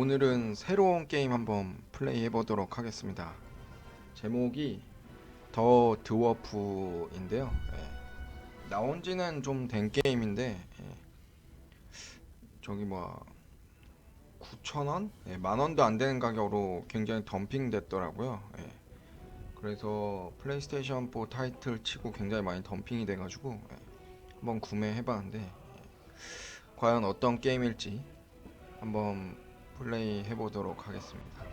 오늘은 새로운 게임 한번 플레이 해보도록 하겠습니다. 제목이 더 드워프인데요. 나온 지는 좀 된 게임인데, 저기 뭐 9,000원? 만원도 안 되는 가격으로 굉장히 덤핑 됐더라고요. 그래서 플레이스테이션 4 타이틀 치고 굉장히 많이 덤핑이 돼가지고 한번 구매해봤는데, 과연 어떤 게임일지 한번 플레이 해보도록 하겠습니다.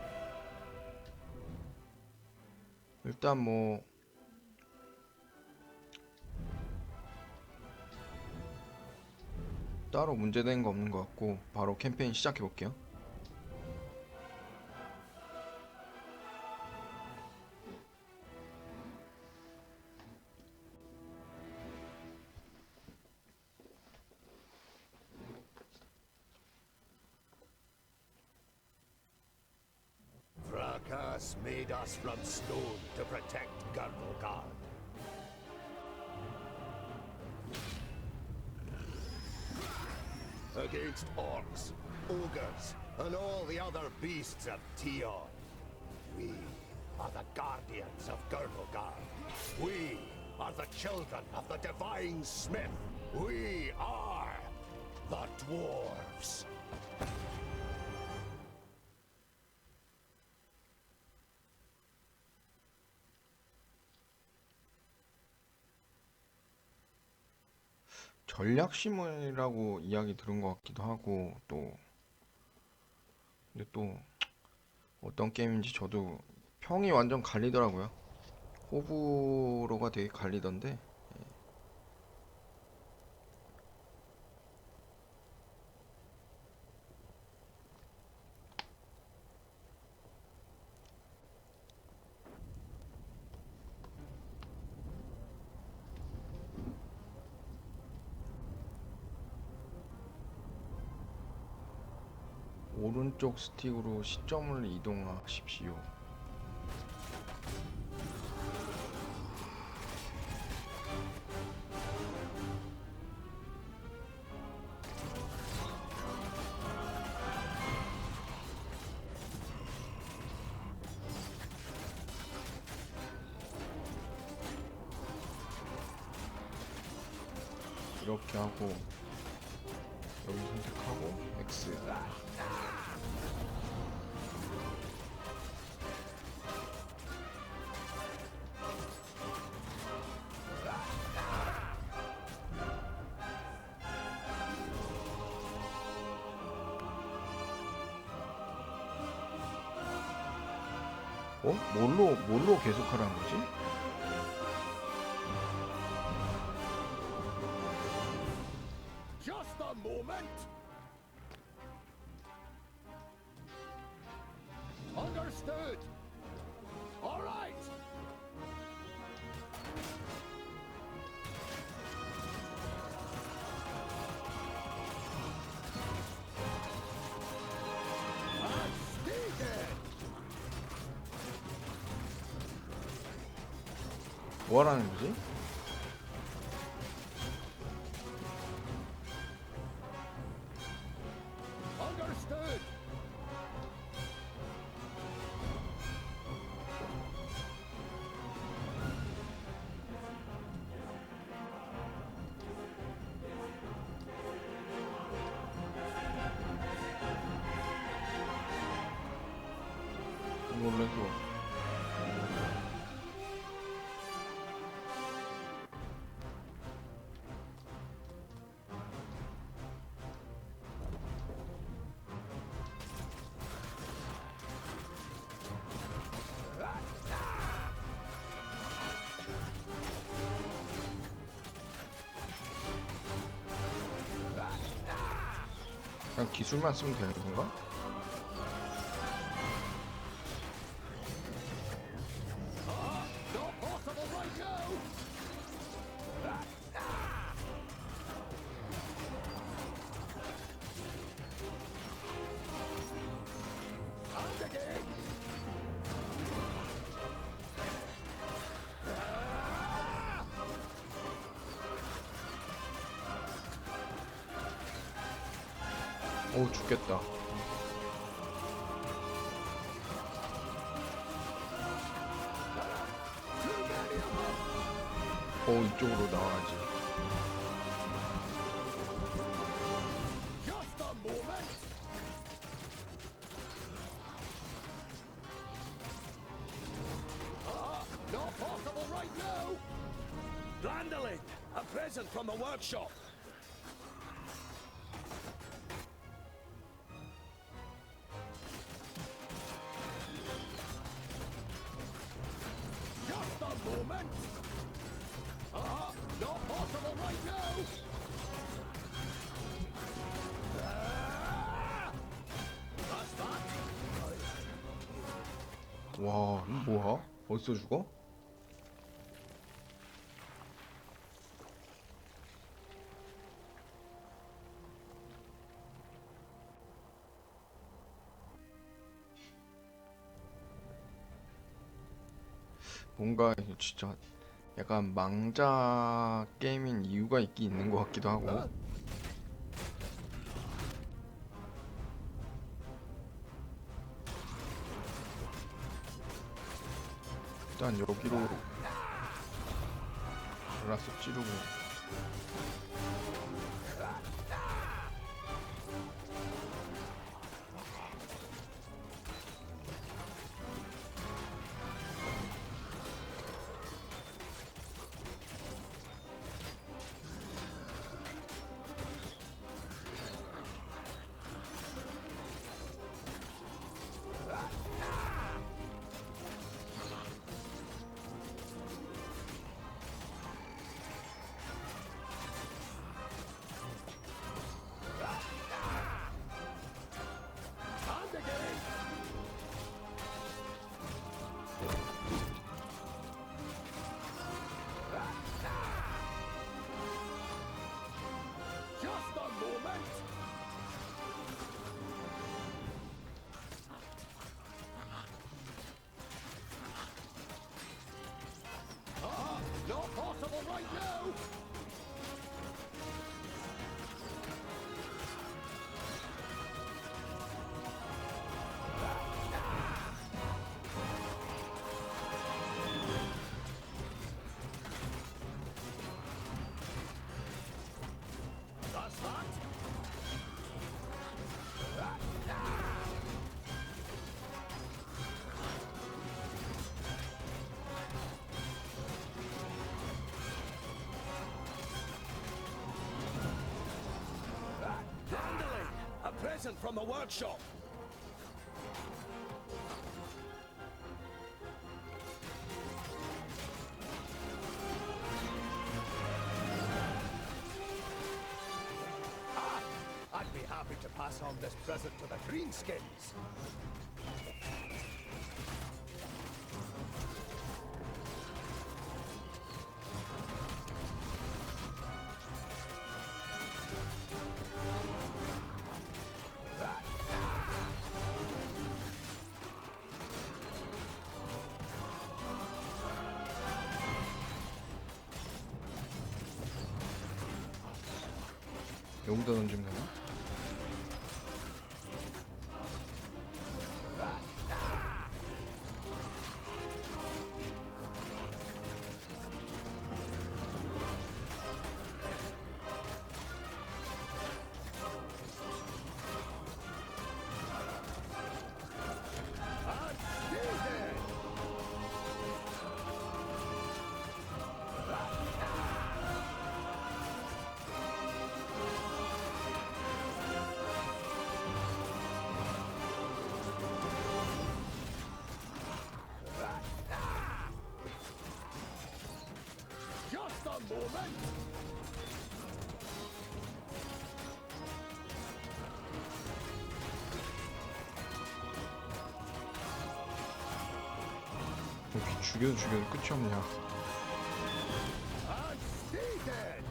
일단 뭐 따로 문제되는 거 없는 것 같고 바로 캠페인 시작해 볼게요. Fracas made us from stone to protect Garvelgard. Against orcs, ogres, and all the other beasts of Tion. We are the guardians of Garvelgard. We are the children of the divine smith. We are the Dwarves. 전략심이라고 이야기 들은 것 같기도 하고 또 근데 또 어떤 게임인지 저도 평이 완전 갈리더라고요. 호불호가 되게 갈리던데 오른쪽 스틱으로 시점을 이동하십시오. 이렇게 하고 여기 선택하고 X. 뭘로 계속 하라는 거지? Just a moment. Understood. All right. 뭐 하라는 거지? Understood. 놀래서 그냥 기술만 쓰면 되는 건가? Not possible right now. And again. 어우 죽겠다. 이쪽으로 나와야지. Just a moment. Not possible right now. Glandeling, a present from the workshop. Just a moment. Not possible right now. That's that. 와, 이거 뭐야? 벌써 죽어? 뭔가 이거 진짜 약간 망자 게임인 이유가 있긴 있는 것 같기도 하고. 일단 여기로 라스 찌르고. And again. Just a moment. Not possible right now. That's that. Glandeling, a present from the workshop. I'd be happy to pass on this present to the Greenskins. 여기다 던지면 되나? Just a moment. 여기 죽여도 끝이 없냐. And stay dead.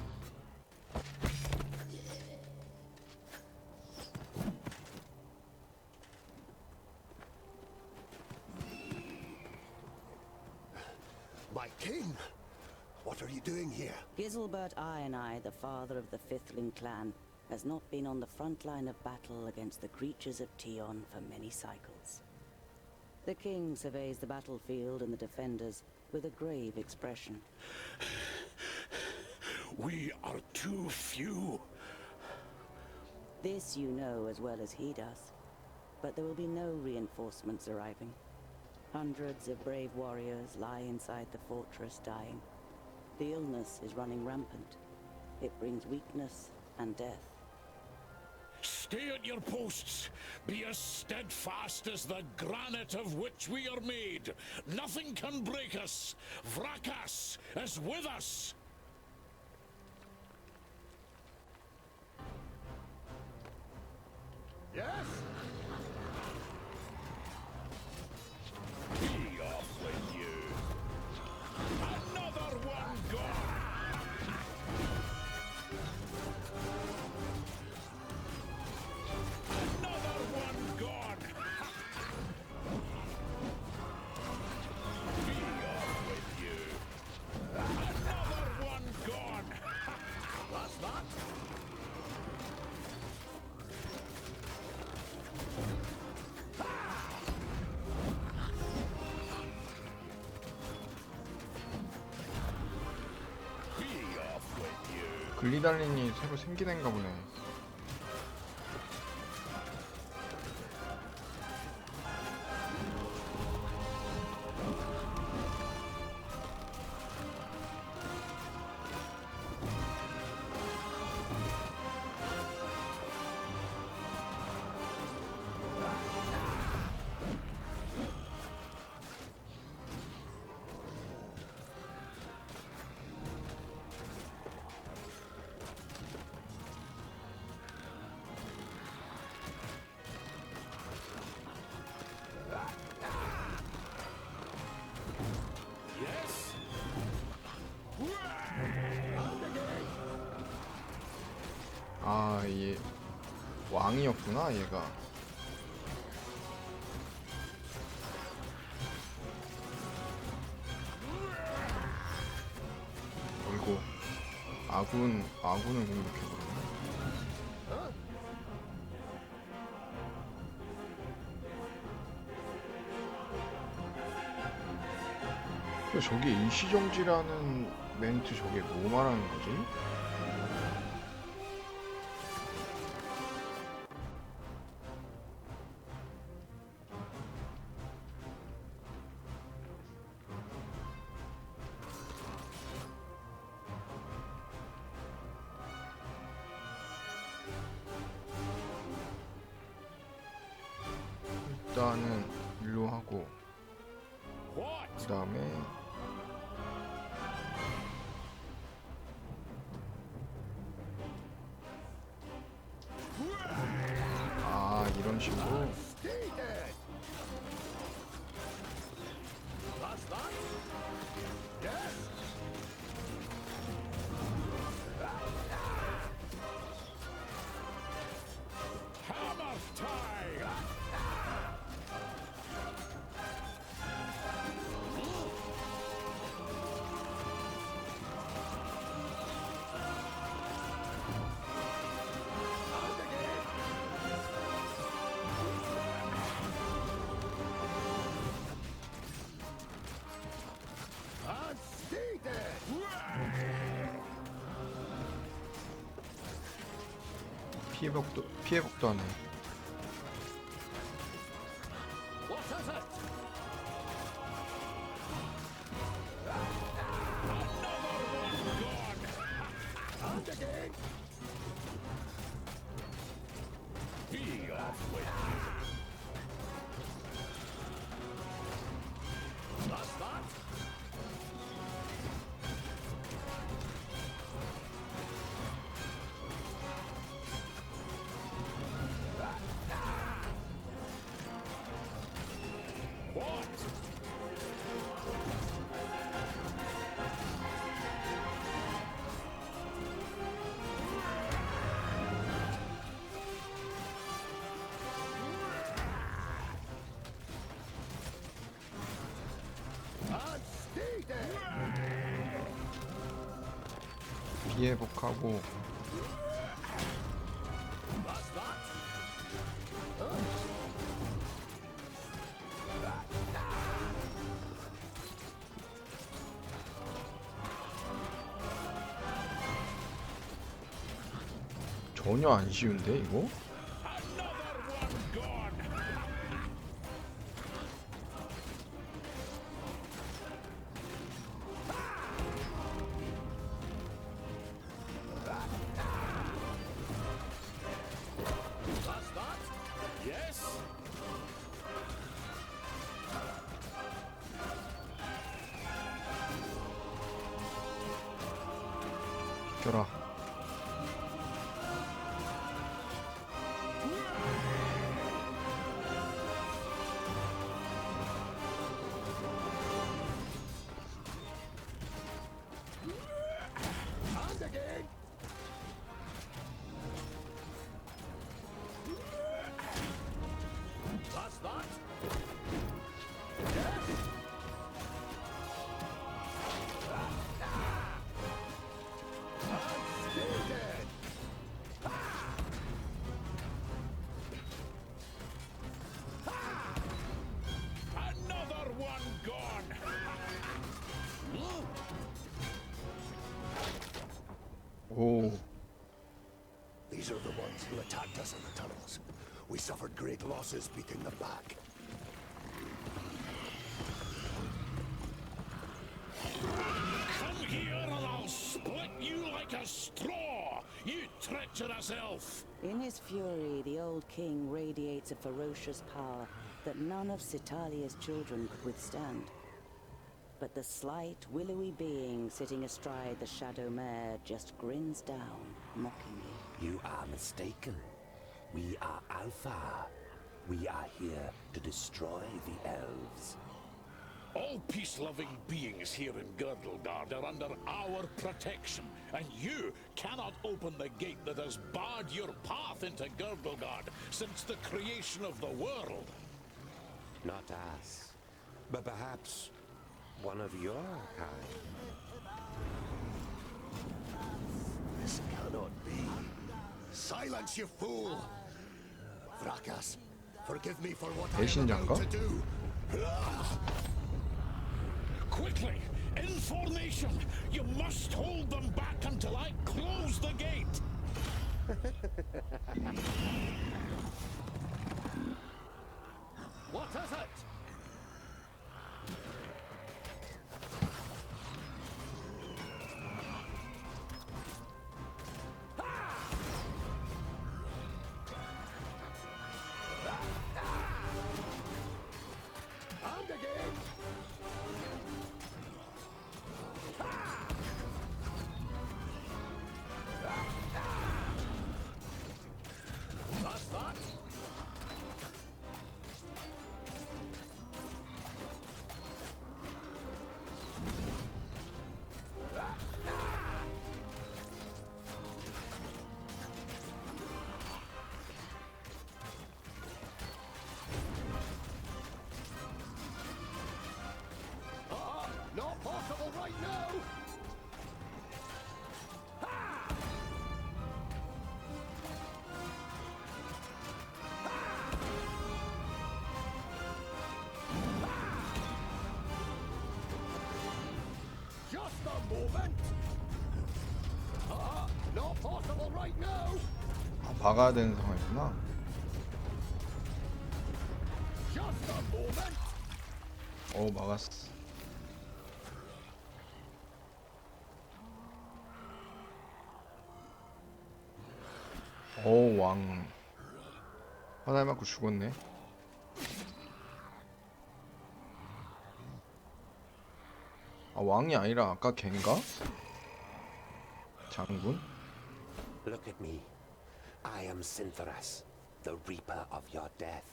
My king, what are you doing here? Giselbert I, the father of the Fifthling clan, has not been on the front line of battle against the creatures of Tion for many cycles. The king surveys the battlefield and the defenders with a grave expression. We are too few. This you know as well as he does. But there will be no reinforcements arriving. Hundreds of brave warriors lie inside the fortress dying. The illness is running rampant. It brings weakness and death. Stay at your posts. Be as steadfast as the granite of which we are made. Nothing can break us. Vrakas is with us. Yes? Be off with you. Another one gone. Another one gone. Be off with you. Another one gone. That's that. 글리달린이 새로 생긴 애인가 보네. 아, 얘 왕이었구나, 얘가. 어이구, 아군을 공격해버리네. 저게 일시정지라는 멘트, 저게 뭐 말하는 거지? 일단은 일로 하고, 그 다음에 이런 식으로. 피해복도 하네. 피해복하고. 전혀 안 쉬운데 이거? 껴라. And again. That's that. Yes. And stay dead. Another one gone! 오. These are the ones who attacked us in the tunnels. We suffered great losses beating them back. Come here and I'll split you like a straw, you treacherous elf! In his fury, the old king radiates a ferocious power that none of Citalia's children could withstand. But the slight, willowy being sitting astride the Shadow Mare just grins down, mockingly. You are mistaken. We are Alpha. We are here to destroy the elves. All peace-loving beings here in Girdlegard are under our protection, and you cannot open the gate that has barred your path into Girdlegard since the creation of the world. Not us, but perhaps one of your kind. This cannot be. Silence, you fool! Vrakas, forgive me for what I am 배신자인가? about to do. Quickly, in formation! You must hold them back until I close the gate! What is it? And again. That's that. Not possible right now! Just a moment! Not possible right now! 아, 박아야 되는 상황이구나. Just a moment! 오, 막았어. 오, 왕. 화살 맞고 죽었네. 아, 왕이 아니라 아까 걘가? 장군? Look at me. I am Sinthras, the reaper of your death.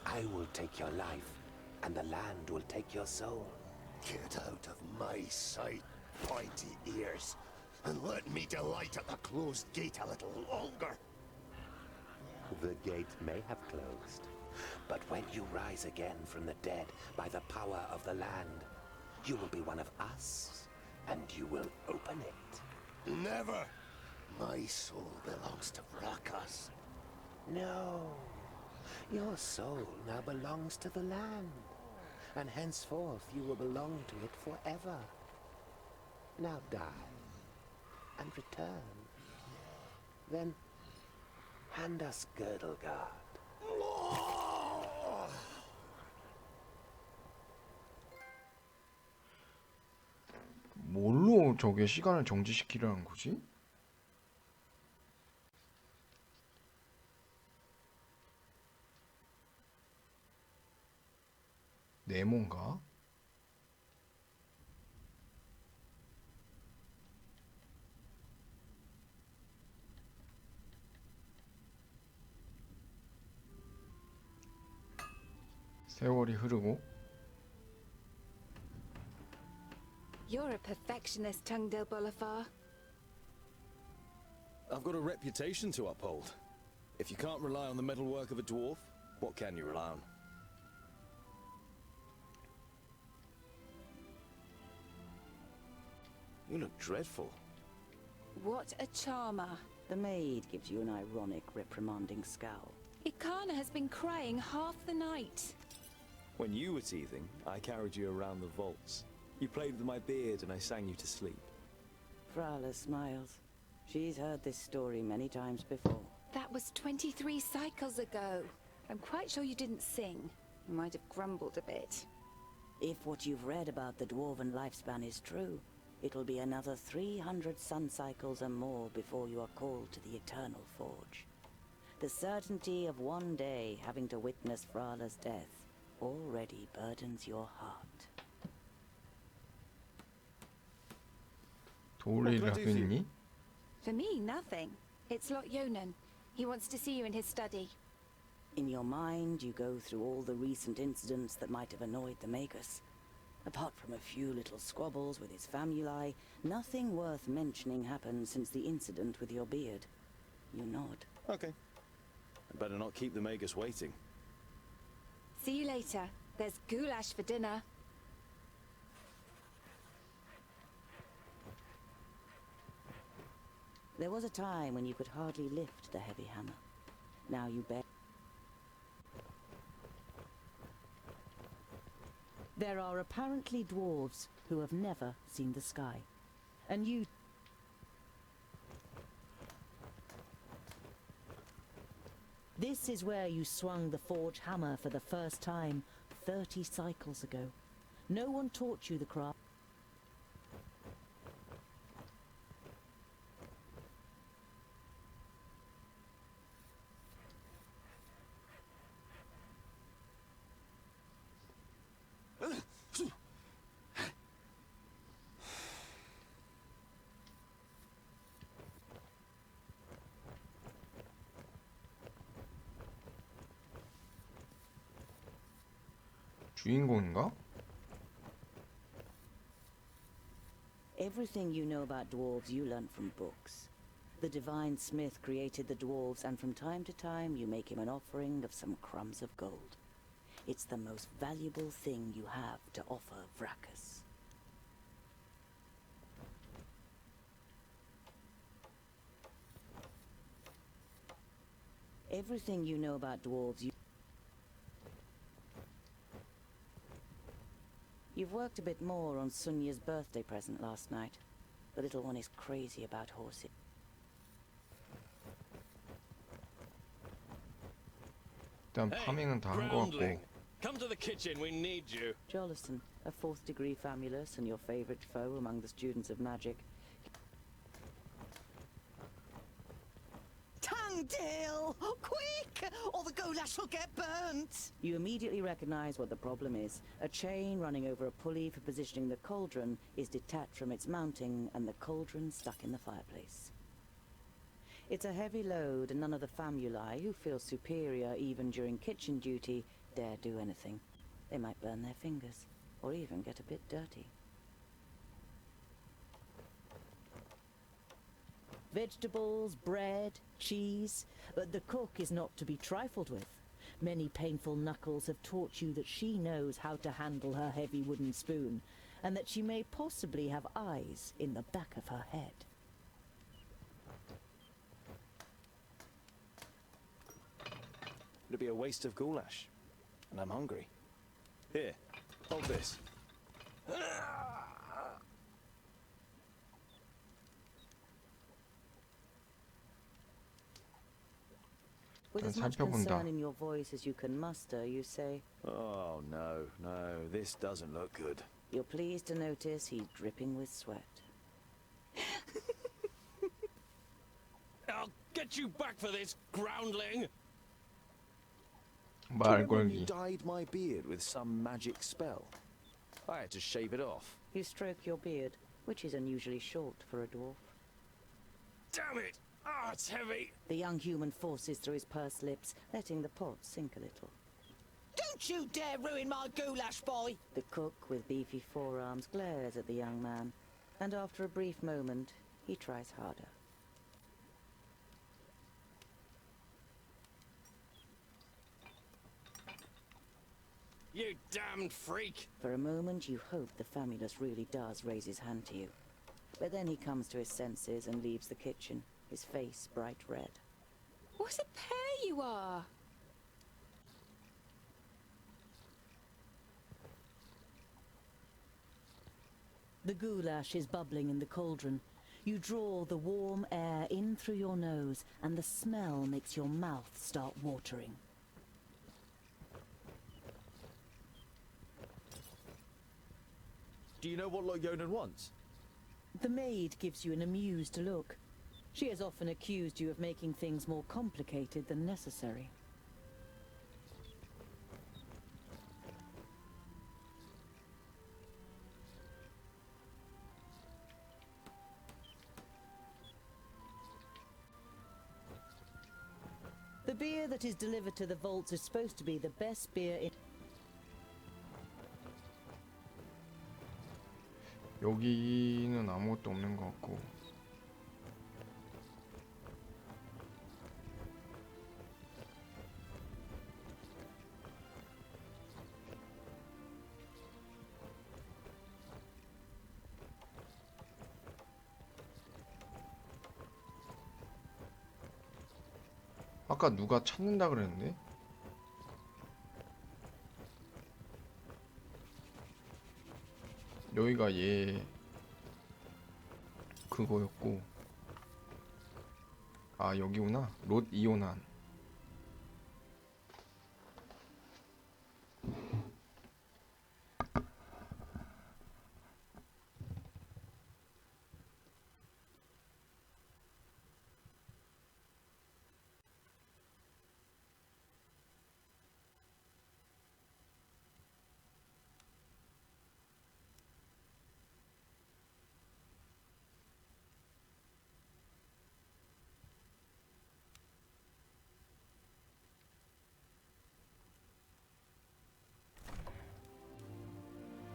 I will take your life, and the land will take your soul. Get out of my sight, pointy ears, and let me delight at the closed gate a little longer. The gate may have closed, but when you rise again from the dead by the power of the land, you will be one of us, and you will open it. Never! My soul belongs to Vrakas. No. Your soul now belongs to the land, and henceforth you will belong to it forever. Now die, and return. Then Hand us Girdlegard. 뭘로 저게 시간을 정지시키려는 거지? 네모인가? 세월이 흐르고 You're a perfectionist, Tungdil Bolafar. I've got a reputation to uphold. If you can't rely on the metalwork of a dwarf, what can you rely on? You look dreadful. What a charmer. The maid gives you an ironic, reprimanding scowl. Ikana has been crying half the night. When you were teething, I carried you around the vaults. You played with my beard and I sang you to sleep. Frala smiles. She's heard this story many times before. That was 23 cycles ago. I'm quite sure you didn't sing. You might have grumbled a bit. If what you've read about the dwarven lifespan is true, it'll be another 300 sun cycles and more before you are called to the Eternal Forge. The certainty of one day having to witness Frala's death already burdens your heart. 도울 일을 하고 있니? For me, nothing. It's Lot Yonan. He wants to see you in his study. In your mind, you go through all the recent incidents that might have annoyed the Magus. Apart from a few little squabbles with his famuli, nothing worth mentioning happened since the incident with your beard. You nod. Okay. I better not keep the Magus waiting. See you later. There's goulash for dinner. There was a time when you could hardly lift the heavy hammer. Now you bear. There are apparently dwarves who have never seen the sky. And you... This is where you swung the forge hammer for the first time 30 cycles ago. No one taught you the craft. 주인공인가? Everything you know about dwarves you learnt from books. The divine smith created the dwarves, and from time to time you make him an offering of some crumbs of gold. It's the most valuable thing you have to offer Vracus. Everything you know about dwarves you... You've worked a bit more on Sunya's birthday present last night. The little one is crazy about horses. 일단 파밍은 다 한 거 같고 Come to the kitchen, we need you. Jolison, a fourth-degree famulus and your favorite foe among the students of magic. Tungdil! Quick! Or the goulash will get burnt! You immediately recognize what the problem is. A chain running over a pulley for positioning the cauldron is detached from its mounting, and the cauldron stuck in the fireplace. It's a heavy load, and none of the famuli, who feel superior even during kitchen duty, dare do anything. They might burn their fingers, or even get a bit dirty. Vegetables, bread, cheese, but the cook is not to be trifled with. Many painful knuckles have taught you that she knows how to handle her heavy wooden spoon, and that she may possibly have eyes in the back of her head. It'd be a waste of goulash. And I'm hungry. Here, hold this. With 일단 as much 살펴본다. concern in your voice as you can muster, you say, Oh, no, no, this doesn't look good. you're pleased to notice he's dripping with sweat. I'll get you back for this, groundling! Do you remember when you 말 걸기. dyed my beard with some magic spell? I had to shave it off. You stroke your beard, which is unusually short for a dwarf. Damn it! Ah, it's heavy! The young human forces through his pursed lips, letting the pot sink a little. Don't you dare ruin my goulash, boy! The cook with beefy forearms glares at the young man, and after a brief moment, he tries harder. You damned freak! For a moment, you hope the famulus really does raise his hand to you. But then he comes to his senses and leaves the kitchen, his face bright red. What a pair you are! The goulash is bubbling in the cauldron. You draw the warm air in through your nose, and the smell makes your mouth start watering. Do you know what Lord Yonan wants? The maid gives you an amused look. She has often accused you of making things more complicated than necessary. The beer that is delivered to the vaults is supposed to be the best beer in... 여기는 아무것도 없는 것 같고. 아까 누가 찾는다 그랬는데? 여기가 얘 그거였고. 아 여기구나. 롯 이오난.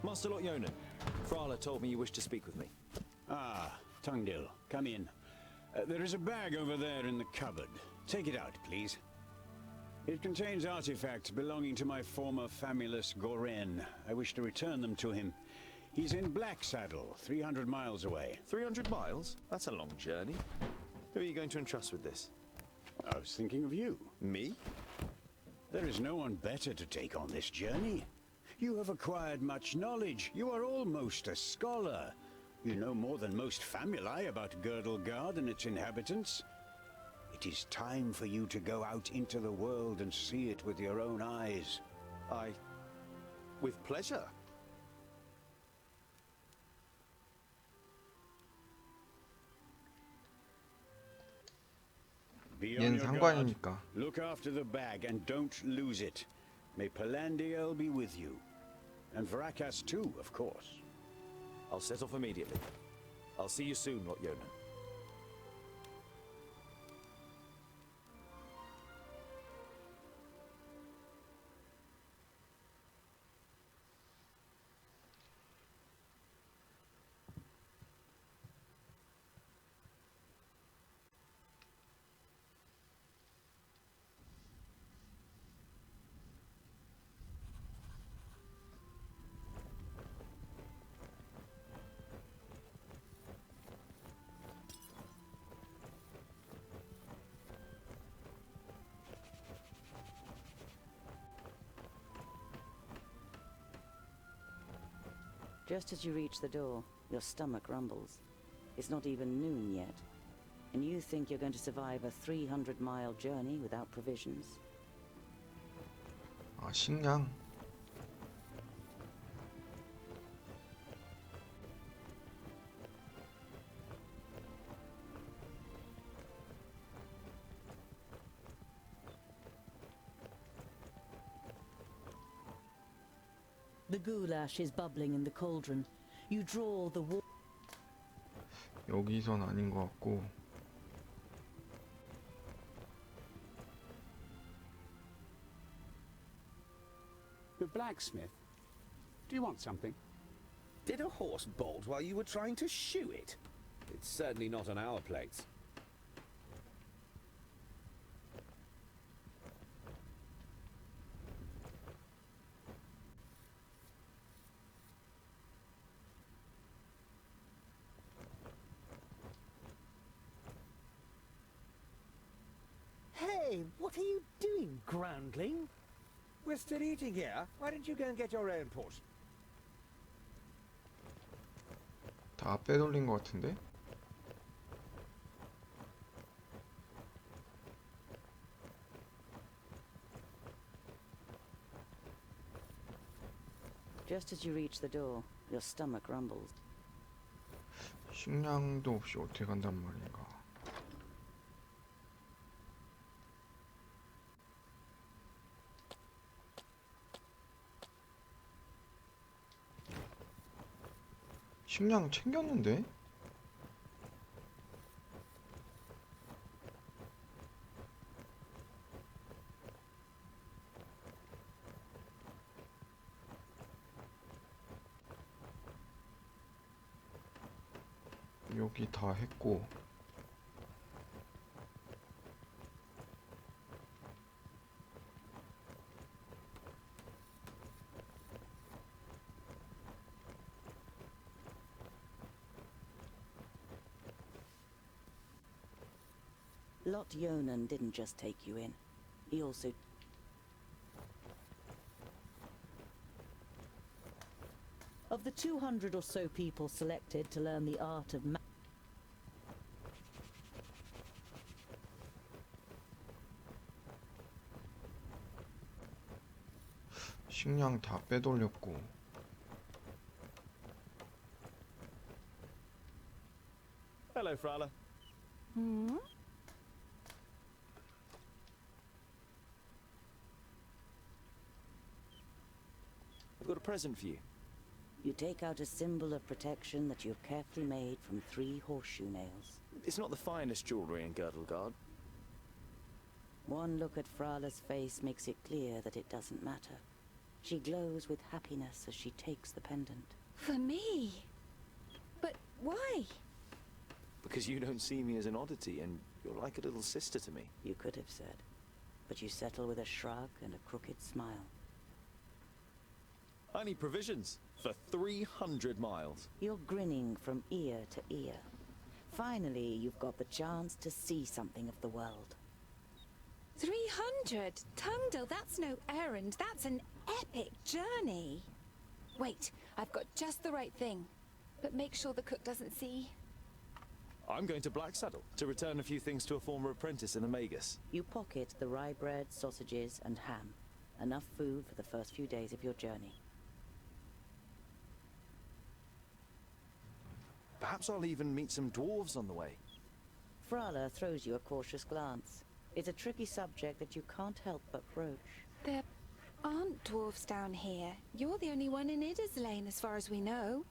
Master Lord Yonan, Frala told me you wished to speak with me. Ah, Tungdil, come in. There is a bag over there in the cupboard. Take it out, please. It contains artifacts belonging to my former famulus Goren. I wish to return them to him. He's in Black Saddle, 300 miles away. 300 miles? That's a long journey. Who are you going to entrust with this? I was thinking of you. Me? There is no one better to take on this journey. You have acquired much knowledge. You are almost a scholar. You know more than most famuli about Girdlegard and its inhabitants. It is time for you to go out into the world and see it with your own eyes. With pleasure. Be on 얘는 your guard. 상관이니까. Look after the bag and don't lose it. May Palandiel be with you. And Varakas too, of course. I'll set off immediately. I'll see you soon, Lord Yonan. Just as you reach the door, your stomach rumbles. It's not even noon yet. And you think you're going to survive a 300-mile journey without provisions? 아, 식량. The goulash is bubbling in the cauldron. You draw the water. 여기선 아닌 것 같고. The blacksmith. Do you want something? Did a horse bolt while you were trying to shoe it? It's certainly not on our plates. Hey, what are you doing, groundling? We're still eating here. Why don't you go and get your own portion? 다 빼돌린 것 같은데? Just as you reach the door, your stomach rumbles. 식량도 없이 어떻게 간단 말인가. 식량 챙겼는데? 여기 다 했고. Lot Yonan didn't just take you in. He also... Of the 200 or so people selected to learn the art of 식량 다 빼돌렸고. Hello, Frala. Hmm? I've got a present for you. You take out a symbol of protection that you've carefully made from 3 horseshoe nails. It's not the finest jewelry in Girdlegard. One look at Frala's face makes it clear that it doesn't matter. She glows with happiness as she takes the pendant. For me? But why? Because you don't see me as an oddity, and you're like a little sister to me. You could have said, but you settle with a shrug and a crooked smile. I need provisions for 300 miles. You're grinning from ear to ear. Finally, you've got the chance to see something of the world. 300? Tungdil, that's no errand. That's an epic journey. Wait, I've got just the right thing. But make sure the cook doesn't see. I'm going to Blacksaddle to return a few things to a former apprentice in the Magus. You pocket the rye bread, sausages, and ham. Enough food for the first few days of your journey. Perhaps I'll even meet some dwarves on the way. Frala throws you a cautious glance. It's a tricky subject that you can't help but broach. There aren't dwarves down here. You're the only one in Idaslane, as far as we know.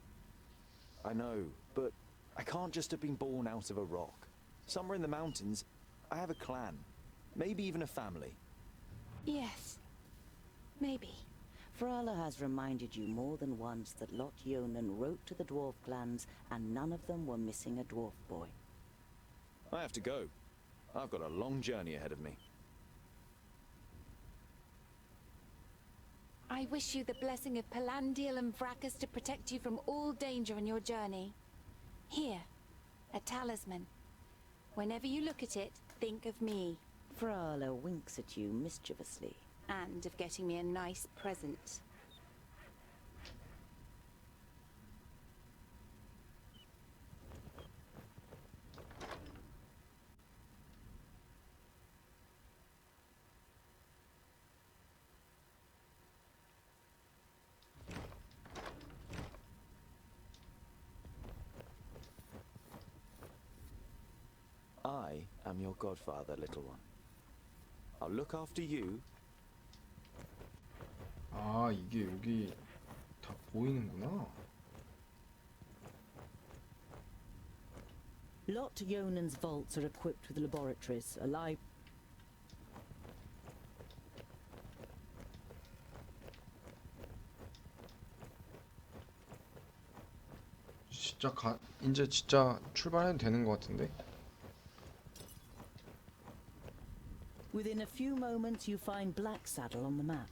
I know, but I can't just have been born out of a rock. Somewhere in the mountains, I have a clan. Maybe even a family. Yes. Maybe. Frala has reminded you more than once that Lot Yonan wrote to the dwarf clans, and none of them were missing a dwarf boy. I have to go. I've got a long journey ahead of me. I wish you the blessing of Palandial and Vracus to protect you from all danger on your journey. Here, a talisman. Whenever you look at it, think of me. Frala winks at you mischievously. And of getting me a nice present. I am your godfather, little one. I'll look after you. 아, 이게 여기 다 보이는구나. Lot Yonan's vaults are equipped with laboratories, a library. 이제 진짜 출발해도 되는 것 같은데? Within a few moments you find Black Saddle on the map.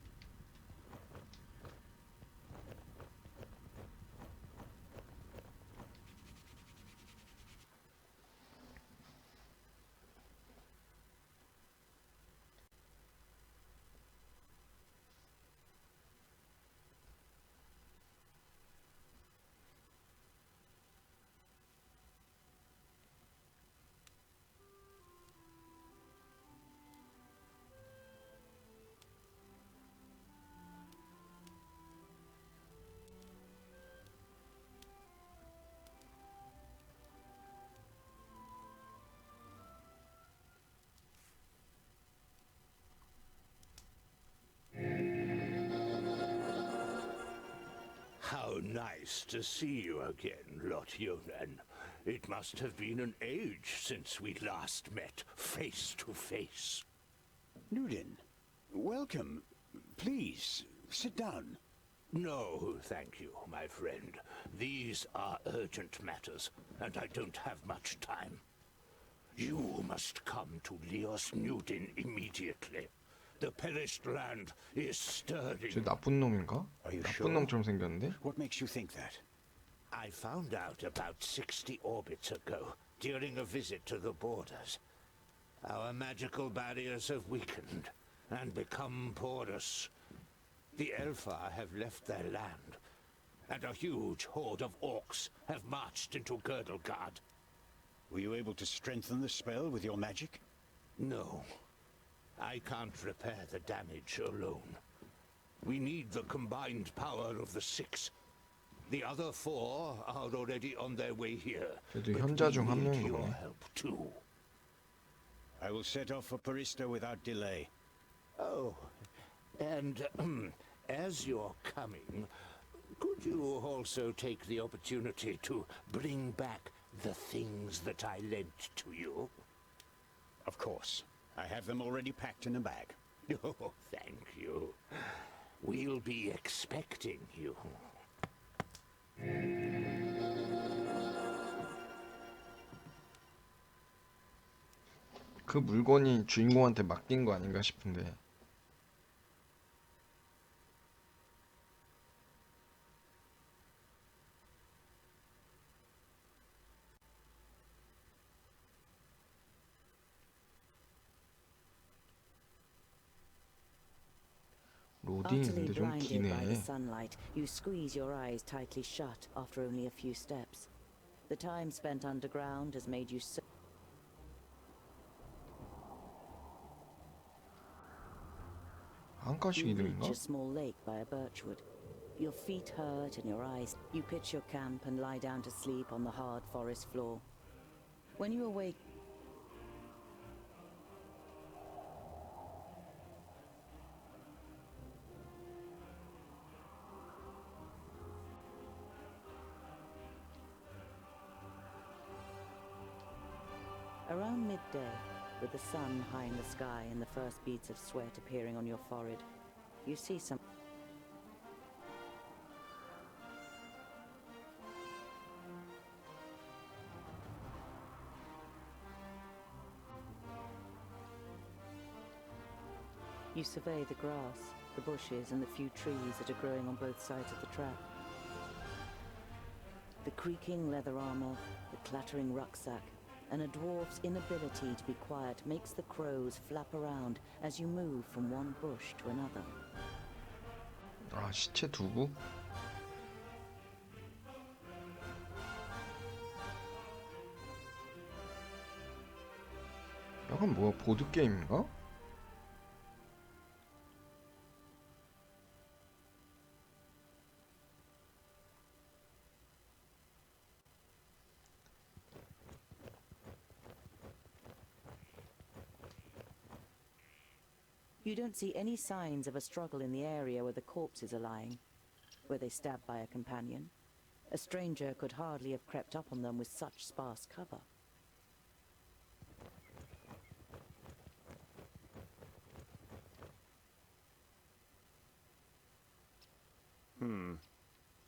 How nice to see you again, Lot Yonan. It must have been an age since we last met face to face. Nudin, welcome. Please, sit down. No, thank you, my friend. These are urgent matters, and I don't have much time. You must come to Leos Nudin immediately. The perished land is stirring. 저 나쁜 놈인가? Are you 나쁜 놈처럼 생겼는데? What makes you think that? I found out about 60 orbits ago, during a visit to the borders. Our magical barriers have weakened and become porous. The Elfar have left their land, and a huge horde of orcs have marched into Girdlegard. Were you able to strengthen the spell with your magic? No. I can't repair the damage alone. We need the combined power of the 6. The other 4 are already on their way here. 그래도 but 현자 we 중 한 need 명인가 your 보네. help too. I will set off for Parista without delay. Oh, and as you're coming, could you also take the opportunity to bring back the things that I lent to you? Of course. I have them already packed in a bag. Oh, thank you. We'll be expecting you. 그 물건이 주인공한테 맡긴 거 아닌가 싶은데. 로딩이 Utterly 근데 좀 blinded by the 기네. sunlight, you squeeze your eyes tightly shut after only a few steps. The time spent underground has made you so... 한 칸씩 You 이동인가? reach a small lake by a birchwood. Your feet hurt and your eyes... You pitch your camp and lie down to sleep on the hard forest floor. When you awake... Around midday, with the sun high in the sky and the first beads of sweat appearing on your forehead, you see some... You survey the grass, the bushes, and the few trees that are growing on both sides of the track. The creaking leather armor, the clattering rucksack, and a dwarf's inability to be quiet makes the crows flap around as you move from one bush to another. 아, 시체 두고? 약간 뭐야, 보드게임인가? You don't see any signs of a struggle in the area where the corpses are lying. Were they stabbed by a companion? A stranger could hardly have crept up on them with such sparse cover.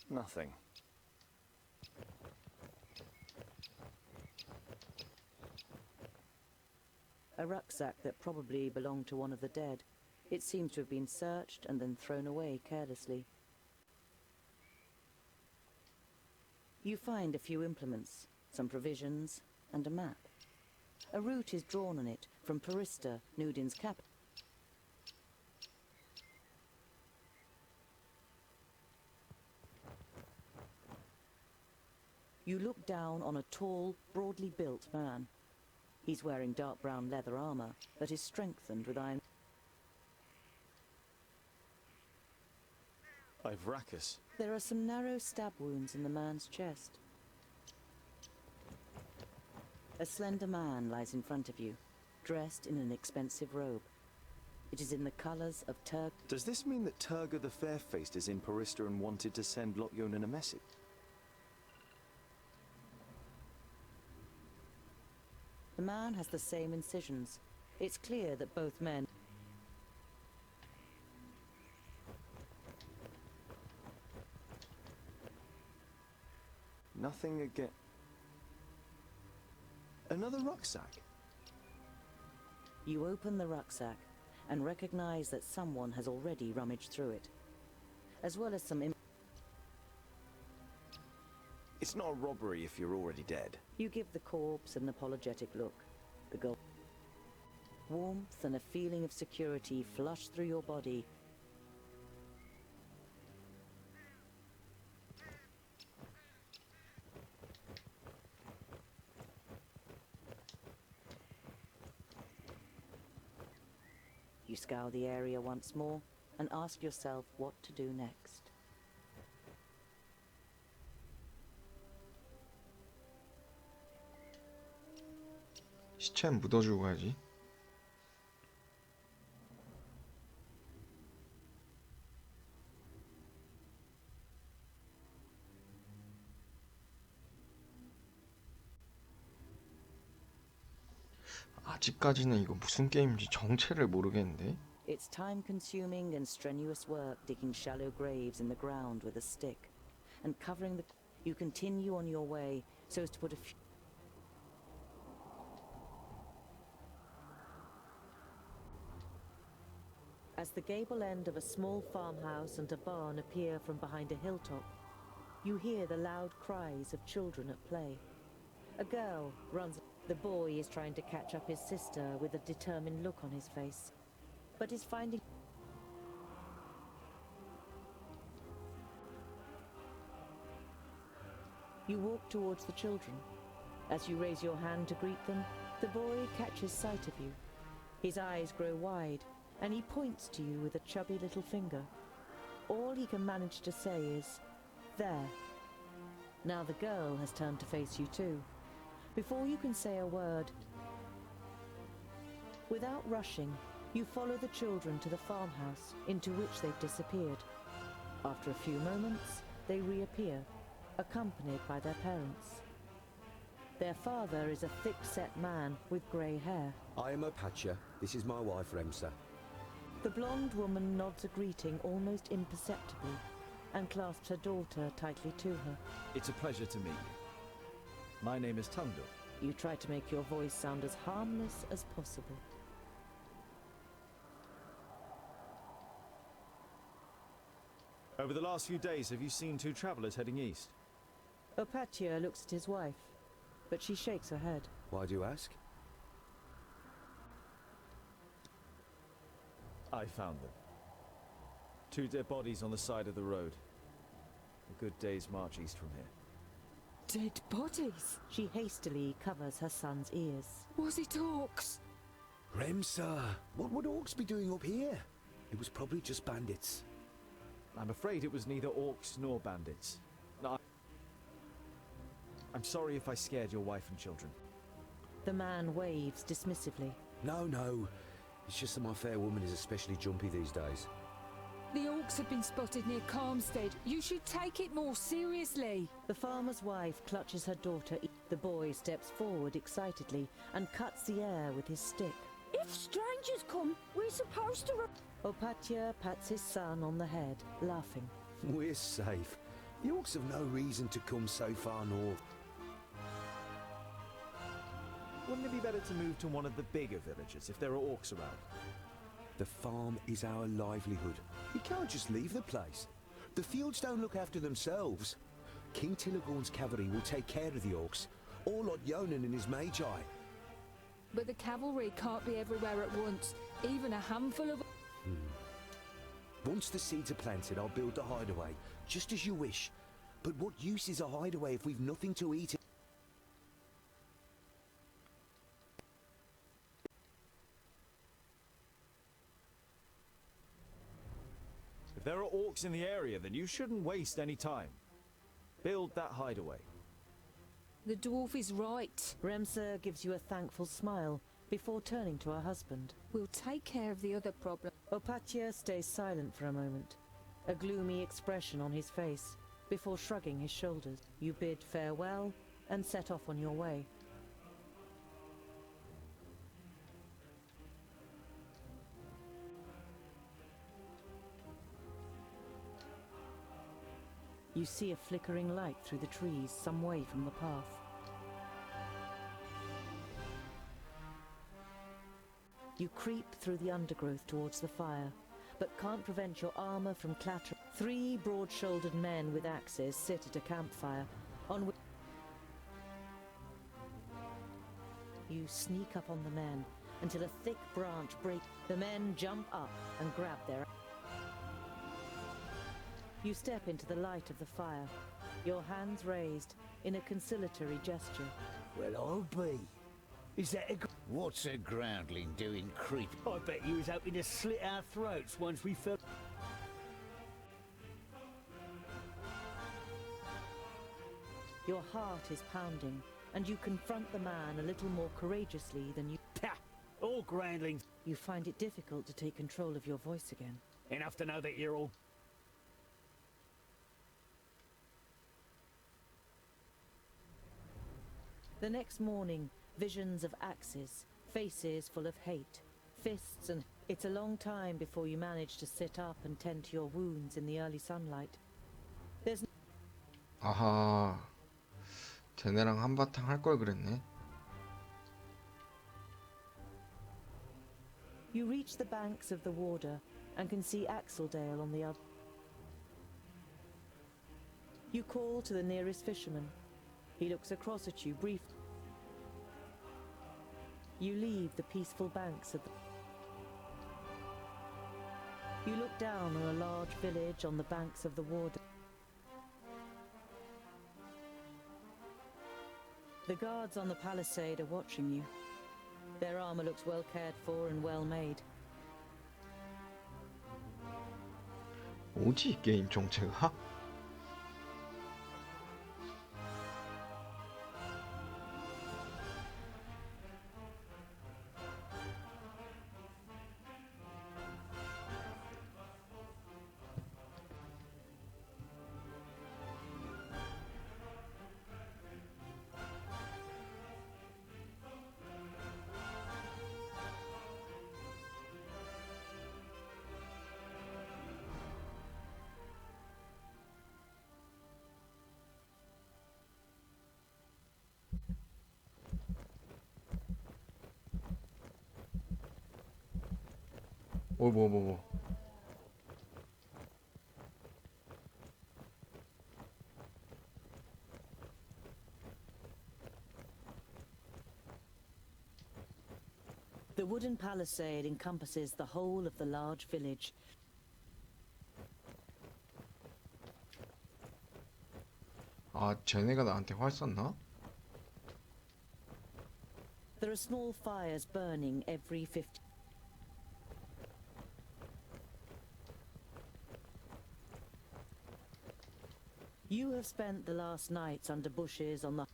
Nothing. A rucksack that probably belonged to one of the dead. It seems to have been searched and then thrown away carelessly. You find a few implements, some provisions, and a map. A route is drawn on it from Parista, Nudin's capital. You look down on a tall, broadly built man. He's wearing dark brown leather armor that is strengthened with iron. Ivrakis. There are some narrow stab wounds in the man's chest. A slender man lies in front of you, dressed in an expensive robe. It is in the colors of Turk. Does this mean that Turga the Fair-Faced is in Parista and wanted to send Lotyonen a message? The man has the same incisions. It's clear that both men... Nothing again. Another rucksack? You open the rucksack and recognize that someone has already rummaged through it, as well as some... It's not a robbery if you're already dead. You give the corpse an apologetic look. The girl... Warmth and a feeling of security flush through your body. You scour the area once more and ask yourself what to do next. 시체 묻어주고 가야지. 아직까지는 이거 무슨 게임인지 정체를 모르겠는데. It's time-consuming and strenuous work digging shallow graves in the ground with a stick and covering the... You continue on your way so as to put a few... As the gable end of a small farmhouse and a barn appear from behind a hilltop, you hear the loud cries of children at play. A girl runs... The boy is trying to catch up his sister with a determined look on his face, but is finding... You walk towards the children. As you raise your hand to greet them, the boy catches sight of you. His eyes grow wide, and he points to you with a chubby little finger. All he can manage to say is, "There." Now the girl has turned to face you too. Before you can say a word, without rushing, you follow the children to the farmhouse into which they've disappeared. After a few moments, they reappear, accompanied by their parents. Their father is a thick-set man with grey hair. I am Opatia. This is my wife, Remsa. The blonde woman nods a greeting almost imperceptibly and clasps her daughter tightly to her. It's a pleasure to meet you. My name is Tundle. You try to make your voice sound as harmless as possible. Over the last few days, have you seen two travelers heading east? Opatia looks at his wife, but she shakes her head. Why do you ask? I found them. Two dead bodies on the side of the road. A good day's march east from here. Dead bodies? She hastily covers her son's ears. Was it orcs? Remsa, what would orcs be doing up here? It was probably just bandits. I'm afraid it was neither orcs nor bandits. No, I'm sorry if I scared your wife and children. The man waves dismissively. No, It's just that my fair woman is especially jumpy these days. The orcs have been spotted near Calmstead. You should take it more seriously. The farmer's wife clutches her daughter. The boy steps forward excitedly and cuts the air with his stick. If strangers come, we're supposed to... Opatia pats his son on the head, laughing. We're safe. The orcs have no reason to come so far north. Wouldn't it be better to move to one of the bigger villages if there are orcs around? The farm is our livelihood. We can't just leave the place. The fields don't look after themselves. King Tilligorn's cavalry will take care of the orcs, or Lord Yonan and his magi. But the cavalry can't be everywhere at once. Even a handful of... Once the seeds are planted, I'll build the hideaway, just as you wish. But what use is a hideaway if we've nothing to eat? If there are orcs in the area, then you shouldn't waste any time. Build that hideaway. The dwarf is right. Remser gives you a thankful smile before turning to her husband. We'll take care of the other problem. Opatia stays silent for a moment, a gloomy expression on his face, before shrugging his shoulders. You bid farewell and set off on your way. You see a flickering light through the trees some way from the path. You creep through the undergrowth towards the fire, but can't prevent your armor from clattering. 3 broad-shouldered men with axes sit at a campfire, on which you sneak up on the men until a thick branch breaks. The men jump up and grab their... You step into the light of the fire, your hands raised in a conciliatory gesture. Well, I'll be. Is that a... What's a groundling doing creep? I bet you was hoping to slit our throats once we fell... Your heart is pounding, and you confront the man a little more courageously than you... Pah! All groundlings. You find it difficult to take control of your voice again. Enough to know that you're all... The next morning, visions of axes, faces full of hate, fists and... It's a long time before you manage to sit up and tend to your wounds in the early sunlight. There's... 아하, 쟤네랑 한바탕 할 걸 그랬네. You reach the banks of the Warder and can see Axeldale on the other. You call to the nearest fisherman. He looks across at you briefly. You leave the peaceful banks of the... You look down on a large village on the banks of the Warder. The guards on the palisade are watching you. Their armor looks well cared for and well made. 뭐지 이 게임 정체가? 뭐. The wooden palisade encompasses the whole of the large village. 아, 쟤네가 나한테 활 쐈나? There are small fires burning every 50. You have spent the last nights under bushes on the...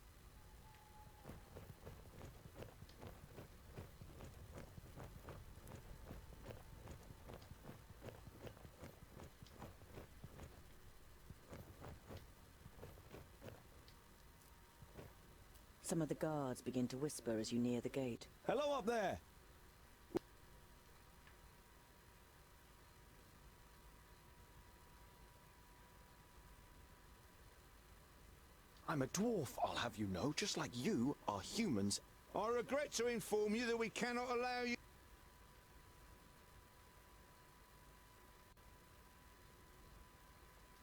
Some of the guards begin to whisper as you near the gate. Hello up there! I'm a dwarf, I'll have you know, just like you are humans. I regret to inform you that we cannot allow you...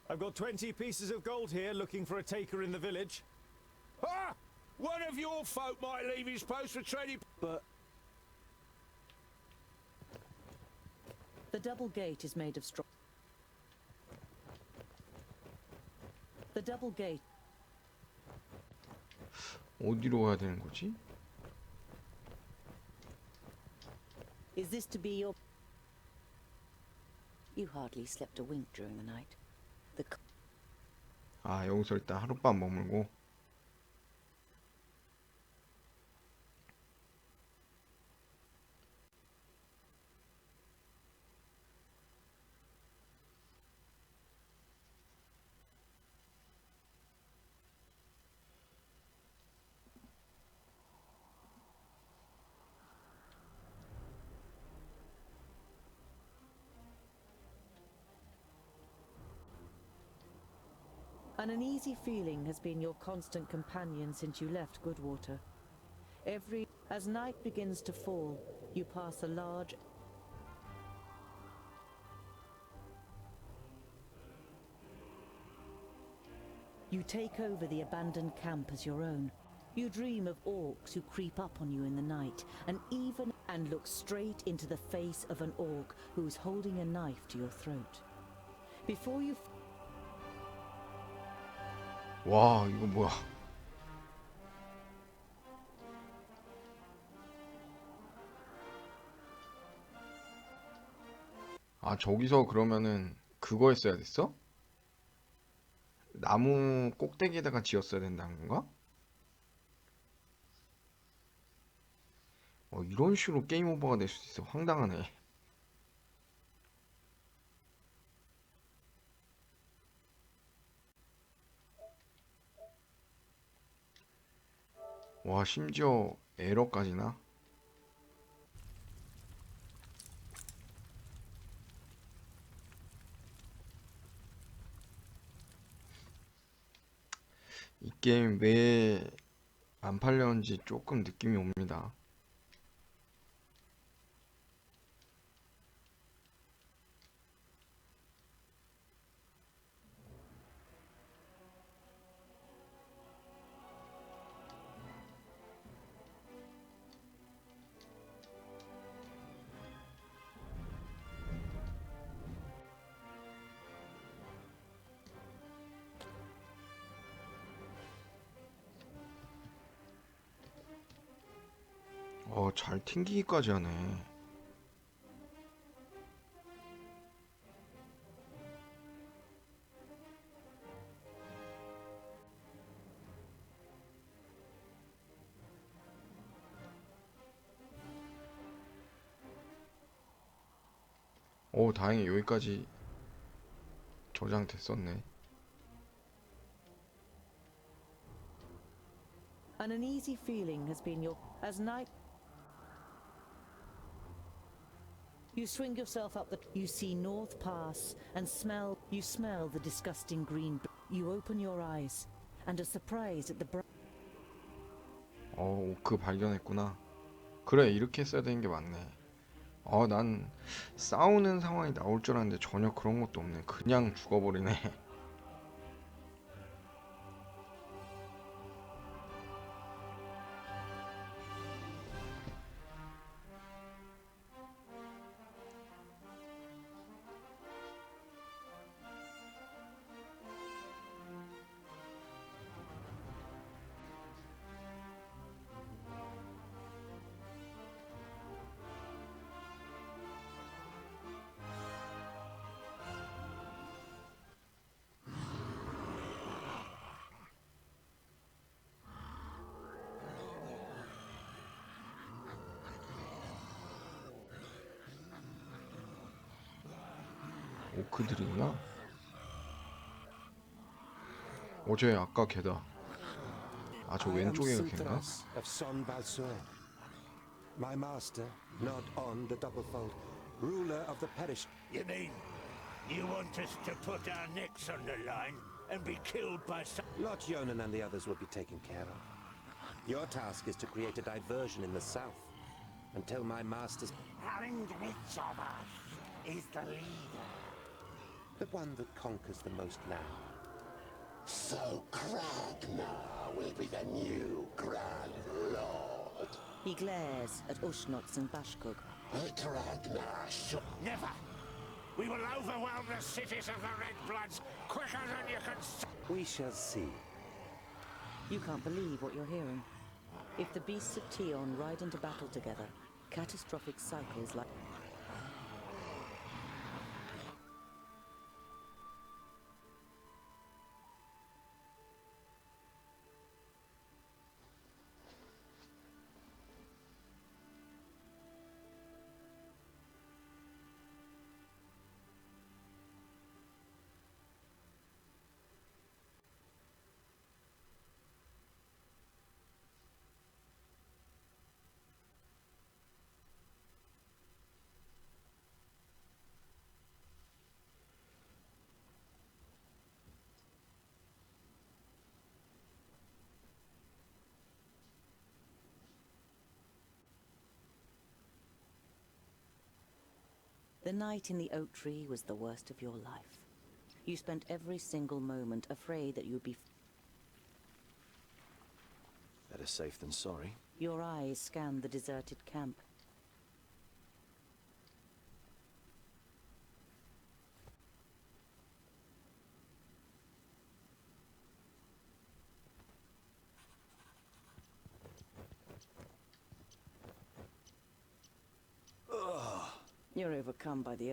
I've got 20 pieces of gold here looking for a taker in the village. Ah! One of your folk might leave his post for trading... But... The double gate is made of straw. The double gate. 어디로 가야 되는 거지? Is this to be your... You hardly slept a wink during the night. The... 아, 여기서 일단 하룻밤 머물고. An uneasy feeling has been your constant companion since you left Goodwater. As night begins to fall, you pass a large... You take over the abandoned camp as your own. You dream of orcs who creep up on you in the night, and look straight into the face of an orc who is holding a knife to your throat. Before you... 와, 이거 뭐야? 아, 저기서 그러면은 그거 했어야 됐어? 나무 꼭대기에다가 지었어야 된다는 건가? 이런 식으로 게임 오버가 될 수 있어. 황당하네. 와, 심지어 에러까지나? 이 게임 왜 안 팔렸는지 조금 느낌이 옵니다. 잘 튕기기까지 하네. 다행히 여기까지 저장됐었네. An uneasy feeling has been your... As night... You swing yourself up the... You see North Pass and smell... You smell the disgusting green... You open your eyes and are surprised at the... 오크 발견했구나. 그래, 이렇게 했어야 되는 게 맞네. 난 싸우는 상황이 나올 줄 알았는데 전혀 그런 것도 없네. 그냥 죽어버리네. 오크들이구나. 쟤 아까 걔다. 아, 저 I am 왼쪽에 이렇게인가? Sutras of Son Balsuen. My master, not on the double-fold, ruler of the parish. You mean you want us to put our necks on the line and be killed by some... Lot Yonan and the others will be taken care of. Your task is to create a diversion in the south until my master's... And which of us is the leader? The one that conquers the most land. So Kragnar will be the new Grand Lord. He glares at Ushnots and Bashkug. Kragnar should... Never! We will overwhelm the cities of the Red Bloods quicker than you can... We shall see. You can't believe what you're hearing. If the beasts of Tion ride into battle together, catastrophic cycles like... The night in the oak tree was the worst of your life. You spent every single moment afraid that you'd be... Better safe than sorry. Your eyes scanned the deserted camp. You're overcome by the...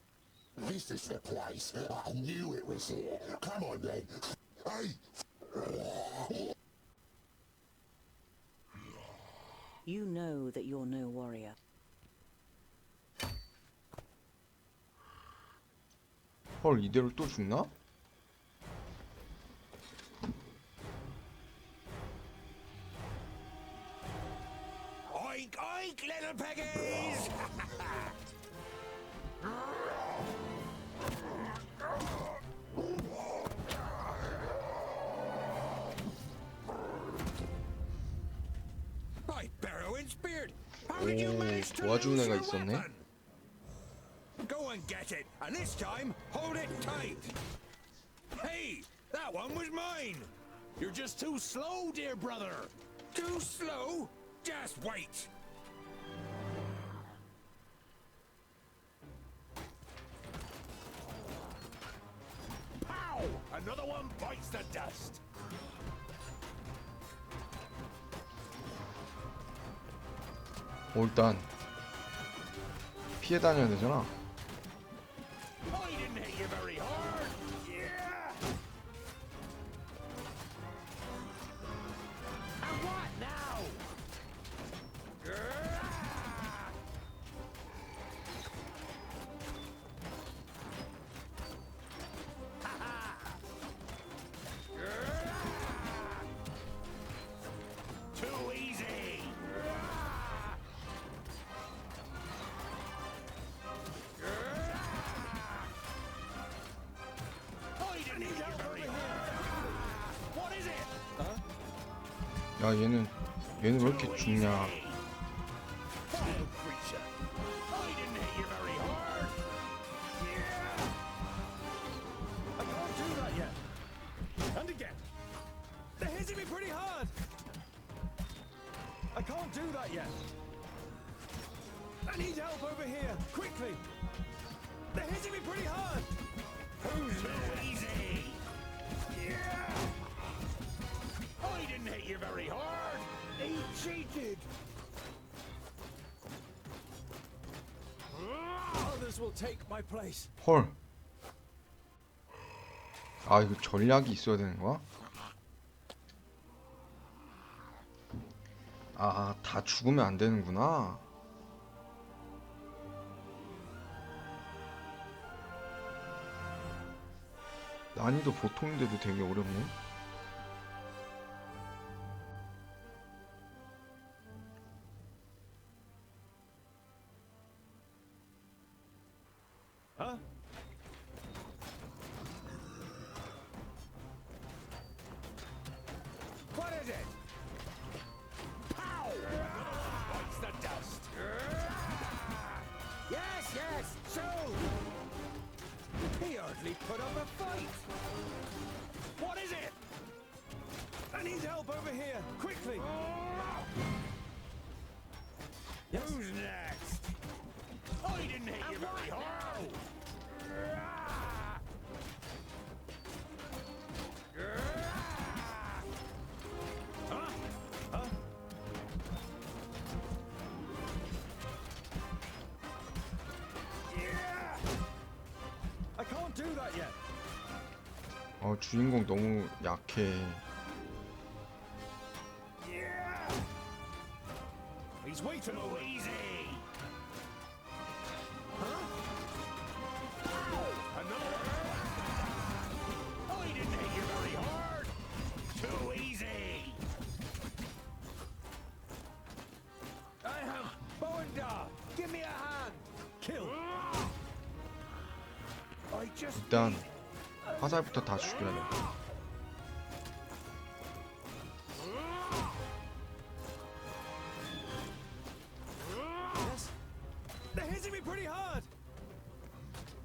This is the place. I knew it was here. Come on, then. Hey! You know that you're no warrior. 헐, 이대로 또 죽나? Oink, oink, little piggies! By Barrowin's beard! How did you manage to 도와주는 lose 애가 your 있었네. weapon? Go and get it, and this time, hold it tight! Hey, that one was mine! You're just too slow, dear brother. Too slow? Just wait! Pow! Another one bites the dust! 일단 피해 다녀야 되잖아. I didn't hit you very hard! Yeah! And what now? Too easy! I didn't hit you very hard! What is it? 야, 얘는 왜 이렇게 죽냐? Foul creature! I didn't hit you very hard! Yeah! I can't do that yet. And again. They're hitting me pretty hard. I can't do that yet. I need help over here, quickly. They're hitting me pretty hard. Who's too easy? Yeah! I didn't hit you very hard! He cheated. Others will take my place. 헐. 아, 이거 전략이 있어야 되는 거야? 아, 다 죽으면 안 되는구나. 난이도 보통인데도 되게 어렵네. put up a fight! What is it? I need help over here, quickly! Who's next? I didn't hit you very hard. Huh? Huh? I can't do that yet. 주인공 너무 약해. He's way too easy. Another. I didn't hit you very hard. Too easy. I have Boendar. Give me a hand. Kill. I just. 일단 화살부터 다 죽여야 돼. Yes. They're hitting me pretty hard.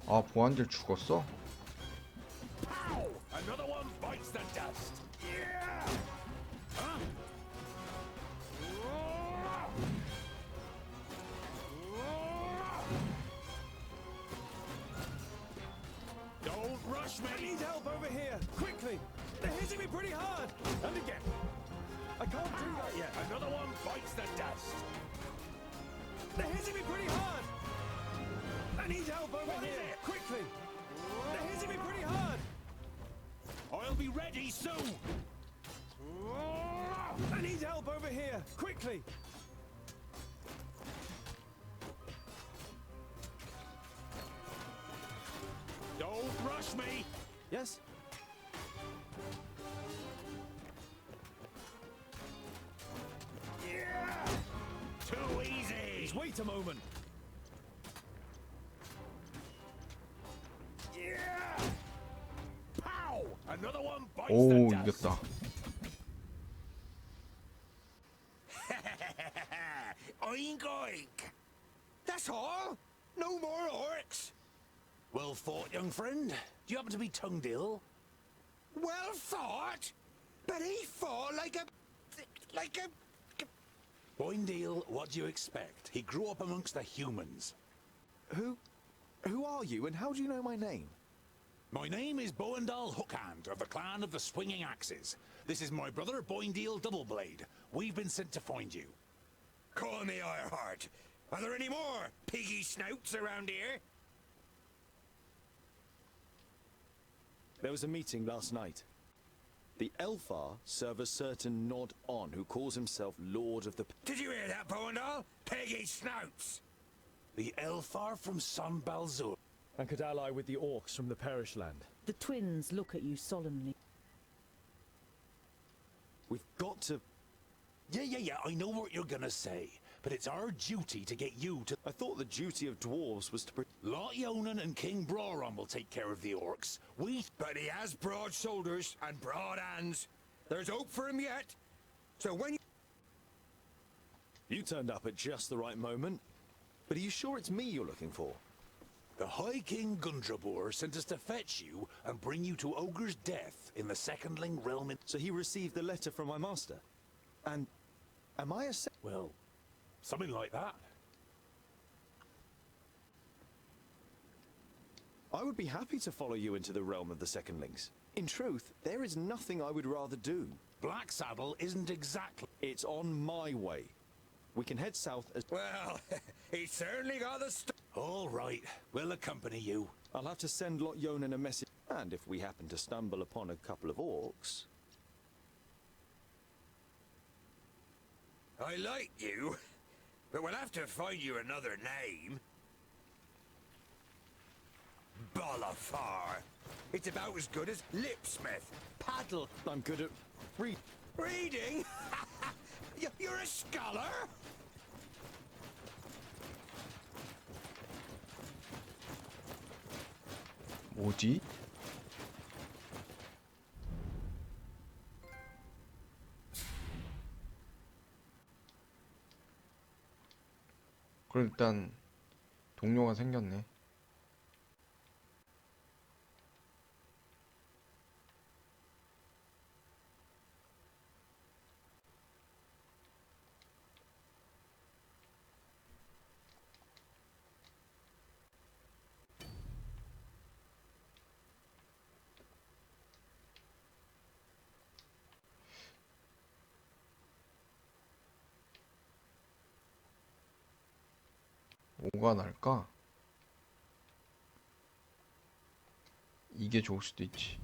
보안들 죽었어? Another one bites the dust. Huh? Don't rush me. I need help over here, quickly. They're hitting me pretty hard. And again. I can't do that yet. Another one bites the dust. They're hitting me pretty hard. I need help over here, quickly. They're hitting me pretty hard. I'll be ready soon. I need help over here, quickly. Don't rush me. Yes? Too easy. Just wait a moment. Pow! Another one bites 오, the dust. 이겼다. Oink oink! That's all? No more orcs? Well fought, young friend. Do you happen to be tongued ill? Well fought? But he fought like a... Boindale, what do you expect? He grew up amongst the humans. Who are you, and how do you know my name? My name is Boendal Hookhand of the clan of the Swinging Axes. This is my brother Boindale Doubleblade. We've been sent to find you. Call me Ironheart. Are there any more piggy snouts around here? There was a meeting last night. The Elfar serve a certain Nod On who calls himself Lord of the... Did you hear that, Boendal? Piggy snouts! The Elfar from San Balzur. And could ally with the orcs from the Perish Land. The twins look at you solemnly. We've got to... Yeah, I know what you're gonna say. But it's our duty to get you to... I thought the duty of dwarves was to... Lot Yonan and King Broran will take care of the orcs. But he has broad shoulders and broad hands. There's hope for him yet. So when you... You turned up at just the right moment. But are you sure it's me you're looking for? The High King Gundrabur sent us to fetch you and bring you to Ogre's death in the Secondling realm in... So he received the letter from my master? And... am I a... Well, something like that. I would be happy to follow you into the realm of the Secondlings. In truth, there is nothing I would rather do. Black Saddle isn't exactly... It's on my way. We can head south as... Well, he certainly got the... All right, we'll accompany you. I'll have to send Lot Yonan a message. And if we happen to stumble upon a couple of orcs... I like you, but we'll have to find you another name. Bolafar. It's about as good as Lipsmith. Paddle. I'm good at... Reading? You're a scholar? 뭐지? 그럼 일단 동료가 생겼네. 뭐가 날까? 이게 좋을 수도 있지.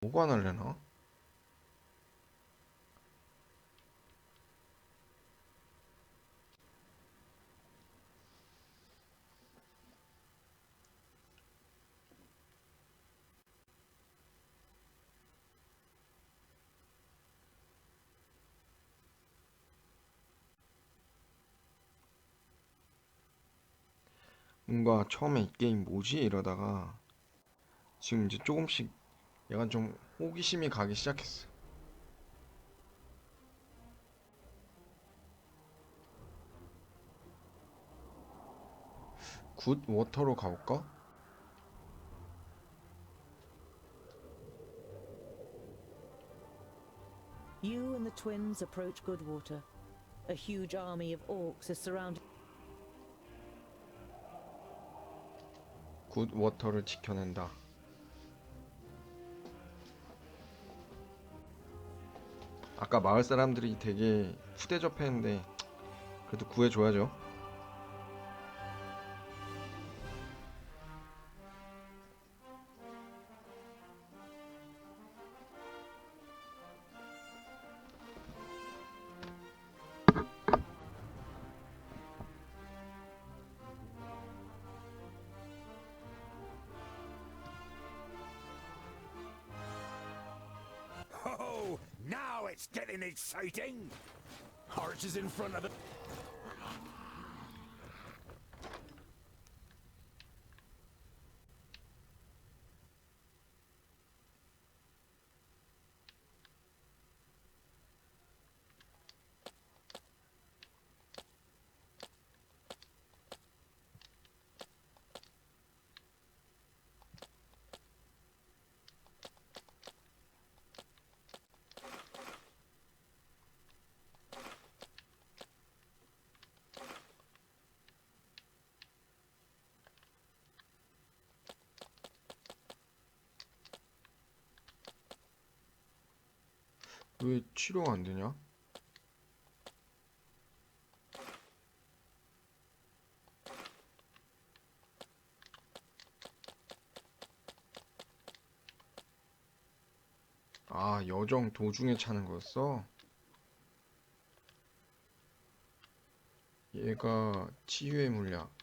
뭐가 날래나? 뭔가 처음에 이 게임 뭐지? 이러다가 지금 이제 조금씩 약간 좀 호기심이 가기 시작했어. 굿 워터로 가볼까? You and the twins approach Goodwater. A huge army of orcs is surrounding. 굿 워터를 지켜낸다. 아까 마을 사람들이 되게 푸대접했는데 그래도 구해줘야죠. Oh, now it's getting exciting! Archers in front of the... 왜 치료가 안 되냐? 아, 여정 도중에 차는 거였어? 얘가 치유의 물약.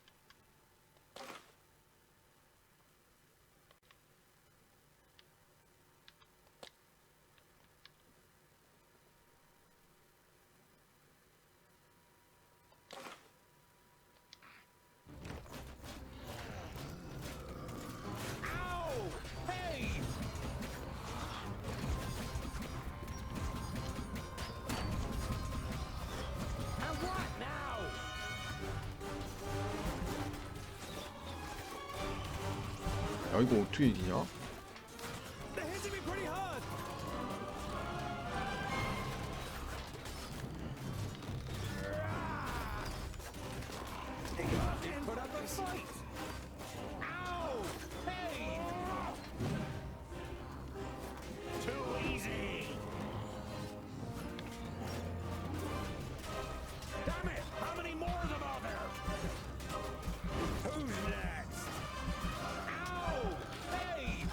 And what now? 야, 이거 어떻게 이기냐? They're hitting me pretty hard! Put up a fight! Ow! Pain! Too easy! Damn it! How many more of them are there? Who's next? Ow! Hey!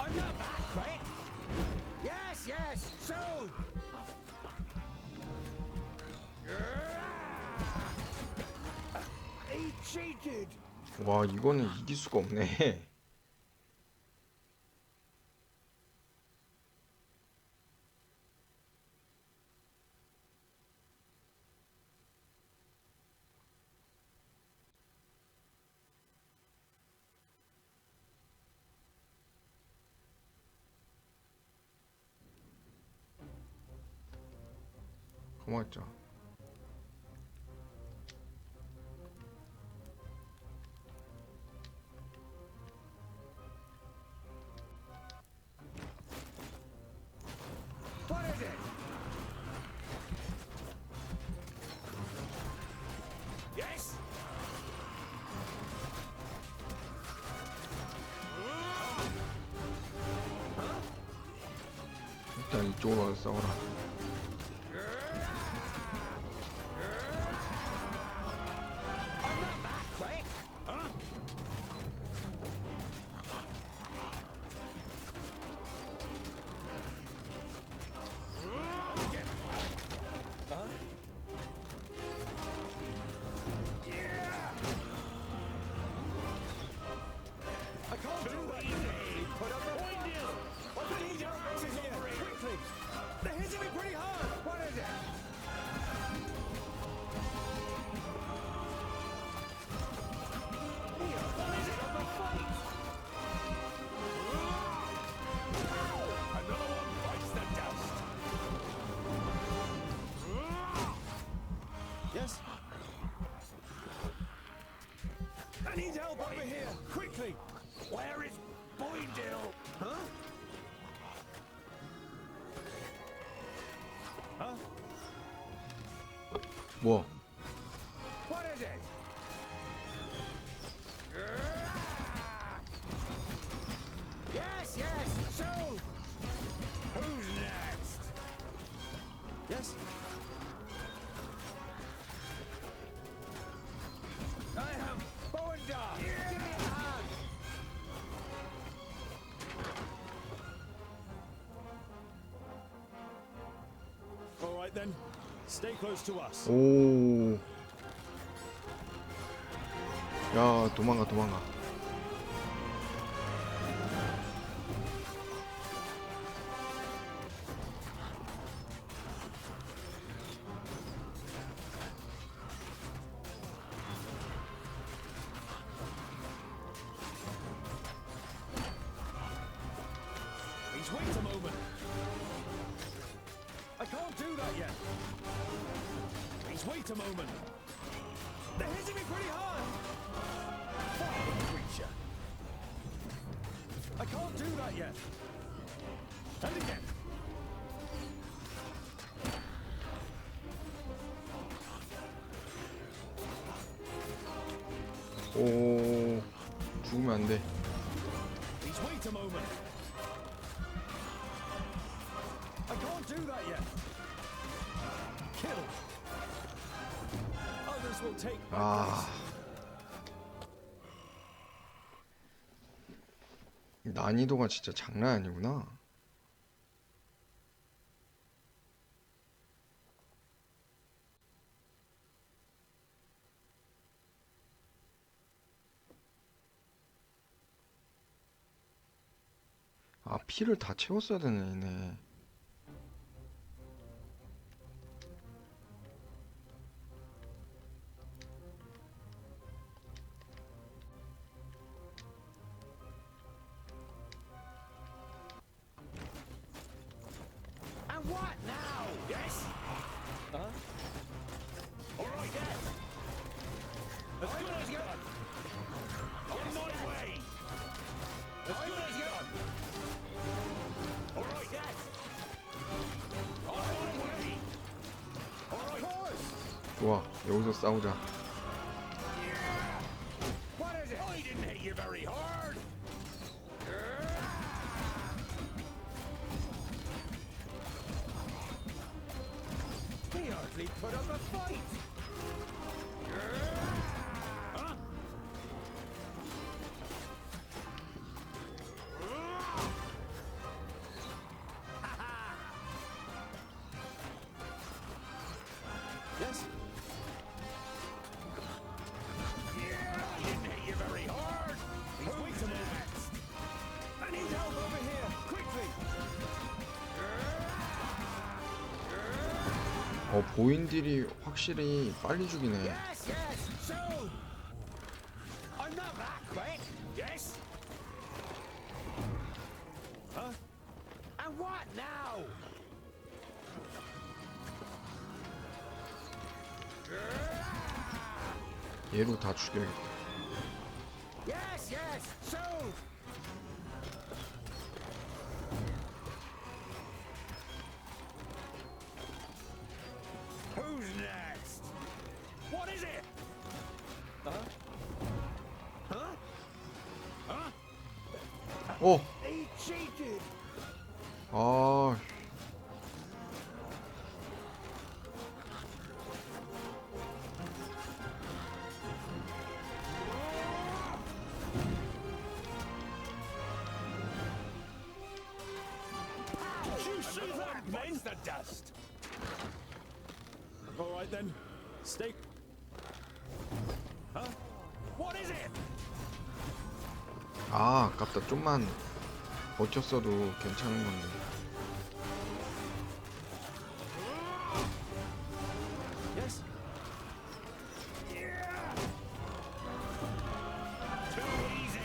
I'm not that quick! Yes, yes, soon! He cheated! 와, 이거는 이길 수가 없네. 고맙죠. What is it? Yes? 일단 이쪽으로 와서 싸워라. I can't do that easily. Put up the point deal. What do you need here? Quickly. They're hitting me pretty hard. What is it? Here, what is it on the fight? Another one bites the dust. Yes? I need help over here. Quickly. Where is Boydell? Huh? Huh? 뭐? What is it? Yes, yes. So, who's next? Yes? I am Boendar. Give me a hand. All right then. Stay close to us. 오. 야, 도망가, 도망가. Please wait a moment. I can't do that yet. Please wait a moment. They're hitting me pretty hard. Fire creature. I can't do that yet. And again. 오. 죽으면 안 돼. Please wait a moment. I can't do that yet. Kill. Others will take my 아. 난이도가 진짜 장난 아니구나. 아, 피를 다 채웠어야 되네, 얘네. And what now? Yes? Huh? All right, then. As good as done. On my way. As good as done. All right, then. On my way. All right. Of course. 좋아, 여기서 싸우자. What is it? I didn't hit you very hard. He hardly put up a fight. Huh? Yes? I didn't hit you very hard. Who's next? I need help over here, quickly. 보인딜이 확실히 빨리 죽이네. Yes, yes, so. I'm not that quick. Yes. Huh? And what now? 얘로 다 죽여야겠다. Yes, yes, sold. Who's next? What is it? Huh? Huh? Huh? 오! He cheated. 아, Did you see that, men? The dust. All right then. Stay. Huh? What is it? 아, 아깝다. 좀만 버텼어도 괜찮은 건데. Yes. Too easy.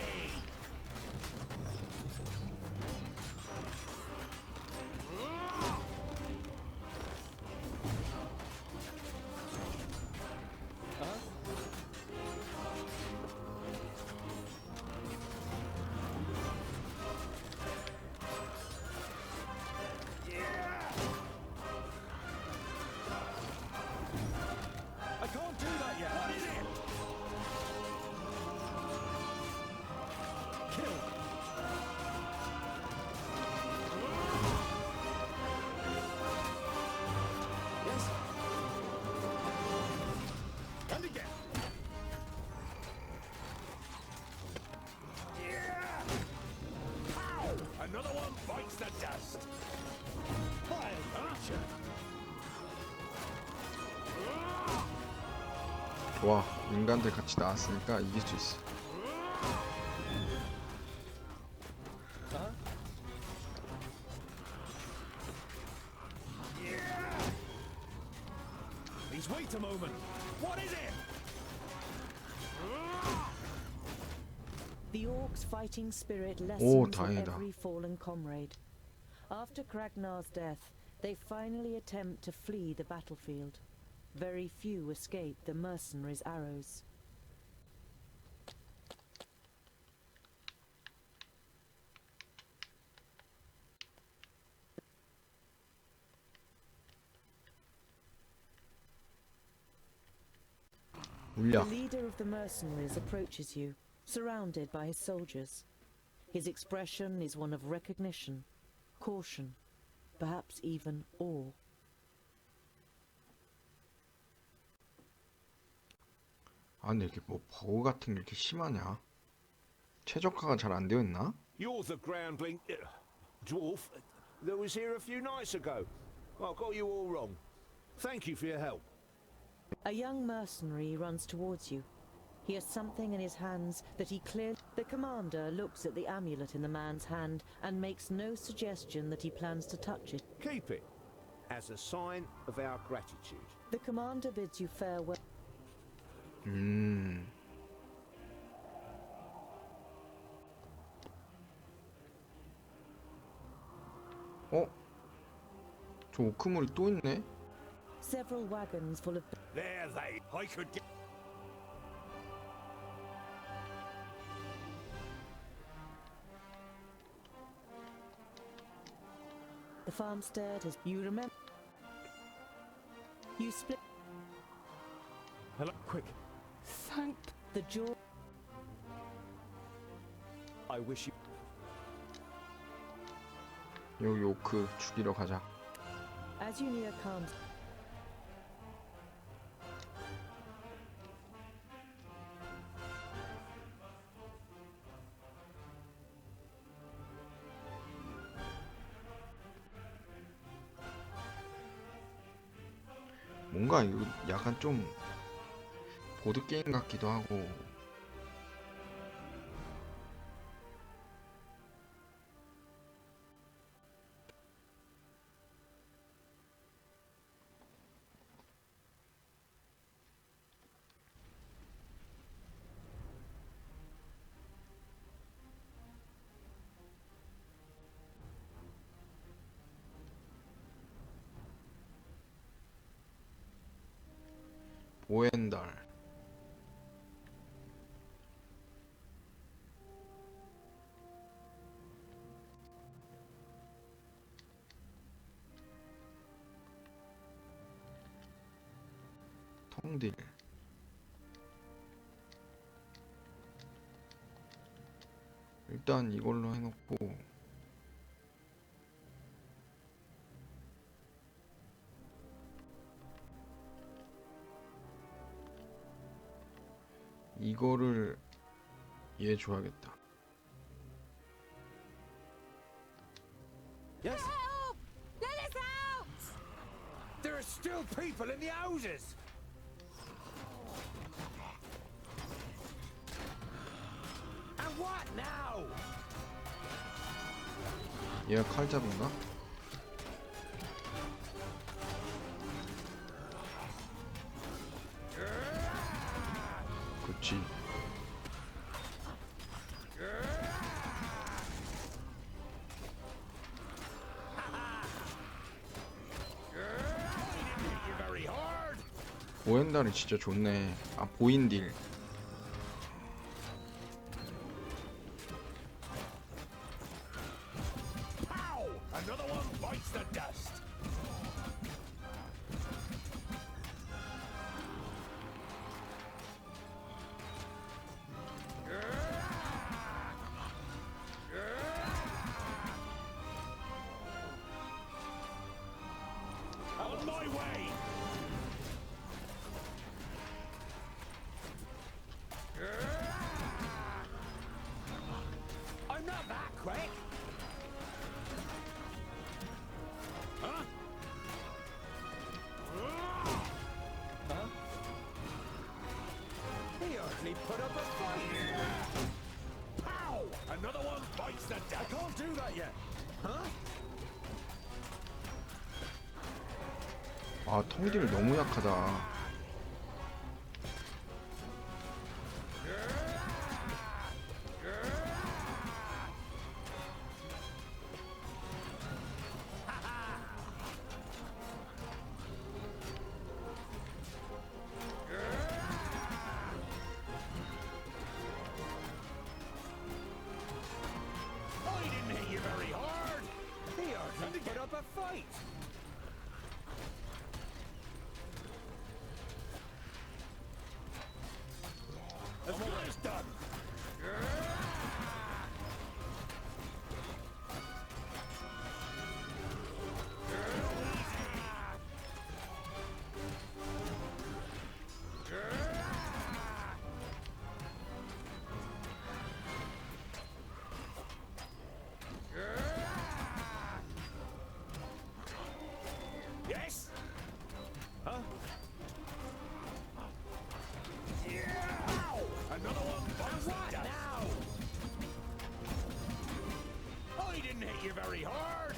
I can't do that yet. What is it? Kill. Yes. And again. Pow! Another one bites the dust. Vile creature. 좋아. 인간들 같이 나왔으니까 이길 수 있어. Please wait a moment. What is it? The orcs' fighting spirit 오, lessens with 다행이다. every fallen comrade. After Kragnar's death, they finally attempt to flee the battlefield. Very few escape the mercenaries' arrows. The 물약. leader of the mercenaries approaches you, surrounded by his soldiers. His expression is one of recognition, caution, perhaps even awe. 아, 근데 이렇게 뭐 버그 같은 게 이렇게 심하냐? 최적화가 잘 안 되어 있나? You're the groundling dwarf that was here a few nights ago. I got you all wrong. Thank you for your help. A young mercenary runs towards you. He has something in his hands that he clearly... The commander looks at the amulet in the man's hand and makes no suggestion that he plans to touch it. Keep it as a sign of our gratitude. The commander bids you farewell. 어? 저 오크물이 또 있네? Several wagons full of... There they. I could get. The farmstead has... You remember... You split... Hello. Quick. Thank... The jaw... I wish you. 여기 오크 죽이러 가자. As you near calms... 뭔가 이거 약간 좀 보드게임 같기도 하고. 보엔달. 창딜. 일단 이걸로 해놓고 이거를 얘 줘야겠다. Yes? Help! Let us out! There are still people in the houses! And what now? 얘가 칼 잡은가? 그렇지. 보엔달이 진짜 좋네. 아, 보인딜. Another one bites the dust. On my way! I'm not that quick. Huh? Huh? He hardly put up a fight. Pow! Another one bites the dust. I can't do that yet. Huh? 아, 통딜 너무 약하다. I didn't hit you very hard. He hardly put up a fight. As good as done. Yes? Huh? Another one bites the What dust. now? I didn't hit you very hard.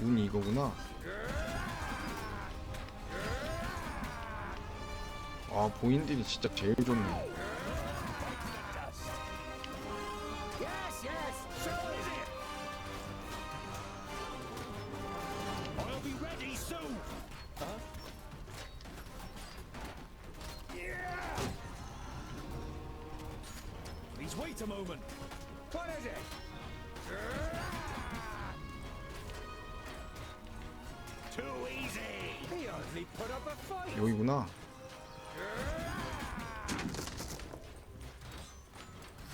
운이 이거구나. 아, 보인딜이 진짜 제일 좋네. Yes, yes, so is it. I'll be ready soon. Huh? Please wait a moment. What is it? Too easy. He hardly put up a fight. 여기구나.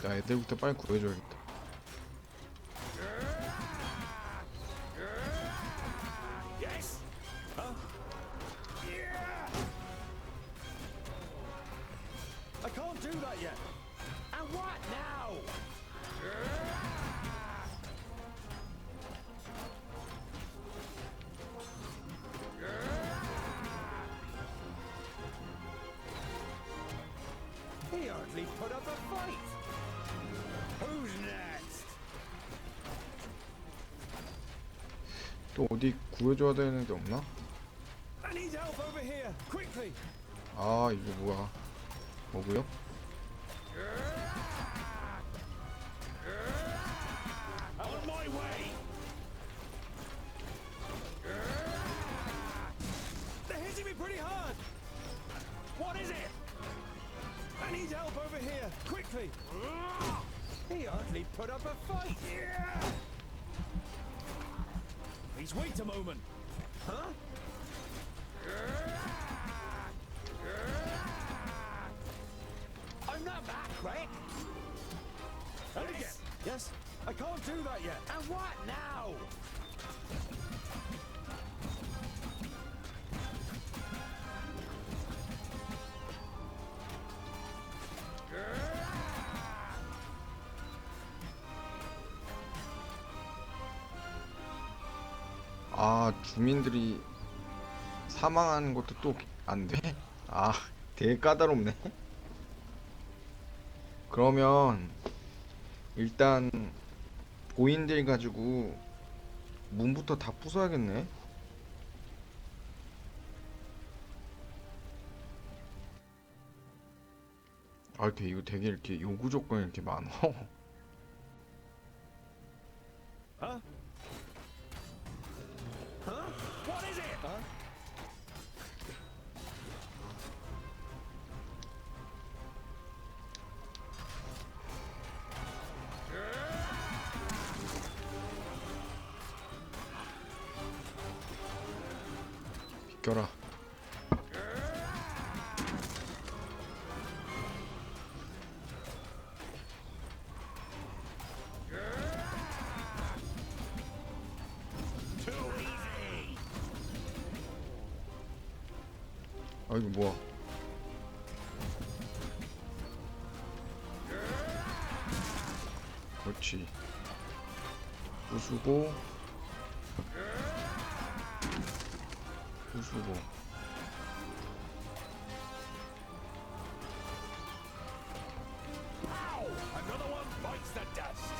야, 애들부터 빨리 구해줘야겠다. Yes? Huh? I can't do that yet. And what now? He hardly put up a fight. Who's next? 또 어디 구해줘야 되는 데 없나? I need help over here, quickly. 아, 이게 뭐야? 뭐고요? On my way. They're hitting me pretty hard. What is it? I need help over here, quickly. He hardly put up a fight. Please wait a moment. Huh? I'm not that quick. And again. Yes, I can't do that yet. And what now? 아, 주민들이 사망하는 것도 또 안 돼? 아, 되게 까다롭네. 그러면 일단 보인들 가지고 문부터 다 부숴야겠네. 아, 이거 되게 이렇게 요구 조건이 이렇게 많어. Huh? Huh? What is it? Huh? 비켜라. Too easy. 아, 이거 뭐야? 그렇지. 부수고 부수고. Ow! Another one bites the dust.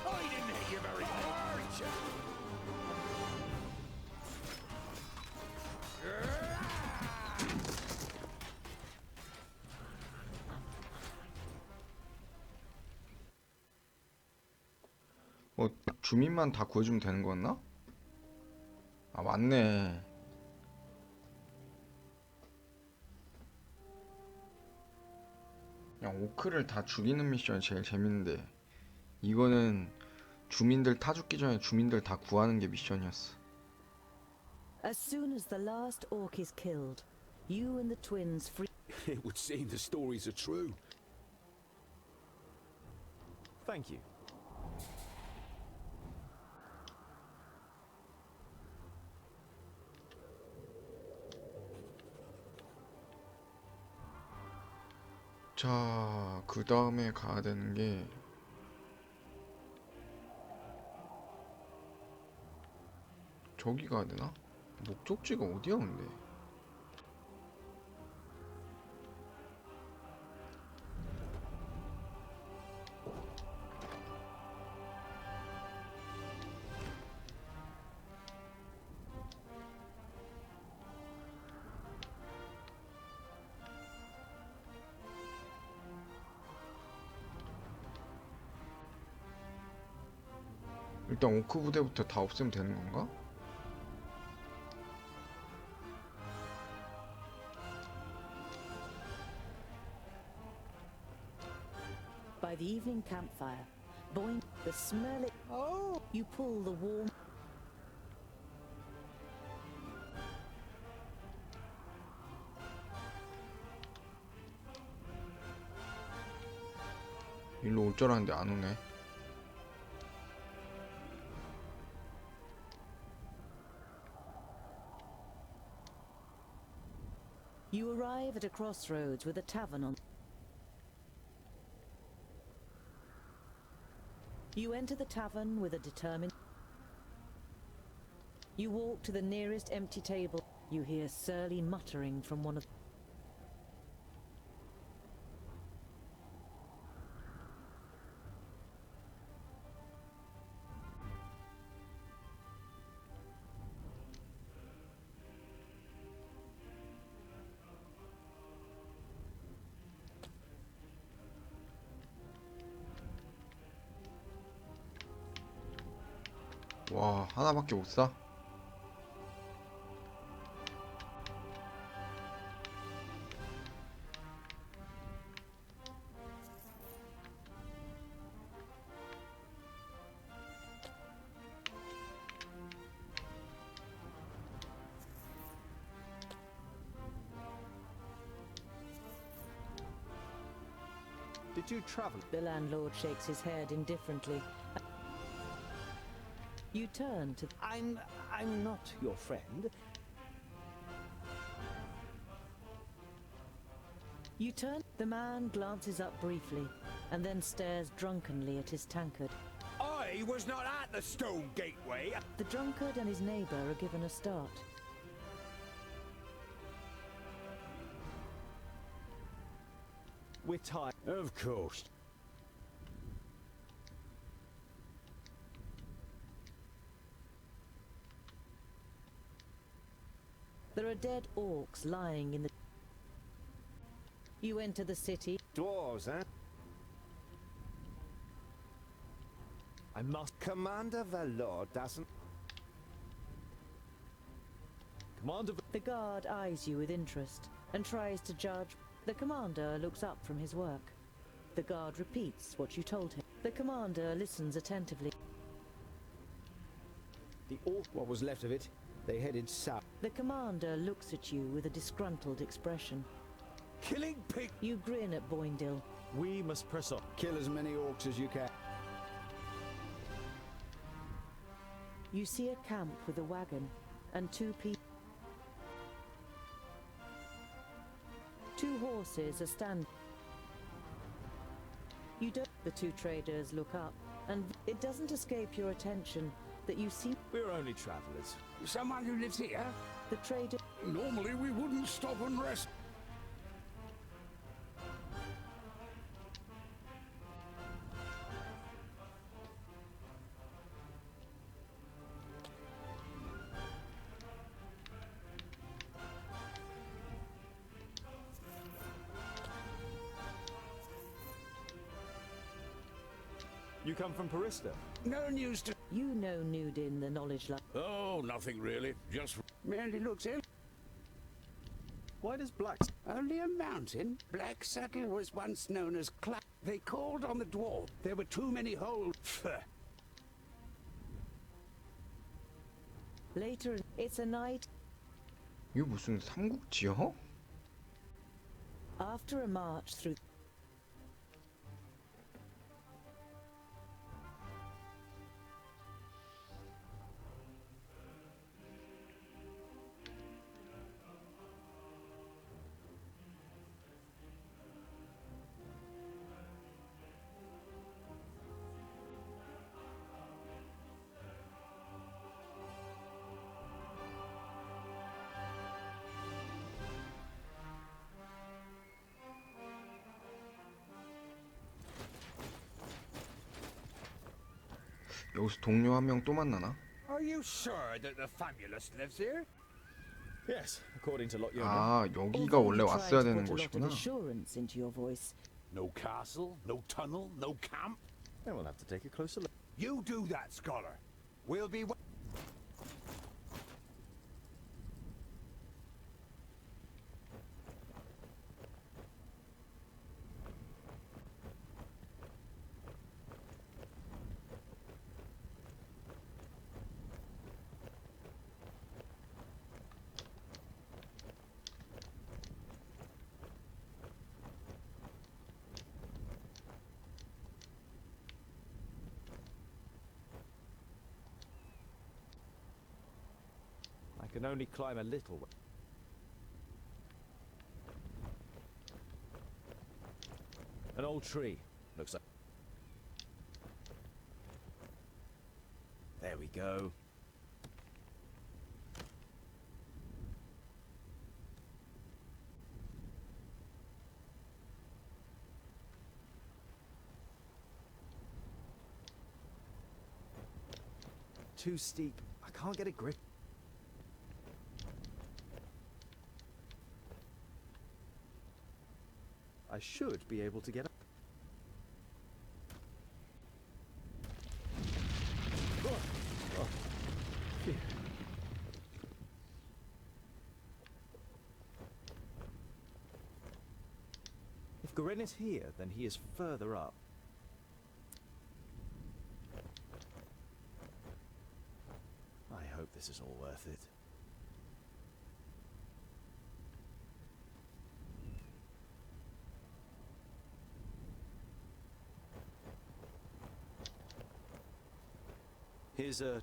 I didn't hit you very hard. 뭐 주민만 다 구해주면 되는 거였나? 아, 맞네. 그냥 오크를 다 죽이는 미션이 제일 재밌는데 이거는 주민들 타 죽기 전에 주민들 다 구하는 게 미션이었어. As soon as the last orc is killed, you and the twins free. It would seem the stories are true. Thank you. 자, 그 다음에 가야 되는 게 저기 가야 되나? 목적지가 어디야 근데? 일단 오크 부대부터 다 없애면 되는 건가? By the evening campfire, boing, the smell it. Oh! You pull the warm. 일로 올 줄 알았는데 안 오네. You arrive at a crossroads with a tavern on. You enter the tavern with a determined. You walk to the nearest empty table. You hear surly muttering from one of. 와, 하나밖에 못 사? two travel. The landlord shakes his head indifferently. You turn to... I'm not your friend. You turn... The man glances up briefly, and then stares drunkenly at his tankard. I was not at the stone gateway. The drunkard and his neighbour are given a start. We're tired. Of course. There are dead orcs lying in the... You enter the city. Dwarves, eh? I must... Commander Valor doesn't... Commander... The guard eyes you with interest and tries to judge. The commander looks up from his work. The guard repeats what you told him. The commander listens attentively. The orc... What was left of it, they headed south. The commander looks at you with a disgruntled expression. Killing pig... You grin at Boindil. We must press on. Kill as many orcs as you can. You see a camp with a wagon and two people. Two horses are standing. You don't... The two traders look up, and it doesn't escape your attention that you see... We're only travelers. Someone who lives here? The trader... Normally we wouldn't stop and rest. You come from Parista? No news to... You know Nudin, the knowledge lab. Oh, nothing really. Just... Merely looks ill. Why does Black... Only a mountain? Black Saddle was once known as They called on the dwarf. There were too many holes. Later, it's a night. 이거 무슨 삼국지요? After a march through... 여기서 동료 한 명 또 만나나? Are you sure that the famulus lives here? Yes, according to Lot Yona. 아, 여기가 원래 왔어야 되는 곳이구나. assurance into your voice. No castle, no tunnel, no camp. Then we'll have to take a closer look. You do that, scholar. We'll be... I can only climb a little way. An old tree. Looks like... There we go. Too steep. I can't get a grip. I should be able to get up. Oh. Phew. If Garen is here, then he is further up. I hope this is all worth it. Here's a...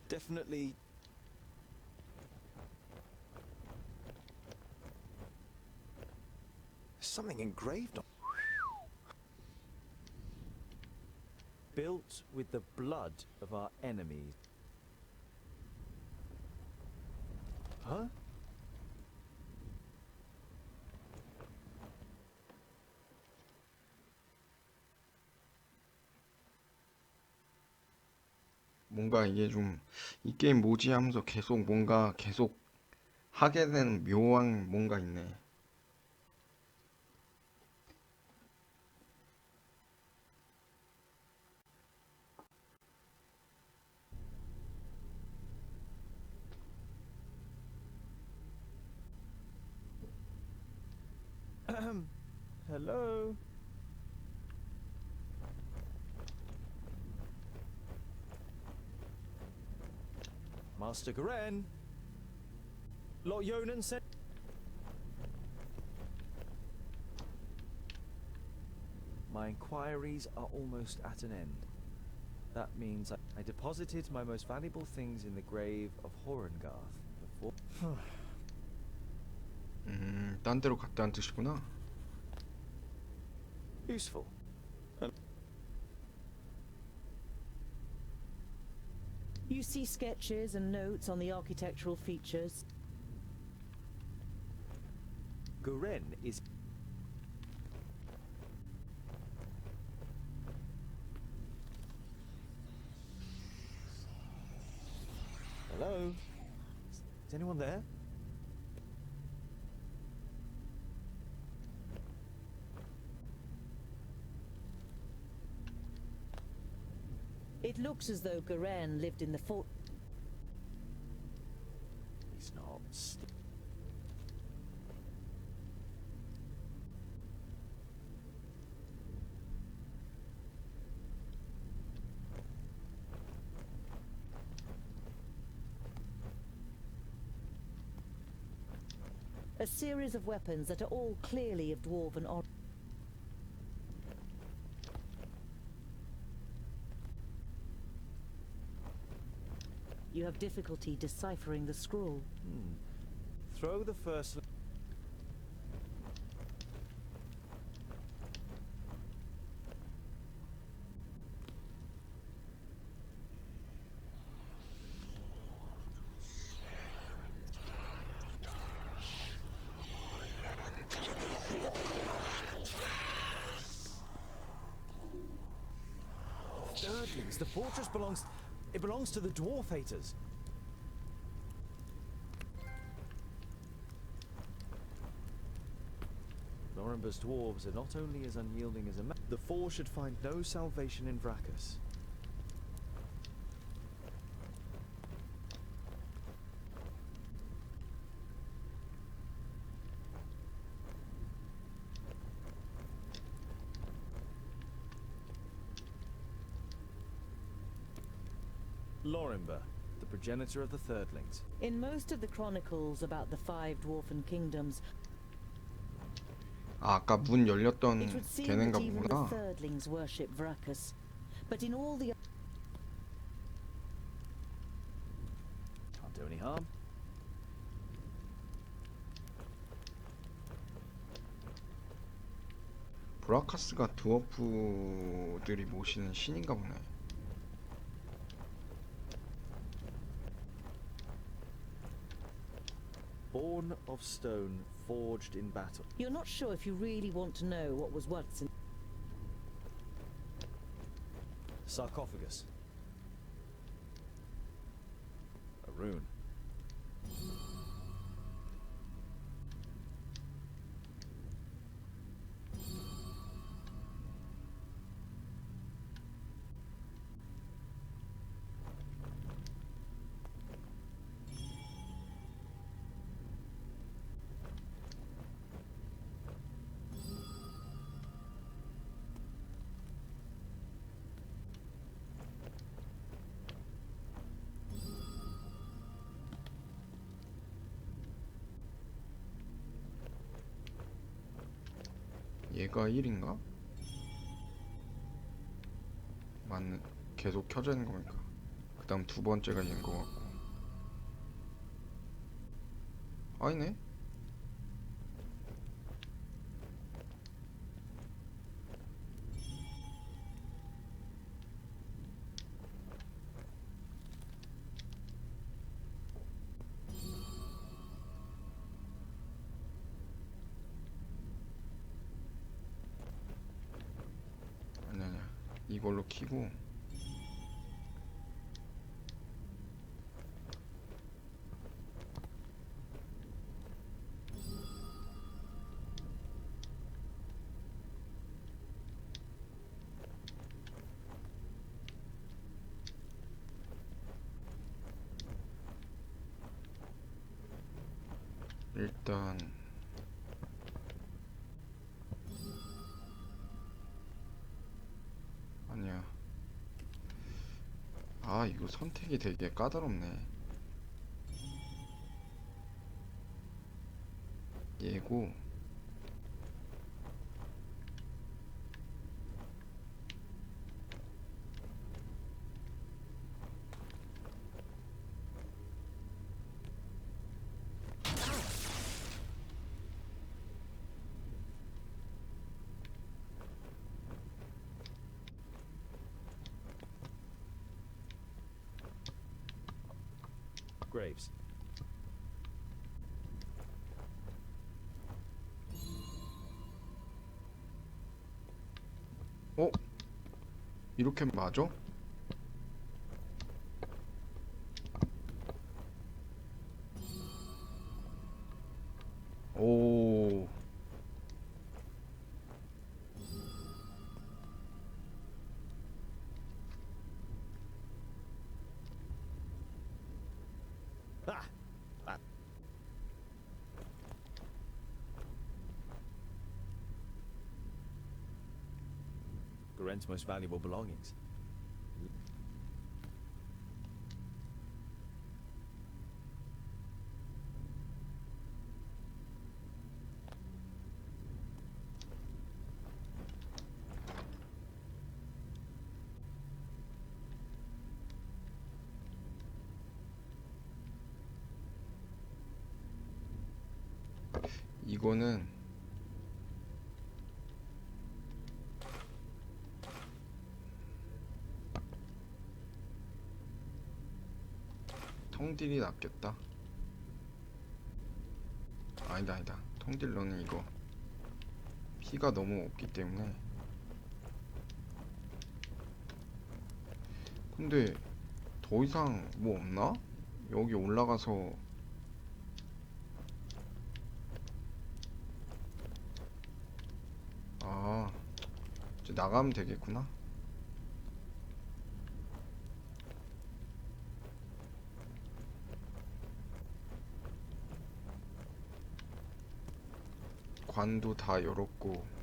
Definitely... Something engraved on... Built with the blood of our enemies. Huh? 뭔가 이게 좀 이 게임 뭐지 하면서 계속 뭔가 계속 하게 되는 묘한 뭔가 있네. Hello? Master Garen? Lot Yonan said... My inquiries are almost at an end. That means I deposited my most valuable things in the grave of Horengarth before... 딴 데로 갔다는 뜻이구나. Useful. You see sketches and notes on the architectural features. Garen is... Hello? Is anyone there? It looks as though Garen lived in the fort. He's not... A series of weapons that are all clearly of dwarven origin. You have difficulty deciphering the scroll. Throw the first... Thirdlings, the fortress belongs... It belongs to the Dwarf Haters. Norimber's dwarves are not only as unyielding as a man. The Four should find no salvation in Vracus. Lorimber, the progenitor of the Thirdlings. In most of the chronicles about the five dwarfen kingdoms, 아, 아까 문 열렸던 it would seem that 걔네인가 even the 보구나. Thirdlings worship Vracus. But in all the... Can't do any harm. 브라카스가 드워프들이 모시는 신인가 보네. Born of stone, forged in battle. You're not sure if you really want to know what was once in... Sarcophagus. A rune. 얘가 1인가? 맞는 계속 켜져 있는 거니까. 그 다음 두 번째가 얘인 거 같고. 아니네. 아니야. 이걸로 키고. 일단 아니야. 아, 이거 선택이 되게 까다롭네. 얘고. Graves. 어? 이렇게 맞아? 오. Ah! Garent's most valuable belongings. 이거는 통딜이 낫겠다. 아니다 아니다. 통딜러는 이거 피가 너무 없기 때문에. 근데 더 이상 뭐 없나? 여기 올라가서 아, 이제 나가면 되겠구나. 관도 다 열었고.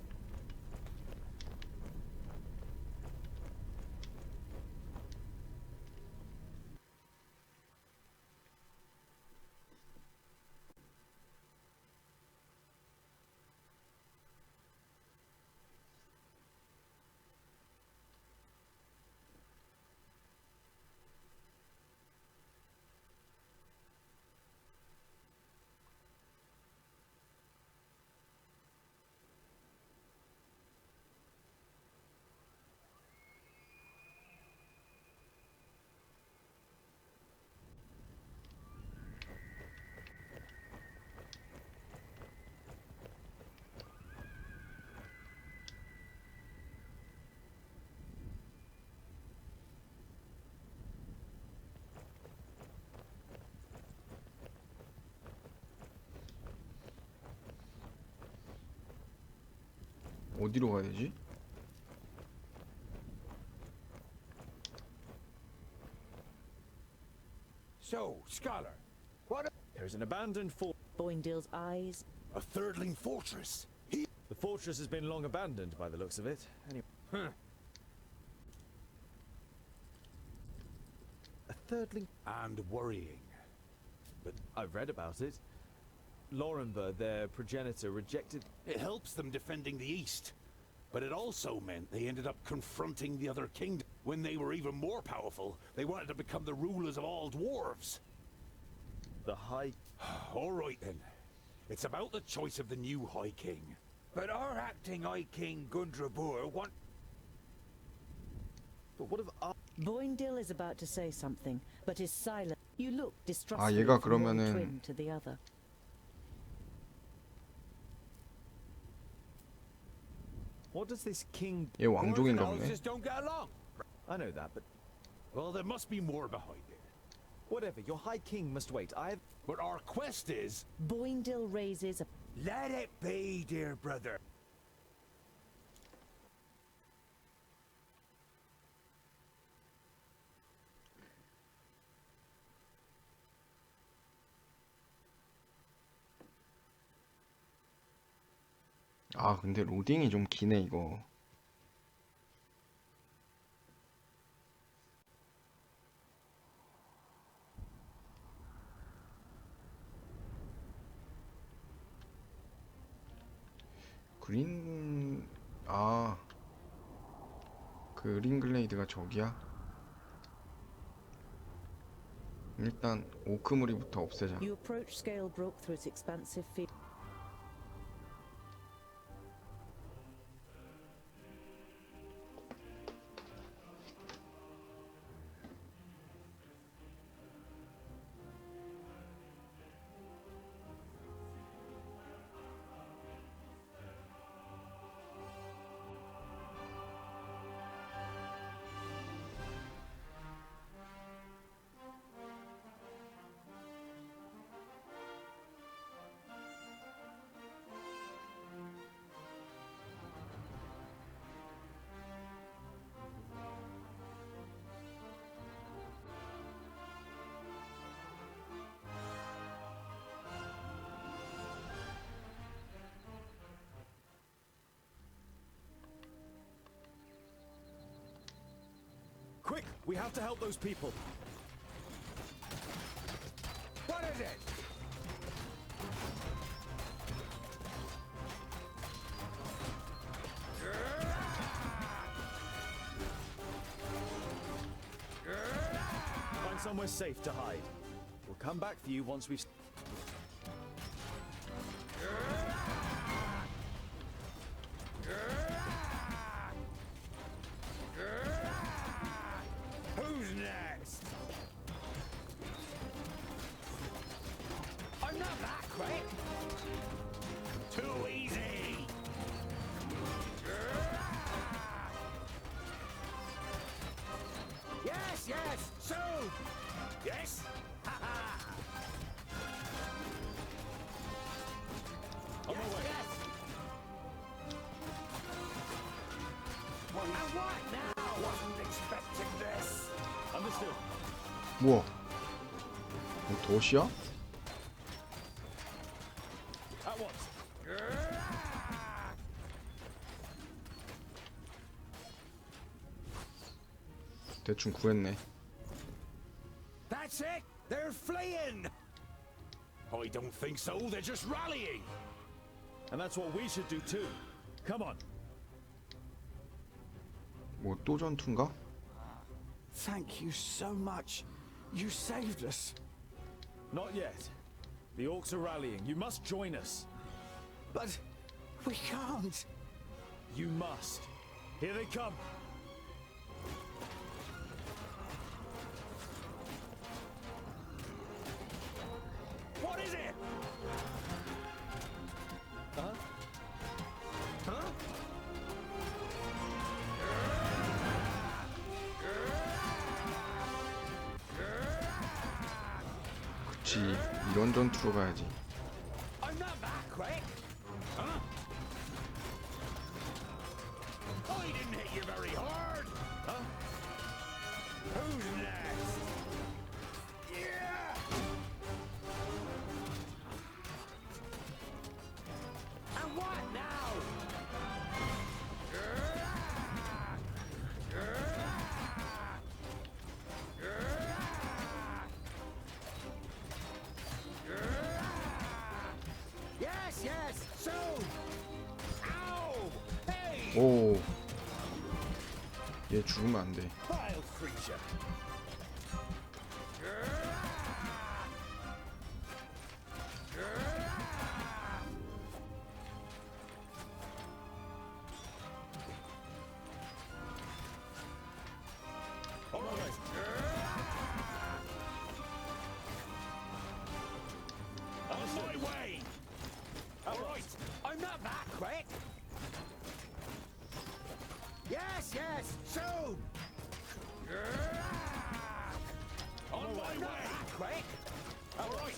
어디로 가야 되지? So, Scholar, what? There's an abandoned fort. Boindale's eyes. A thirdling fortress. The fortress has been long abandoned by the looks of it. Anyway. Huh. A thirdling. And worrying. But I've read about it. Laurenburg, their progenitor, rejected... It helps them defending the east. But it also meant they ended up confronting the other kingdom. When they were even more powerful, they wanted to become the rulers of all dwarves. The High... All right then. It's about the choice of the new High King. But our acting High King Gundrabur want... But what if... Boindil is about to say something, but is silent. You look 아, distrustfully 얘가 from one 그러면은 twin to the other. What does this king... 얘 왕족인가 보네. just don't get along. I know that, but... Well, there must be more behind it. Whatever, your High King must wait. But our quest is... Boindil raises a... Let it be, dear brother. 아, 근데 로딩이 좀 기네 이거. 그린... 아... 그린글레이드가 저기야? 일단 오크무리부터 없애자. You approach Scalebrook through its expansive field. Quick! We have to help those people. What is it? Find somewhere safe to hide. We'll come back for you once we've... Who's next? I'm not that quick. Too easy. Yes, yes. So. Yes. Ha ha. On my way. Yes. And what now? Wasn't expecting this. Understood. 뭐야? 이거 도시야? At once. 대충 구했네. That's it. They're fleeing. I don't think so. They're just rallying. And that's what we should do too. Come on. 뭐 또 전투인가? Thank you so much. You saved us. Not yet. The orcs are rallying. You must join us. But we can't. You must. Here they come. What is it? Huh? Huh? 그치, 이런 전투로 가야지. I'm not that quick. Huh? I didn't hit you very hard. Huh? Who's next? Yeah. And what now? Yes, yes, soon! Ow! Hey! 오, 얘 죽으면 안 돼. Vile creature! All right. On my way. All right. I'm not that quick! Yes, yes, soon! On my I'm not way. that quick! All right.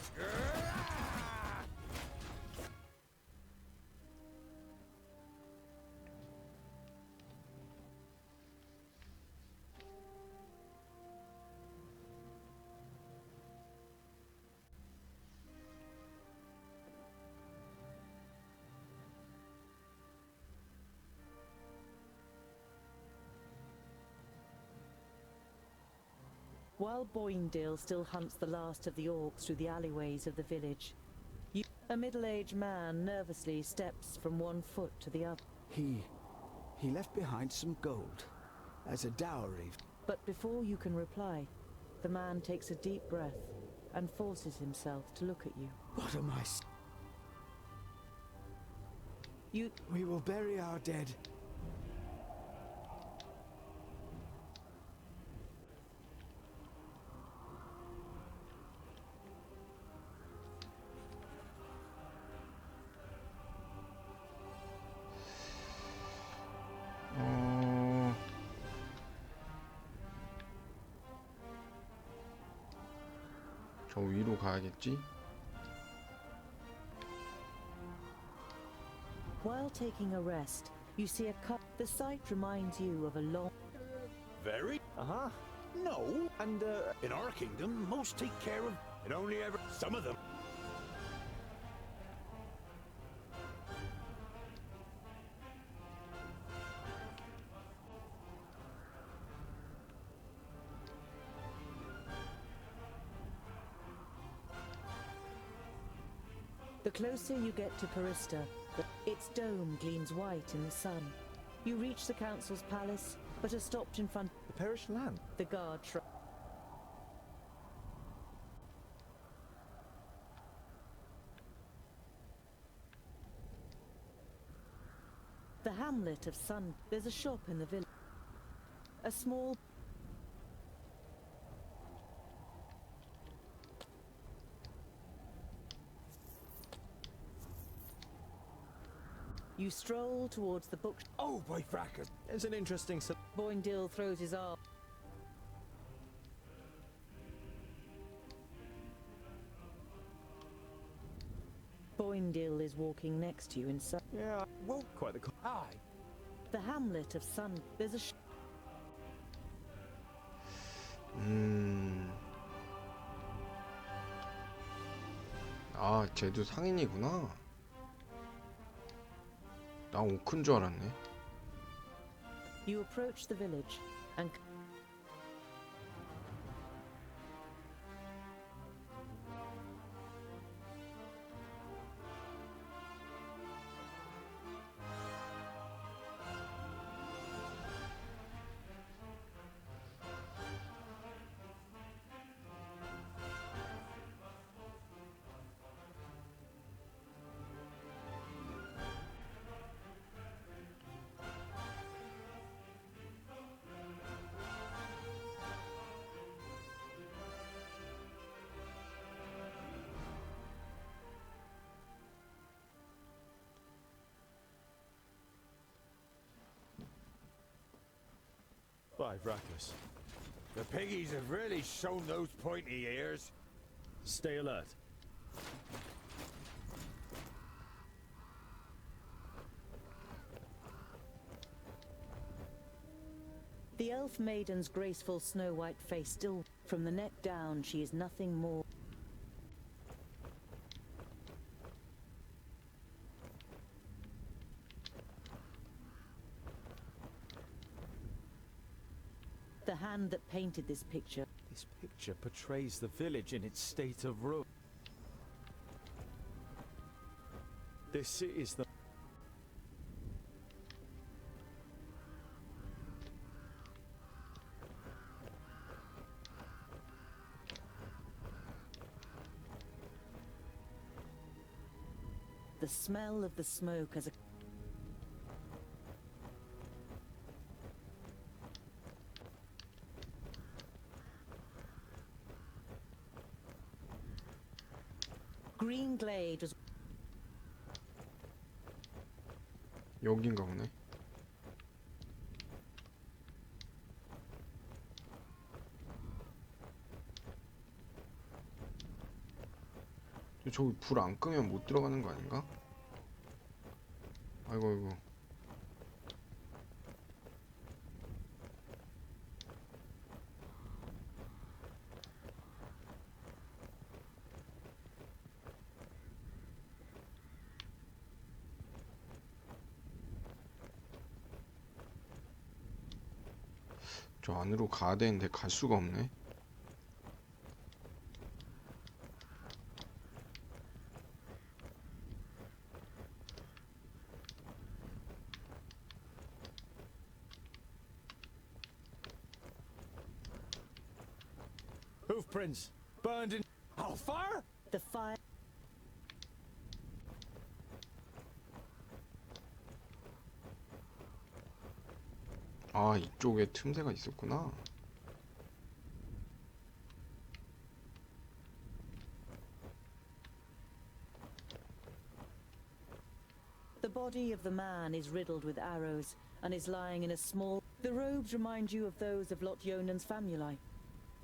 While Boindale still hunts the last of the orcs through the alleyways of the village, a middle-aged man nervously steps from one foot to the other. He left behind some gold as a dowry. But before you can reply, the man takes a deep breath and forces himself to look at you. What am I? We will bury our dead. 저 위로 가야겠지? While taking a rest, you see a cup. The sight reminds you of a long... Very? Uh-huh. No. And in our kingdom, most take care of it. Only ever some of them. The closer you get to Carista, its dome gleams white in the sun. You reach the council's palace, but are stopped in front. The perished land. The guard The hamlet of Sun. There's a shop in the village. A small... You stroll towards the book. Oh, by fracas! It's an interesting... Boindale throws his arm. Boindale is walking next to you in Sun. Yeah, well, quite the... Aye. The hamlet of Sun. There's a... 아, 쟤도 상인이구나. 나 오크인 줄 알았네. You approach the village and... By Vracus. The piggies have really shown those pointy ears. Stay alert. The elf maiden's graceful snow-white face still... From the neck down, she is nothing more... The hand that painted this picture. This picture portrays the village in its state of ruin. This is the... The smell of the smoke as a green glade was 여긴가 보네. 저기 불 안 끄면 못 들어가는 거 아닌가? 아이고 아이고. 저 안으로 가야 되는데 갈 수가 없네. Hoofprints burned in... Oh, fire? the fire. 아, 이쪽에 틈새가 있었구나. The body of the man is riddled with arrows and is lying in a small... The robes remind you of those of Lot Yonan's famuli.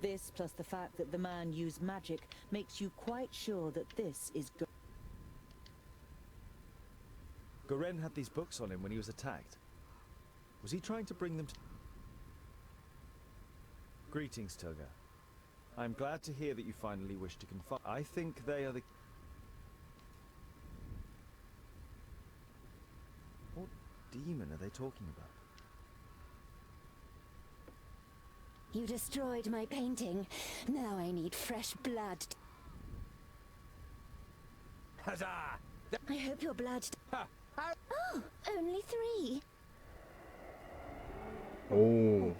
This, plus the fact that the man used magic, makes you quite sure that this is... Goren had these books on him when he was attacked. Was he trying to bring them to... Greetings, Toga. I'm glad to hear that you finally wish to confide. I think they are the... What demon are they talking about? You destroyed my painting. Now I need fresh blood. Huzzah! I hope your blood... Ha! Oh, only 3. 오.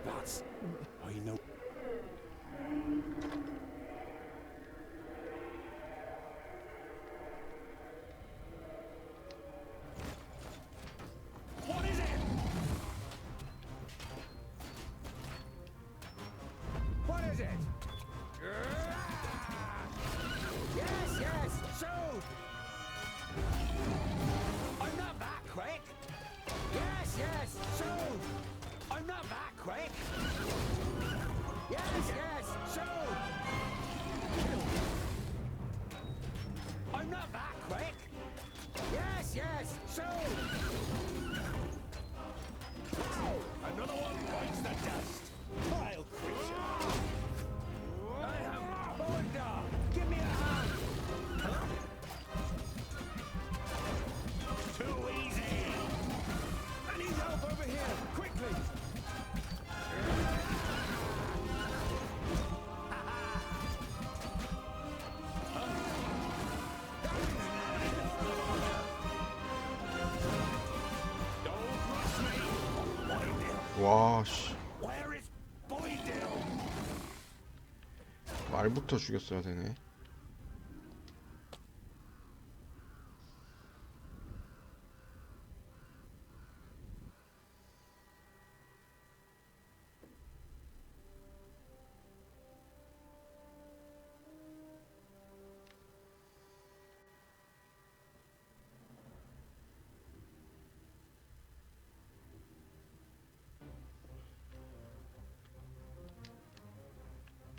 That's... I know. What is it? What is it? Yes, yes, shoot! I'm not that quick. Yes, yes, shoot! I'm not that quick. Yes, yes, shoot! I'm not that quick. Yes, yes, shoot! Another one bites the dust. Vile creature. I have Boulder! Give me a hand! Too easy. I need help over here! Quickly! 와, 씨. Where is Boydell? 말부터 죽였어야 되네.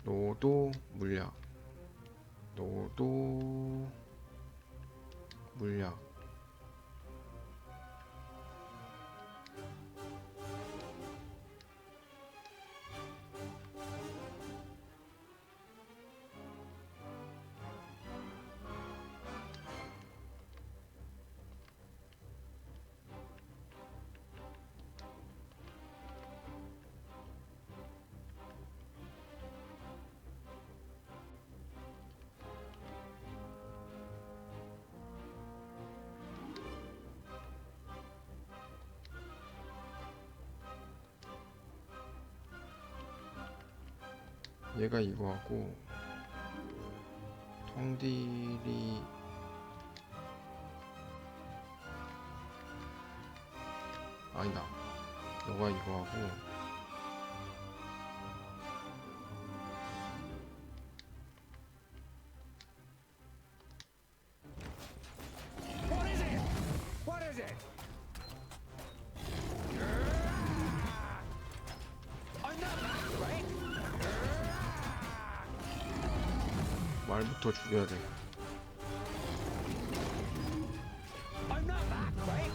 너도 물약. 너도 물약. 얘가 이거하고 통딜이 아니다. 너가 이거하고 What is it? What is it? I'm not that great. 말부터 죽여야 돼. I'm not that great.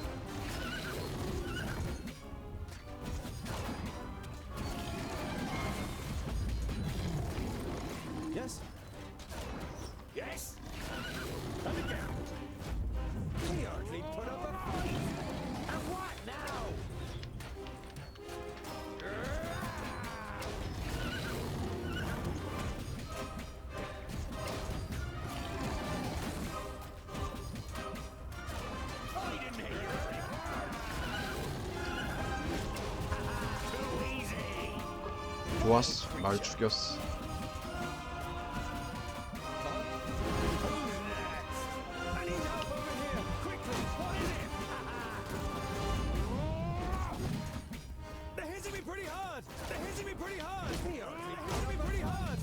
Yes? Yes. And again. He hardly put up a fight. And what now? I didn't hit you very hard. Too easy. 좋았어. 말 죽였어. They're hitting me pretty hard! They're hitting me pretty hard! They're hitting me pretty hard!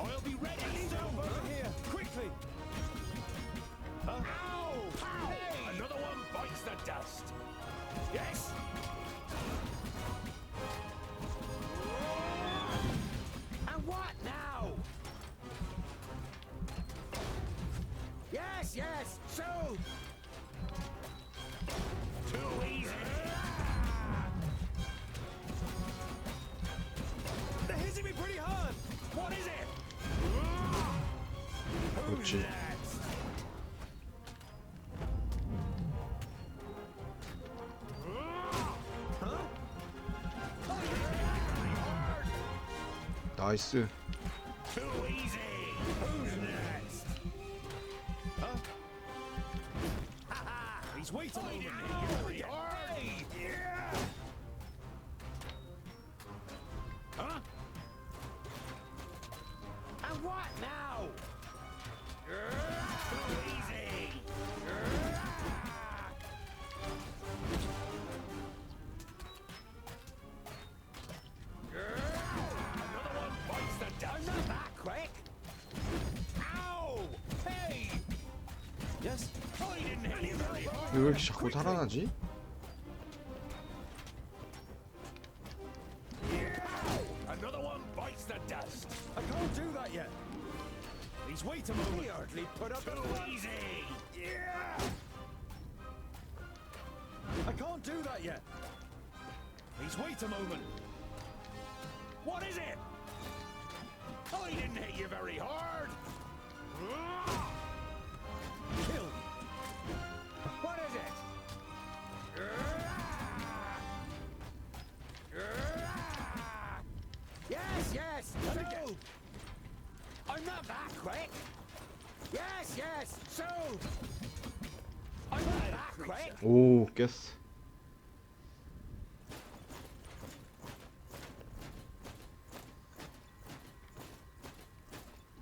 I'll be ready. I need help over here, quickly! Ow! Hey! Another one bites the dust! Yes! And what now? Yes, yes! So! Too easy! They're hitting me pretty hard! What is it? Who's 그렇지. next? Huh? Oh, yeah. 나이스. Too easy! Who's next? Huh? Ha-ha! He's waiting over me! Hey! Yeah! Huh? And what now? Too easy! Another one bites the dust! I'm not that quick! Ow! Hey! Yes? I didn't hit you very hard! 왜 이렇게 자꾸 살아나지? Another one bites the dust. I can't do that yet. He's wait a moment. He hardly put up too easy. Yeah. I can't do that yet. He's wait a moment. What is it? I didn't hit you very hard. Kill. What is it? Yes, yes. So. I'm not that quick. Yes, yes. So. I'm not that quick. 오, 깼어.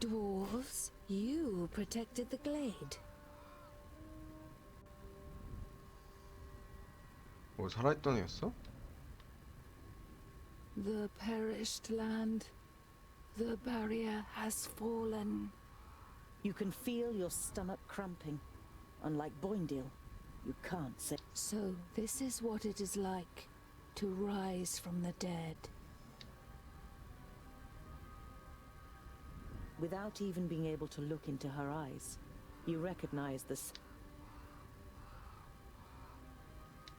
Dwarves, you protected the glade. 뭐 살아있던 애였어? The perished land. The barrier has fallen. You can feel your stomach cramping. Unlike Boindale, you can't say. So this is what it is like to rise from the dead. Without even being able to look into her eyes, you recognize this.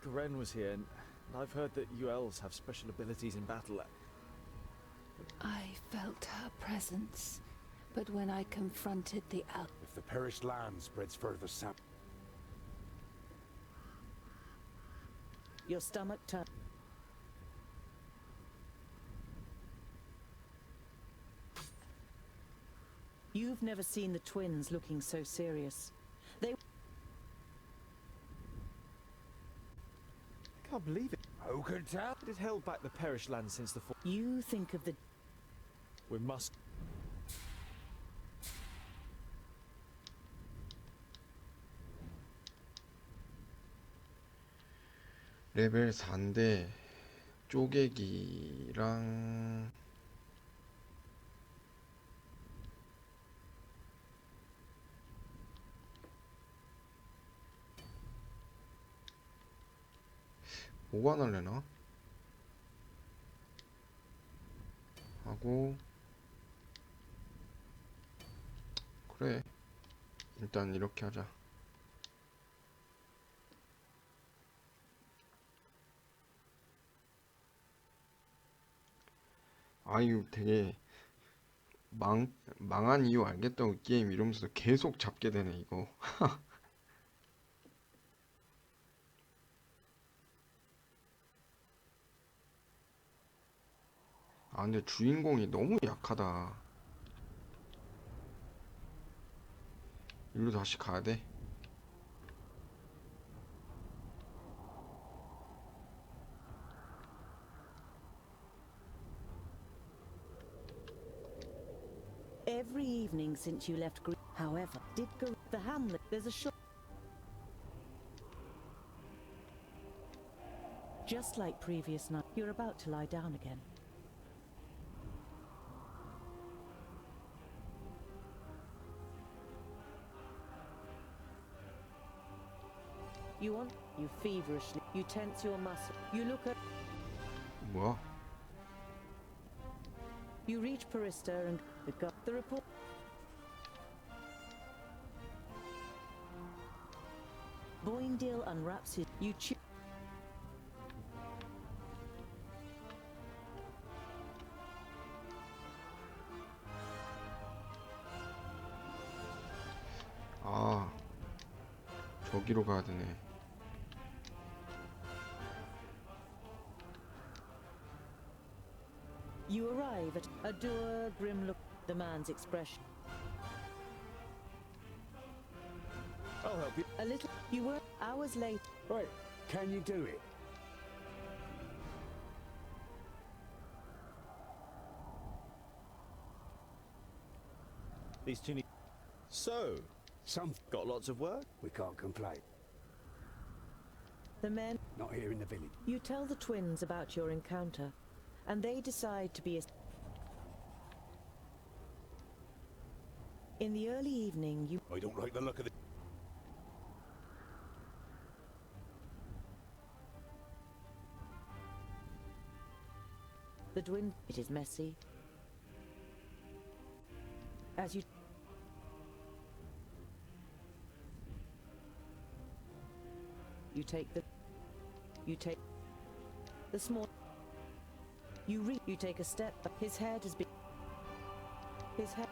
Garen was here, and I've heard that you elves have special abilities in battle. I felt her presence, but when I confronted the elf... If the perished land spreads further south... Your stomach turns. You've never seen the twins looking so serious. They... I can't believe it. Who can tell? It had held back the perished land since the fall. You think of the... We must. 레벨 4인데 쪼개기랑 보관하려나? 하고 그래 일단 이렇게 하자. 아유 되게 망한 이유 알겠다고 게임 이러면서 계속 잡게 되네 이거. 아 근데 주인공이 너무 약하다. 일로 다시 가야 돼. Every evening since you left however, did go the hamlet. There's a shop. Just like previous night, you're about to lie down again. You feverishly, you tense your muscle. You look at. 뭐야? You reach Parista and the report. Boindale unwraps his. You chew. 아 저기로 가야 되네. You arrive at a dour, grim look. The man's expression. I'll help you. A little. You were hours late. Right, can you do it? These two need. So, Some got lots of work? we can't complain. The men. Not here in the village. You tell the twins about your encounter, and they decide to be a. In the early evening, you. I don't like the look of the... The twin. It is messy. As you. You take the. You take the small. You take a step. His head has been. His head.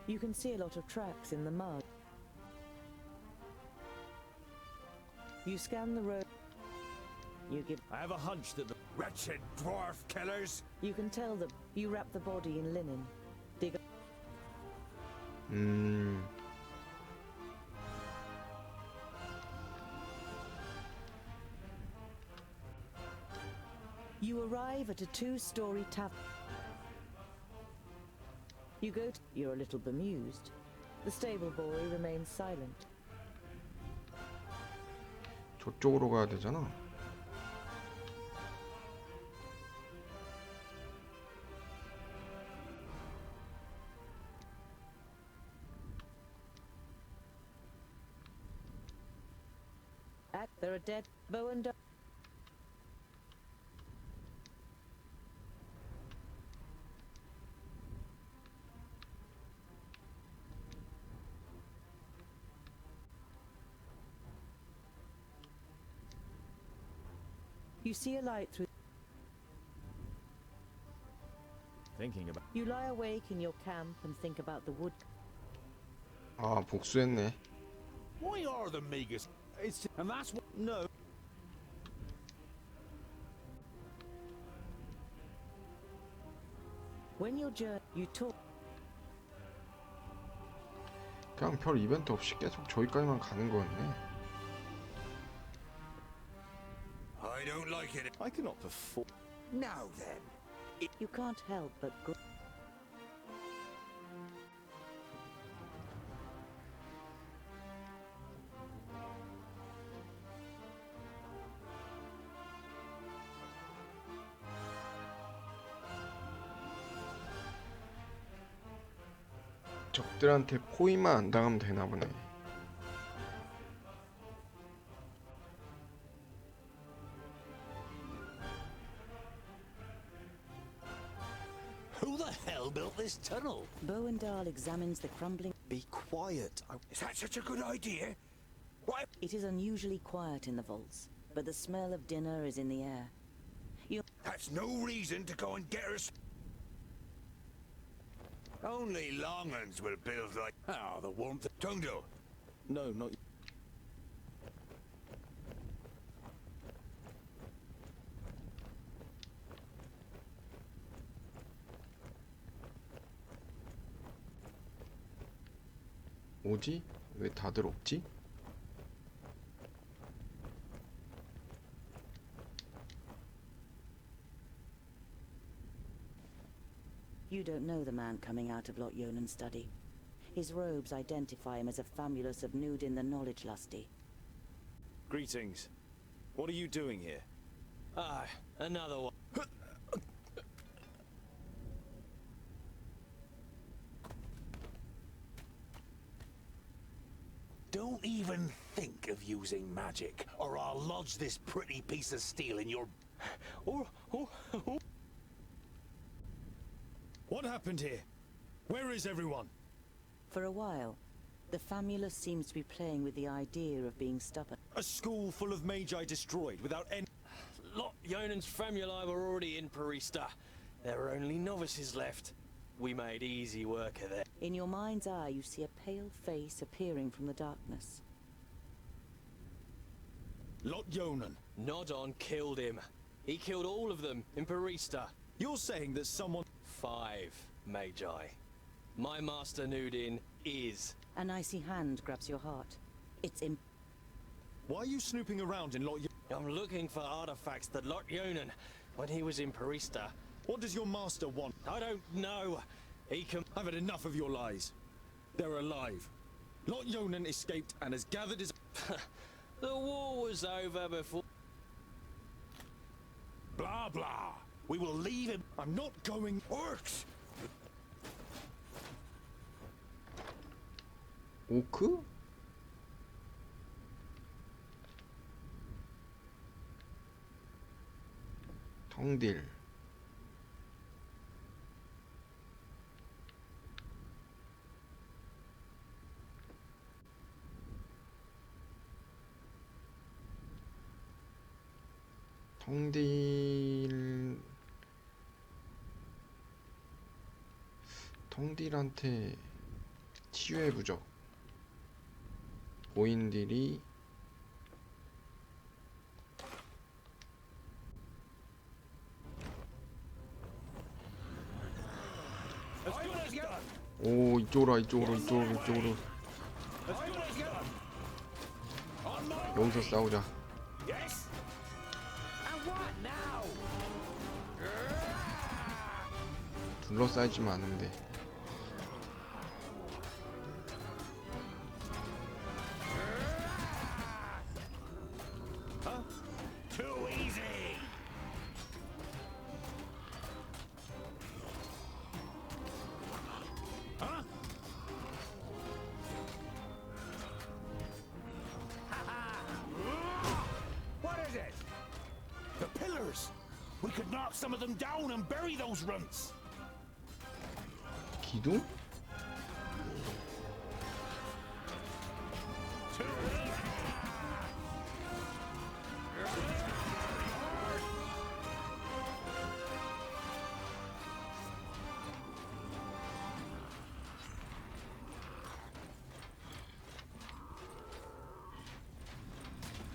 You can see a lot of tracks in the mud. You scan the road. You give. I have a hunch that the Wretched dwarf killers! You can tell that you wrap the body in linen. Dig. You arrive at a two-story tavern. You go to. You're a little bemused. The stable boy remains silent. 저쪽으로 가야 되잖아. There are dead bow and dove. You see a light through. thinking about. You lie awake in your camp and think about the wood. 아 복수했네. Why are the Magus? It's And that's what... no. When you're you talk. 그냥 별 이벤트 없이 계속 저기까지만 가는 거였네. I don't like it. I cannot perform. Now then, You can't help but 적들한테 포위만 안 당하면 되나 보네. Who the hell built this tunnel? Bowendahl examines the crumbling. Be quiet. Is that such a good idea? Why? It is unusually quiet in the vaults, but the smell of dinner is in the air. That's no reason to go and get us. Only longuns will build like. Oh, the warmth. Tungdo. No, not. 뭐지? 왜 다들 없지? You don't know the man coming out of Lot Yonan's study. His robes identify him as a famulus of Nudin the Knowledge Lusty. Greetings. What are you doing here? Ah, another one. Don't even think of using magic, or I'll lodge this pretty piece of steel in your. What happened here? Where is everyone? For a while, the famulus seems to be playing with the idea of being stubborn. A school full of magi destroyed without any. Lot Yonan's famuli were already in Parista. There were only novices left. We made easy work of it. In your mind's eye, you see a pale face appearing from the darkness. Lot Yonan. Nodon killed him. He killed all of them in Parista. You're saying that someone. 5 magi. My master Nudin is. An icy hand grabs your heart. It's Why are you snooping around in Lot I'm looking for artifacts that Lot Yonan when he was in Parista. What does your master want? I don't know. He can. I've had enough of your lies. They're alive. Lot Yonan escaped and has gathered his. The war was over before. Blah blah. We will leave him. I'm not going. Orcs. 오크? 텅딜. 텅딜한테 치유의 부적. 고인들이 오 이쪽으로 이쪽으로 여기서 싸우자. 둘러싸이지만 않으면 돼. Too easy. Huh? What is it? The pillars. We could knock some of them down and bury those runts. 기둥?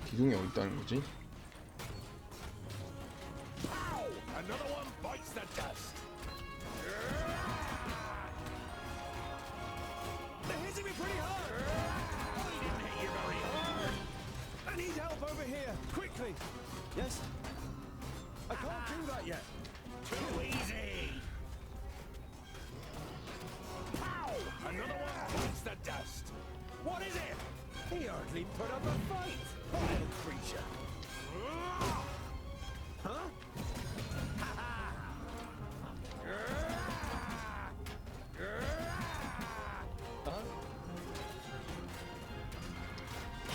기둥이 어디 있다는 거지? Another one bites the dust. They're hitting me pretty hard. He didn't hit you very hard. I need help over here, quickly. Yes. I can't do that yet. Too easy! Pow! Another one bites the dust. What is it? He hardly put up a fight. Vile creature. Huh?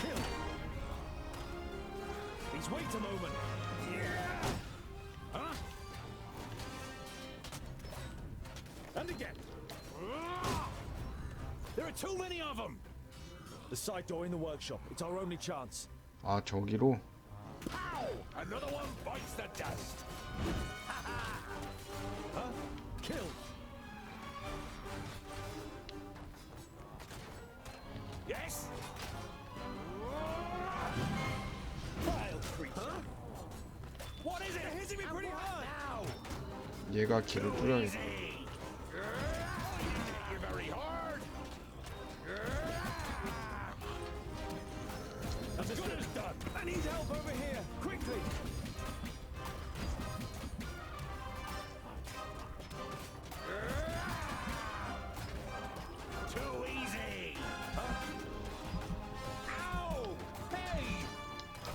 Kill. Please wait a moment. Huh? And again. There are too many of them. The side door in the workshop. It's our only chance. 아, 저기로? Pow! Another one bites the dust. Huh? Kill. Yes? Vile creature. Huh? What is it? They're hitting me pretty hard. Now! 얘가 길을 뚫어야겠다. Easy! I didn't hit you very hard. As good as done. I need help over here. Quickly. Too easy! Ow! Hey!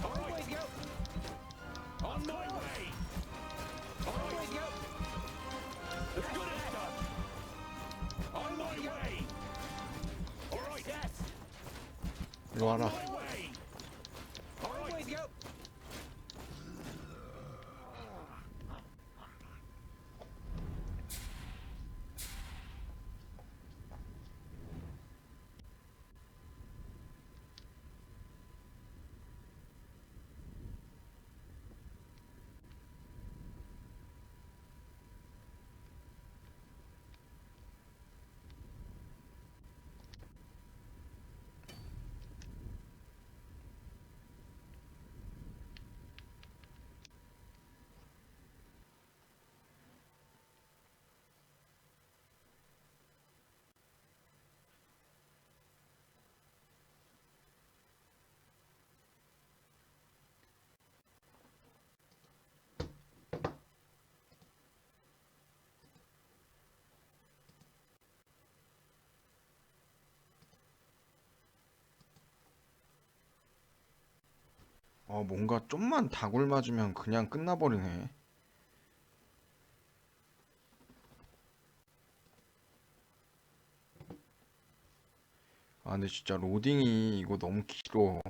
All right, go! On my way! All right, go! As good as done! On my way! All right, yes! 이리 와라. My way! All right, go! 뭔가 좀만 다굴 맞으면 그냥 끝나버리네. 근데 진짜 로딩이 이거 너무 길어.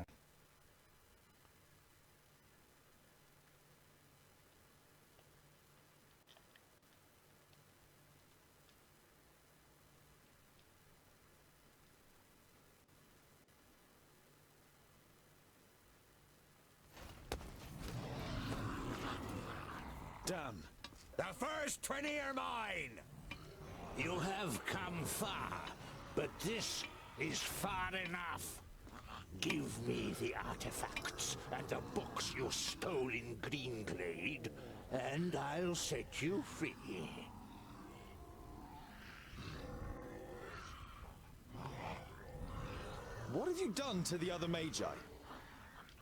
Damn. The first 20 are mine! You have come far, but this is far enough. Give me the artifacts and the books you stole in Greenglade, and I'll set you free. What have you done to the other Magi?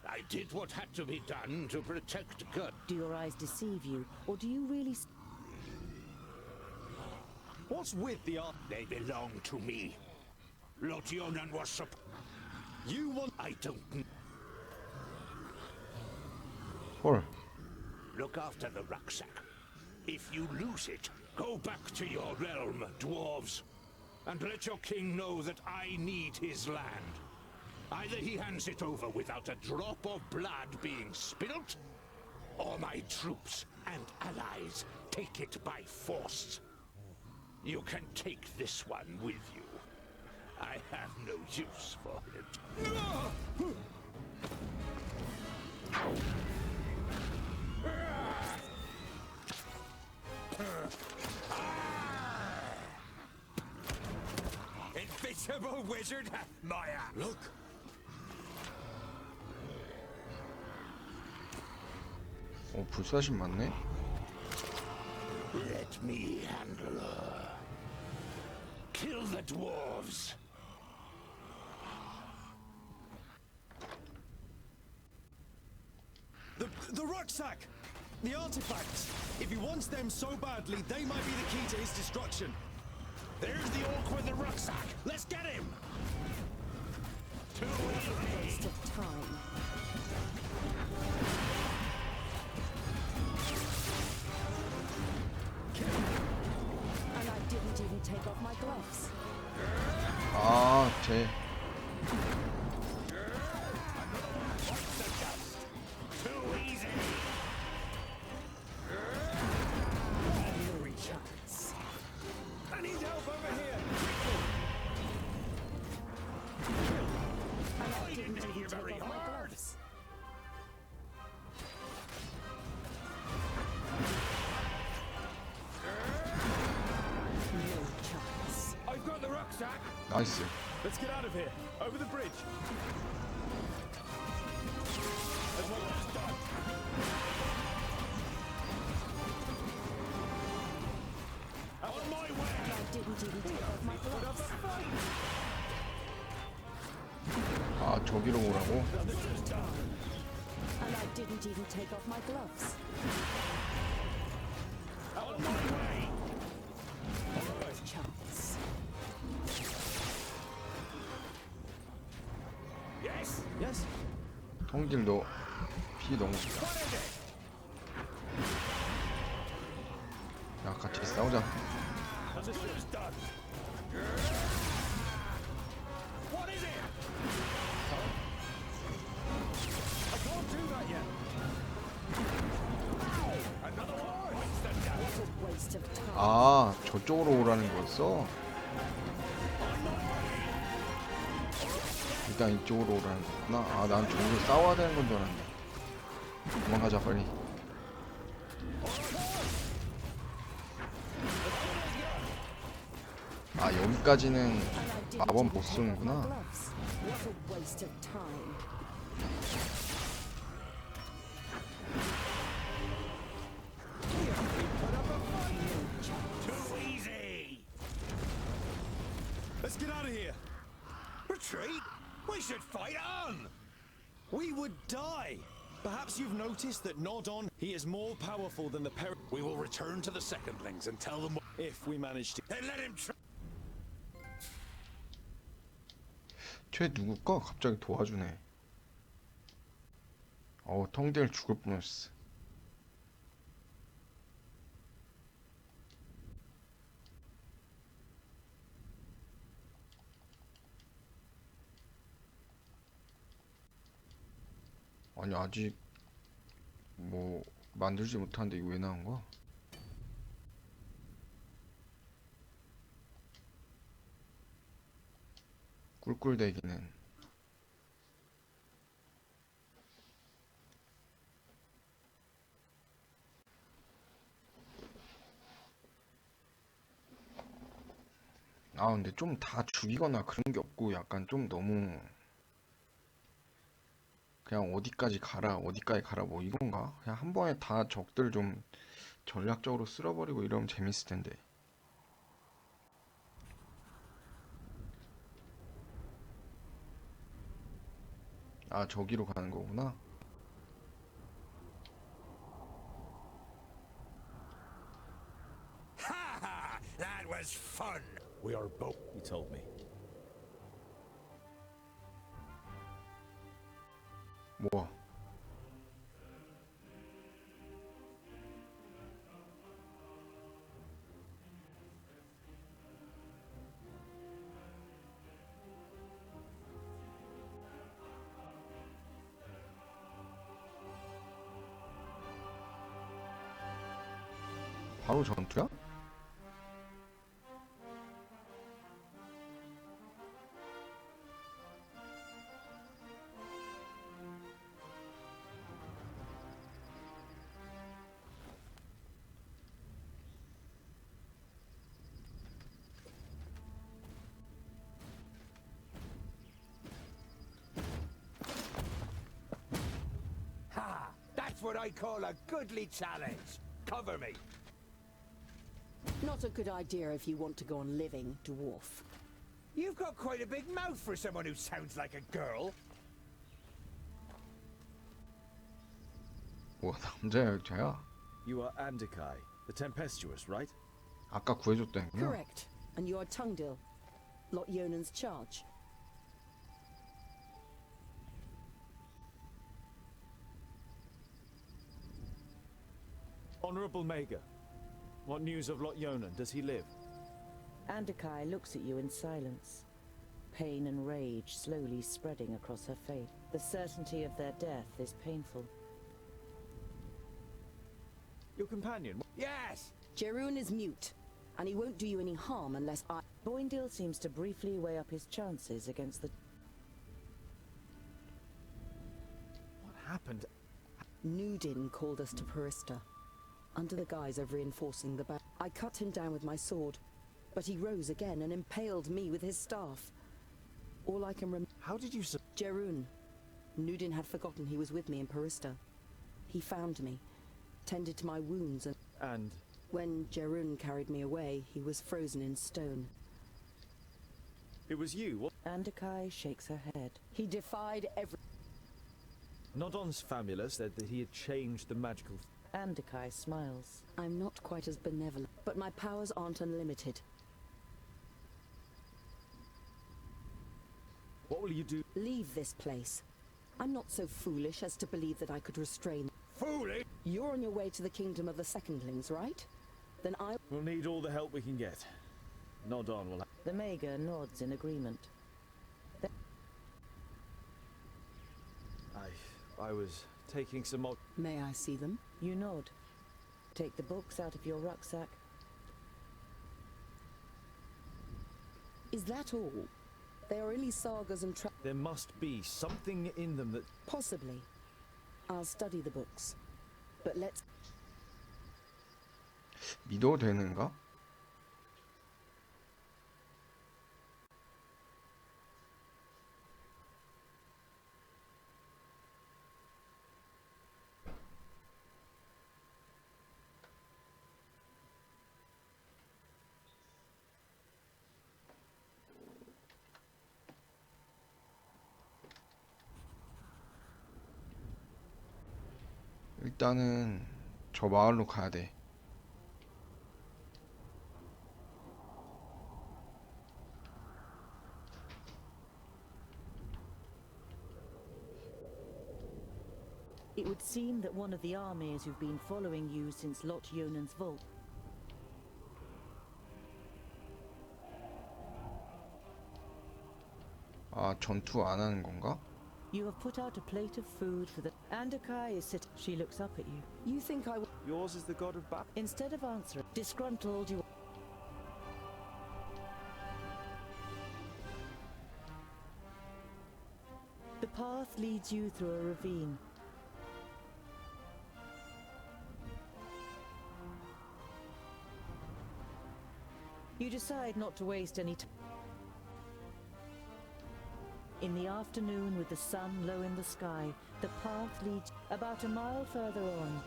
I did what had to be done to protect God. Do your eyes deceive you, or do you really... What's with the art? They belong to me. Lotionen was You want... I don't... 헐. Look after the rucksack. If you lose it, go back to your realm, dwarves. And let your king know that I need his land. Either he hands it over without a drop of blood being spilt, or my troops and allies take it by force. You can take this one with you. I have no use for it. Invisible wizard, Maya. Look. 불사신 맞네? Let me handle her. Kill the dwarves. The rucksack! The artifacts! If he wants them so badly, they might be the key to his destruction. There's the orc with the rucksack. Let's get him. Too easy. Waste of time. And I didn't even take off my gloves. 아, 쟤. Too easy. No chance. I need help over here! And I I didn't didn't even hit you take very off my hard. gloves. No chance. I've got the rucksack! 나이스. Let's get out of here. Over the bridge. That's my last done. On my way. And I didn't even take off my gloves. 아, 저기로 오라고? And I didn't even take off my gloves. On my way. No chance. Yes. Yes? 통딜도 피 너무 없다. 야, 같이 싸우자. As good as done. What is it? I can't do that yet. Another one. What's the devil? What a waste of time. 아, 저쪽으로 오라는 거였어? 일단 이쪽으로 오라는 거구나. 아, 난 저기서 싸워야 되는 건 줄 알았네. 도망가자, 빨리. 아, 여기까지는 마법 못 쓰는구나. Gloves. What a waste of time. Too easy. Let's get out of here. Retreat? We should fight on. We would die. Perhaps you've noticed that Nodon, he is more powerful than the We will return to the secondlings and tell them. if we manage to. And let him try. 쟤 누굴까? 갑자기 도와주네. 통딜 죽을 뻔했어. 아니, 아직 뭐 만들지 못하는데 이거 왜 나온 거야? 꿀꿀대기는 아, 근데 좀 다 죽이거나 그런 게 없고 약간 좀 너무 그냥 어디까지 가라 뭐 이건가? 그냥 한 번에 다 적들 좀 전략적으로 쓸어버리고 이러면 재밌을 텐데. 아, 저기로 가는 거구나. Ha ha! That was fun. We are both. You told me. 뭐야? 바로 전투야? Ha! That's what I call a goodly challenge. Cover me. Not a good idea if you want to go on living, dwarf. You've got quite a big mouth for someone who sounds like a girl. 뭐 남자야 여자야? You are Andikai, the Tempestuous, right? 아까 구해줬다는구나. Correct. And you are Tungdil, Lot Yonan's charge. Honorable Mager, what news of Lot Yonan? Does he live? Andikai looks at you in silence. Pain and rage slowly spreading across her face. The certainty of their death is painful. Your companion? Yes! Jerun is mute, and he won't do you any harm unless I... Boindil seems to briefly weigh up his chances against the... What happened? Nudin called us to Parista, under the guise of reinforcing the back. I cut him down with my sword, but he rose again and impaled me with his staff. All I can remember... How did you... Jerun. Nudin had forgotten he was with me in Parista. He found me, tended to my wounds and... When Jerun carried me away, he was frozen in stone. It was you, what? Andikai shakes her head. He defied every... Nodon's famula said that he had changed the magical... Andikai smiles. I'm not quite as benevolent, but my powers aren't unlimited. What will you do? Leave this place. I'm not so foolish as to believe that I could restrain... Foolish? You're on your way to the kingdom of the Secondlings, right? Then I... We'll need all the help we can get. Nodon will... The Mager nods in agreement. I was taking some more... May I see them? You nod. Take the books out of your rucksack. Is that all? They are only sagas and There must be something in them that... Possibly. I'll study the books. But let's... 믿어도 되는가? 일단은 저 마을로 가야 돼. It would seem that one of the armies who've been following you since Lot Yonan's vault. 아, 전투 안 하는 건가? You have put out a plate of food for the... Andikai is sitting... She looks up at you. You think I... Yours is the god of battle. Instead of answering, disgruntled you... The path leads you through a ravine. You decide not to waste any time. In the afternoon, with the sun low in the sky, the path leads about a mile further on.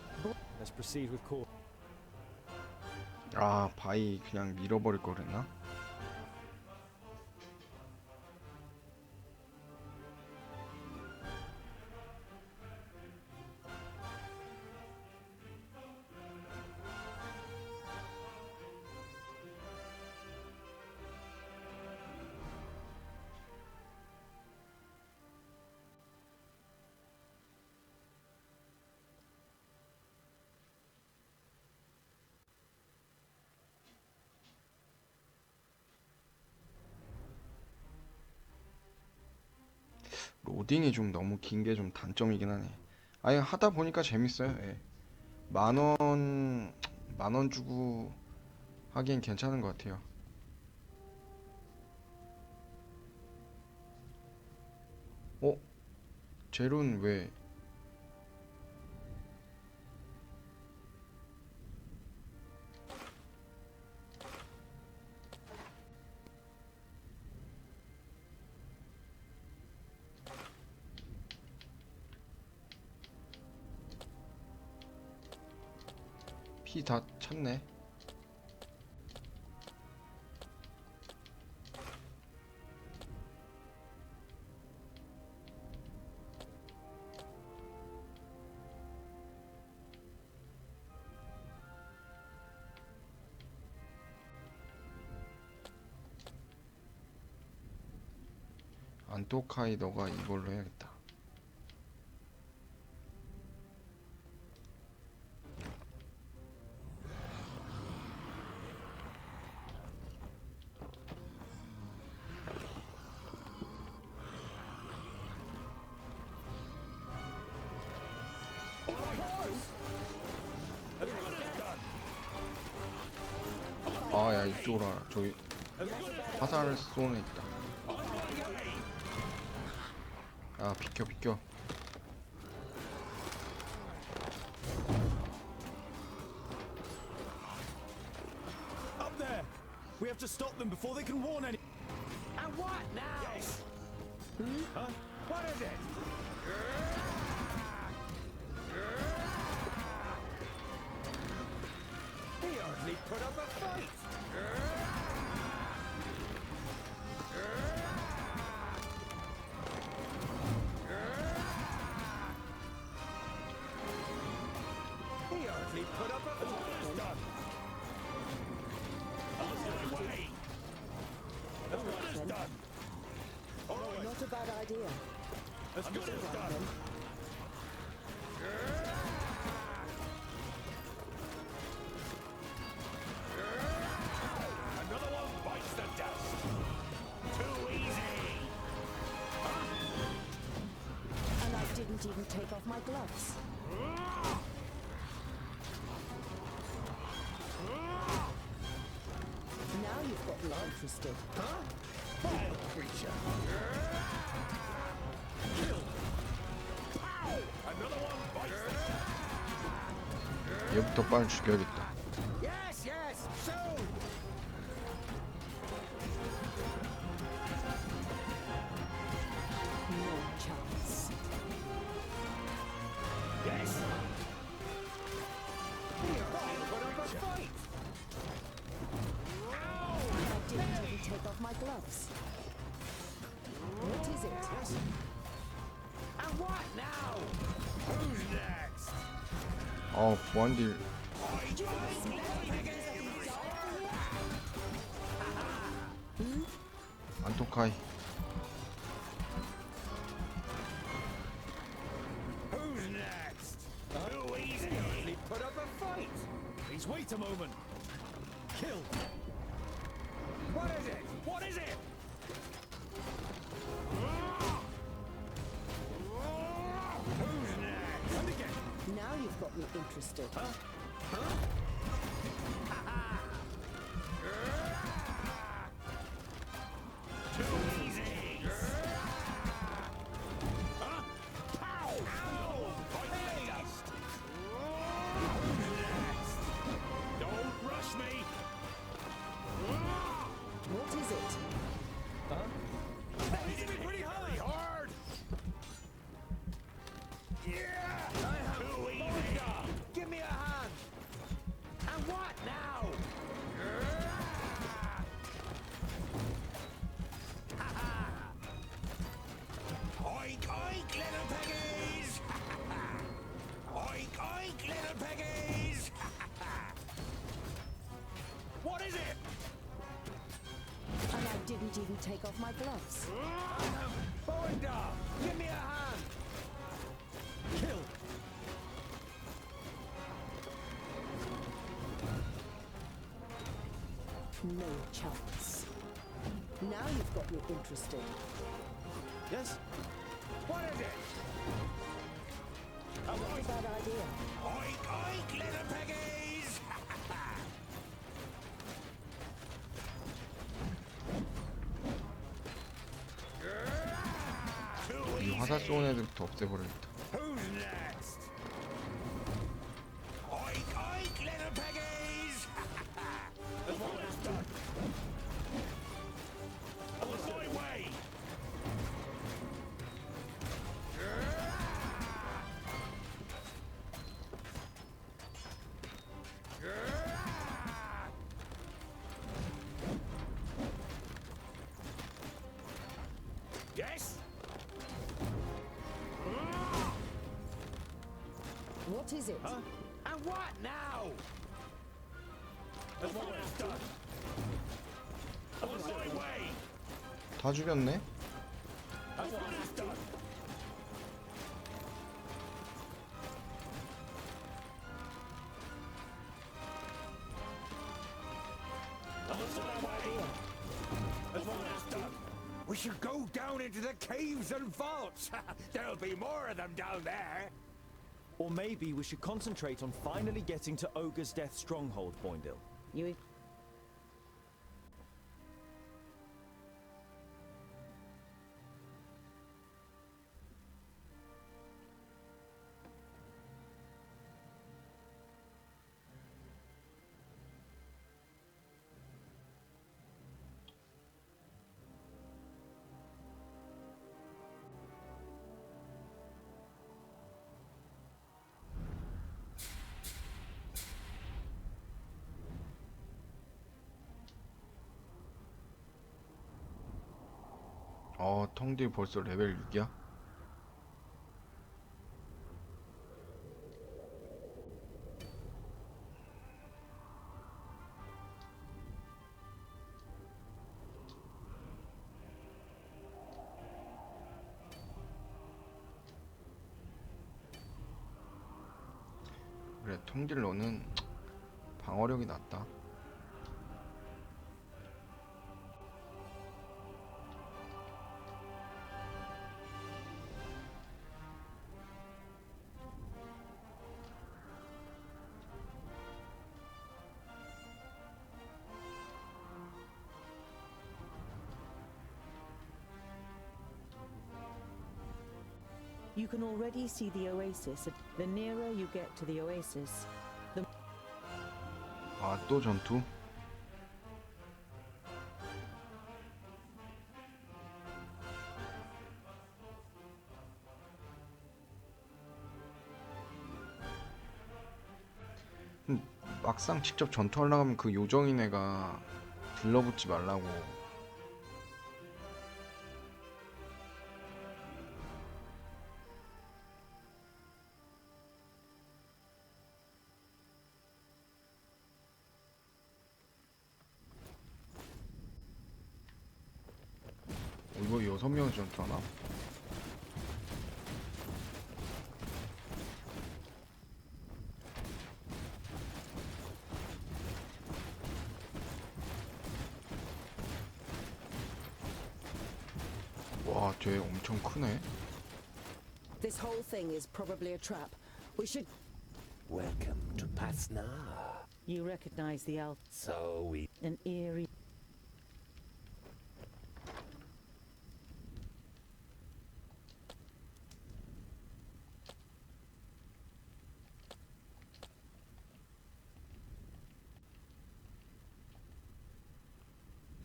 Let's proceed with caution. 아, 바위 그냥 밀어버릴 걸 그랬나? 로딩이 좀 너무 긴 게 좀 단점이긴 하네. 아니 하다 보니까 재밌어요. 예. 만 원 주고 하기엔 괜찮은 것 같아요. 제룬 왜? 피 다 찼네. 안토카이 너가 이걸로 해야겠다. 아야 이쪽으로 와라. 저기 화살을 쏘는 애 있다. 야 비켜 비켜. Up there! We have to stop them before they can warn any. And what now? Yes. Huh? What is it? He hardly put up a fight. He hardly put up a fight. Done. Way. As good as done. All right. Not a bad idea. As good as done. Another one bites the dust. Too easy. And I didn't even take off my gloves. Now you've got me interested. Vile creature. Kill. Pow! Another one bites the dust. 얘부터 빨리 죽여야겠다. Yes, yes, soon. No chance. Yes. Here, put up a fight. I didn't even take off my gloves. What is it? And what now? Who's next? 보안딜 안토카이. Who's next? Too easy. He put up a fight. Please wait a moment. Kill. What is it? What is it? Who's next? And again. Now you've got me interested. Too easy. Huh? Pow! Ow! Bite the dust. Who's next? Don't rush me. What is it? Hit me pretty hard. Yeah! Too easy. Give me a hand. And what now? Oink, oink, little piggies! Oink, oink, little piggies! What is it? And I didn't even take off my gloves. Boinda, give me a hand! Kill. No chance. Now you've got me interested. Yes? What is it? Not a bad idea. Oink, oink, little piggies! 이 화살 쏘는 애들부터 없애버리겠다. Who's next? Oink, oink, little piggies! As well as done. On my way! Yes? What is it? And what now? As well as done. On my way! 다 죽였네? As good as done. We should go down into the caves and vaults. There'll be more of them down there. Or maybe we should concentrate on finally getting to Ogre's Death Stronghold, Boindil. You... 텅딜 벌써 레벨 6이야? 그래, 텅딜러는 방어력이 낮다. You can already see the oasis. The nearer you get to the oasis, the... 또 전투? 막상 직접 전투하려고 하면 그 요정인 애가 들러붙지 말라고. 이거 6명이서 전투하나? 와, 쟤 엄청 크네. This whole thing is probably a trap. We should... Welcome to Pasna. You recognize the elf. So we... An eerie...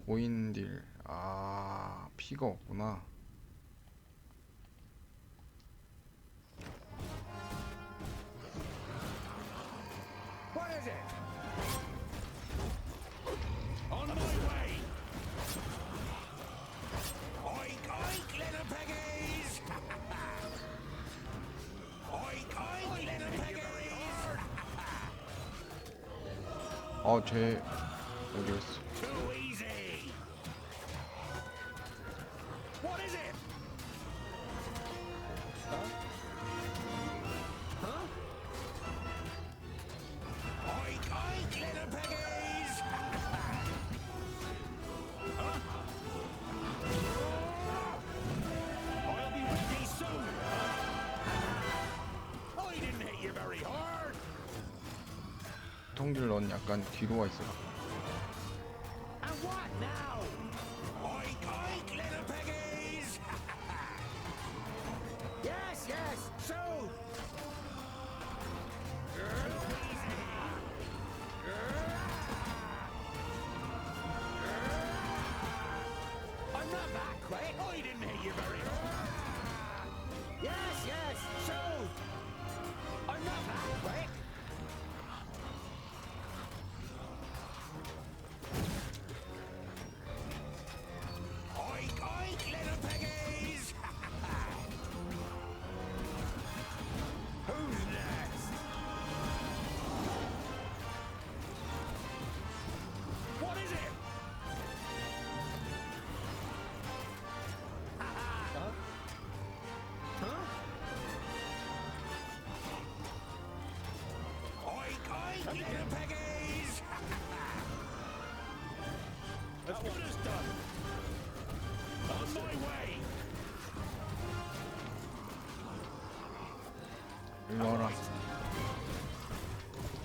보인딜. 피가 없구나. What is it? On my way! Oink, oink, little piggies! Oink, oink, little piggies! 쟤 어디였어? Too easy! What is it? Oink, oink, little piggies! I'll be with thee soon! I didn't hit you very hard! 텅딜 넌 약간 뒤로 와 있어. And what now? Oink, oink, little piggies! Yes, yes, soon! I'm not that quick! I didn't hit you very hard! Yes, yes, soon! I'm not that quick! Oink, oink, little piggies! Who's next? What is it? my way! 일로 와라.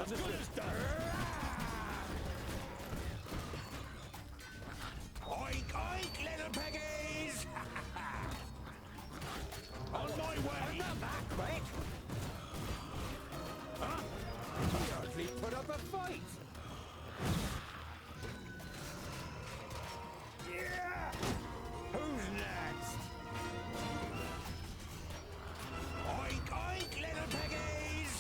As good as done. Oink, oink, little piggies! On my way! I'm not that quick! Huh? He hardly put up a fight! Yeah! Who's next? Oink, oink, little piggies!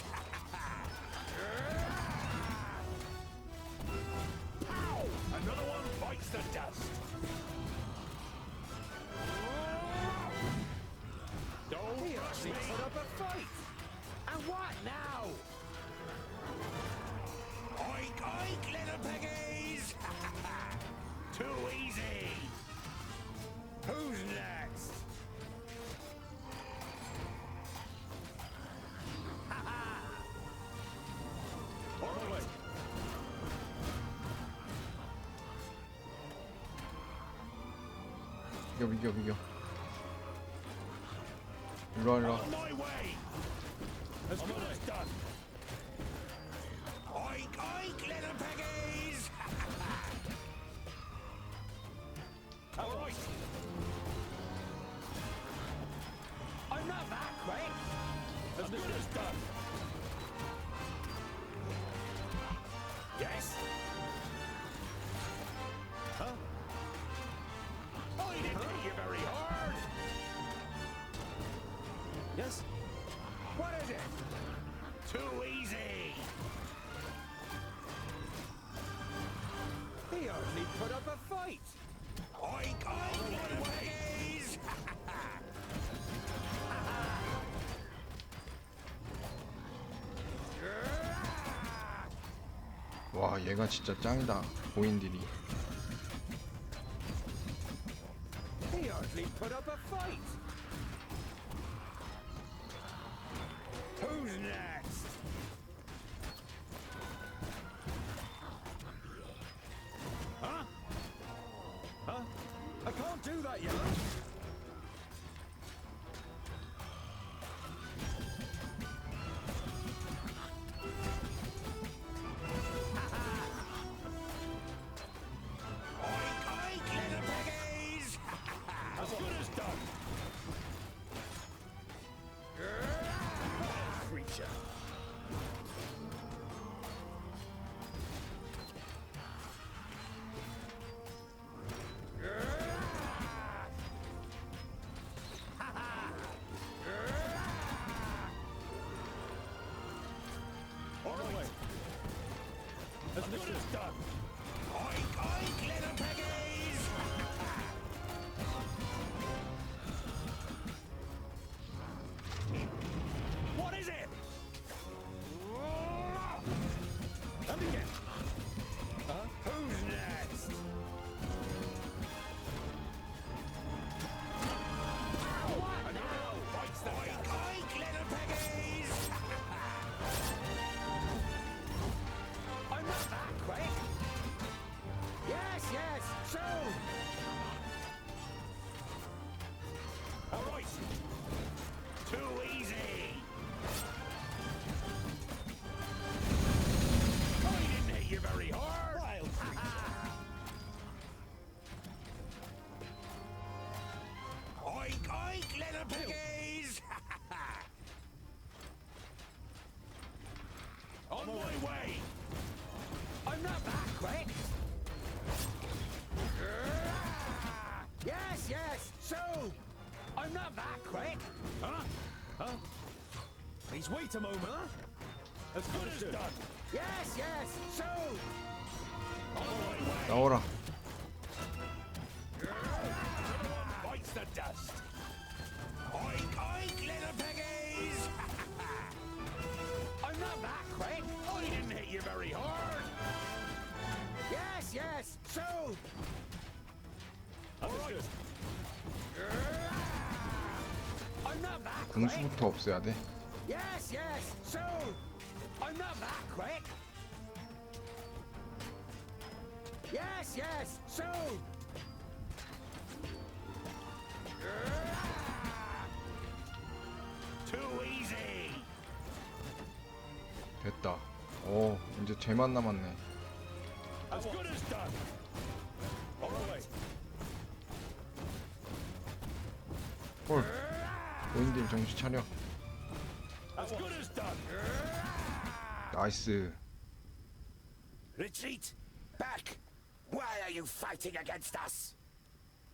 Pow! Another one bites the dust. Don't He rush hardly me! put up a fight! And what now? Oink, oink, little piggies! Too easy! Who's next? On my way! 비겨. 일로 와. On my way! As good as done. Oink, oink, little piggies! All right. I'm not that quick! As good as done. Yes? Huh? I didn't hit you very hard. Yes? What is it? Too easy. He hardly put up a fight! Oink, oink, little piggies! 와, 얘가 진짜 짱이다. 고인들이. He hardly put up a fight! Who's next? Huh? Huh? I can't do that yet! Oink, oink, little piggies! As good as done. Creature! On my way. As good as done. Oink, oink, little piggies! What is it? And again! Who's next? Another one bites the Oink, dust. oink, little piggies! I'm not that quick! Yes, soon! All right. Too easy. I didn't hit you very hard. Wild Oink, oink, little piggies! On my way. I'm not that quick! Yes, soon! I'm not that quick! Huh? Huh? Please wait a moment. As good as done. Yes, soon! On my way. 나오라. Another one bites the dust. Oink, oink, little piggies! I'm not that quick! I didn't hit you very hard. Yes, soon! All right. I'm not that quick! 궁수부터 없애야 돼. Yes, soon! I'm not that quick! Yes, soon! 됐다. 오, 이제 쟤만 남았네. As good as done. On our way. 헐, 노인들 정신 차려. As good as done. 나이스. Retreat! Back! Why are you fighting against us?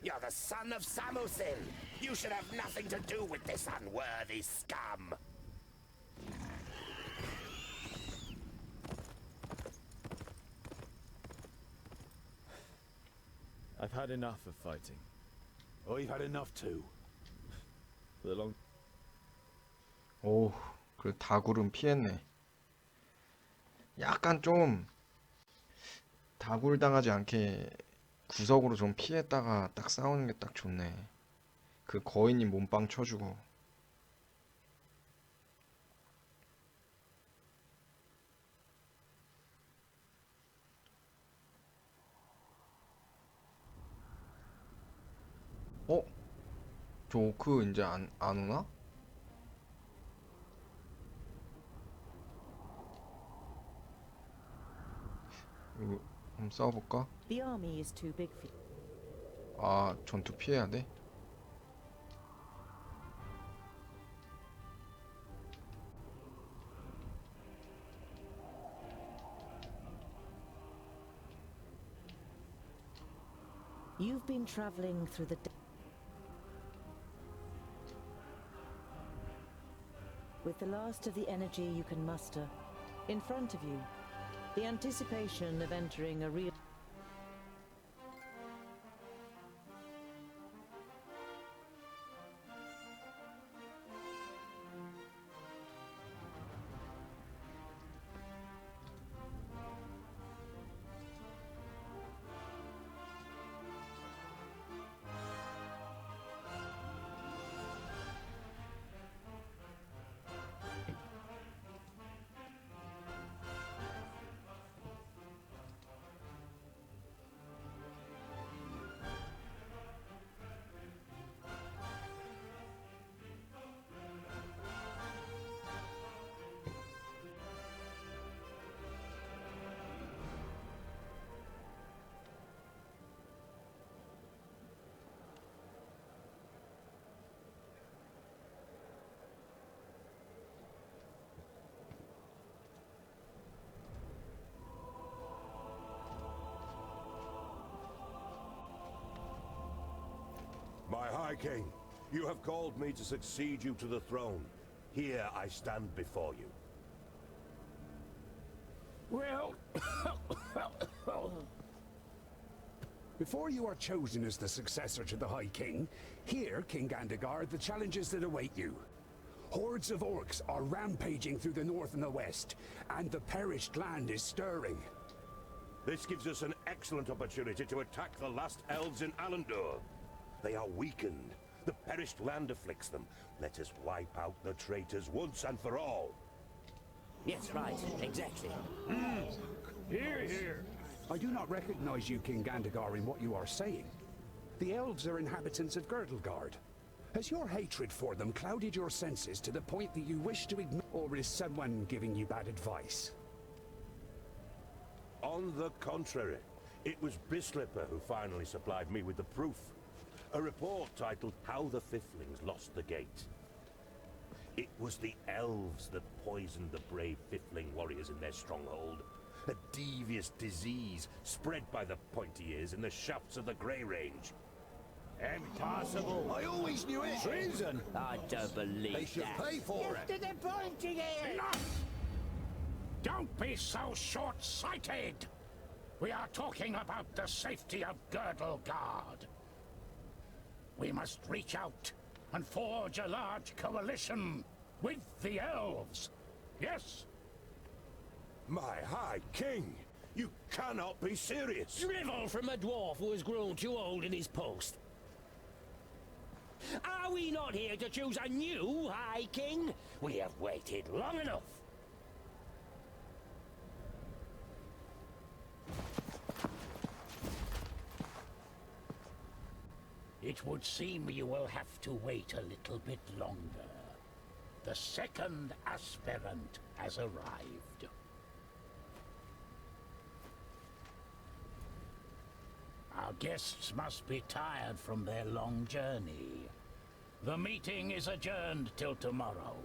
You're the son of Samusin. You should have nothing to do with this unworthy scum. I've had enough of fighting. I've had enough too. For the long 오, 그 다굴은 피했네. 약간 좀 다굴 당하지 않게 구석으로 좀 피했다가 딱 싸우는 게 딱 좋네. 그 거인이 몸빵 쳐주고. 어? 저 오크 이제 안 오나? 이거 한번 싸워볼까? The army is too big for you. 아, 전투 피해야 돼? You've been traveling through the with the last of the energy you can muster. In front of you, the anticipation of entering a real My High King, you have called me to succeed you to the throne. Here I stand before you. Well, before you are chosen as the successor to the High King, here, King Gandagar, are the challenges that await you. Hordes of orcs are rampaging through the north and the west, and the perished land is stirring. This gives us an excellent opportunity to attack the last elves in Alandor. They are weakened. The perished land afflicts them. Let us wipe out the traitors once and for all. Yes, right. Exactly. Here, here. I do not recognize you, King Gandagar, in what you are saying. The elves are inhabitants of Girdlegard. Has your hatred for them clouded your senses to the point that you wish to ignore, or is someone giving you bad advice? On the contrary, it was Bislipper who finally supplied me with the proof. A report titled How the Fiflings Lost the Gate. It was the elves that poisoned the brave Fifling warriors in their stronghold. A devious disease spread by the pointy ears in the shafts of the Grey Range. Impossible. I always knew it. Treason. I don't believe They should that. pay for it. To the pointy ears. Enough! Don't be so short-sighted! We are talking about the safety of Girdlegard. We must reach out and forge a large coalition with the elves. Yes? My High King, you cannot be serious. Drivel from a dwarf who has grown too old in his post. Are we not here to choose a new High King? We have waited long enough. It would seem you will have to wait a little bit longer. The second aspirant has arrived. Our guests must be tired from their long journey. The meeting is adjourned till tomorrow.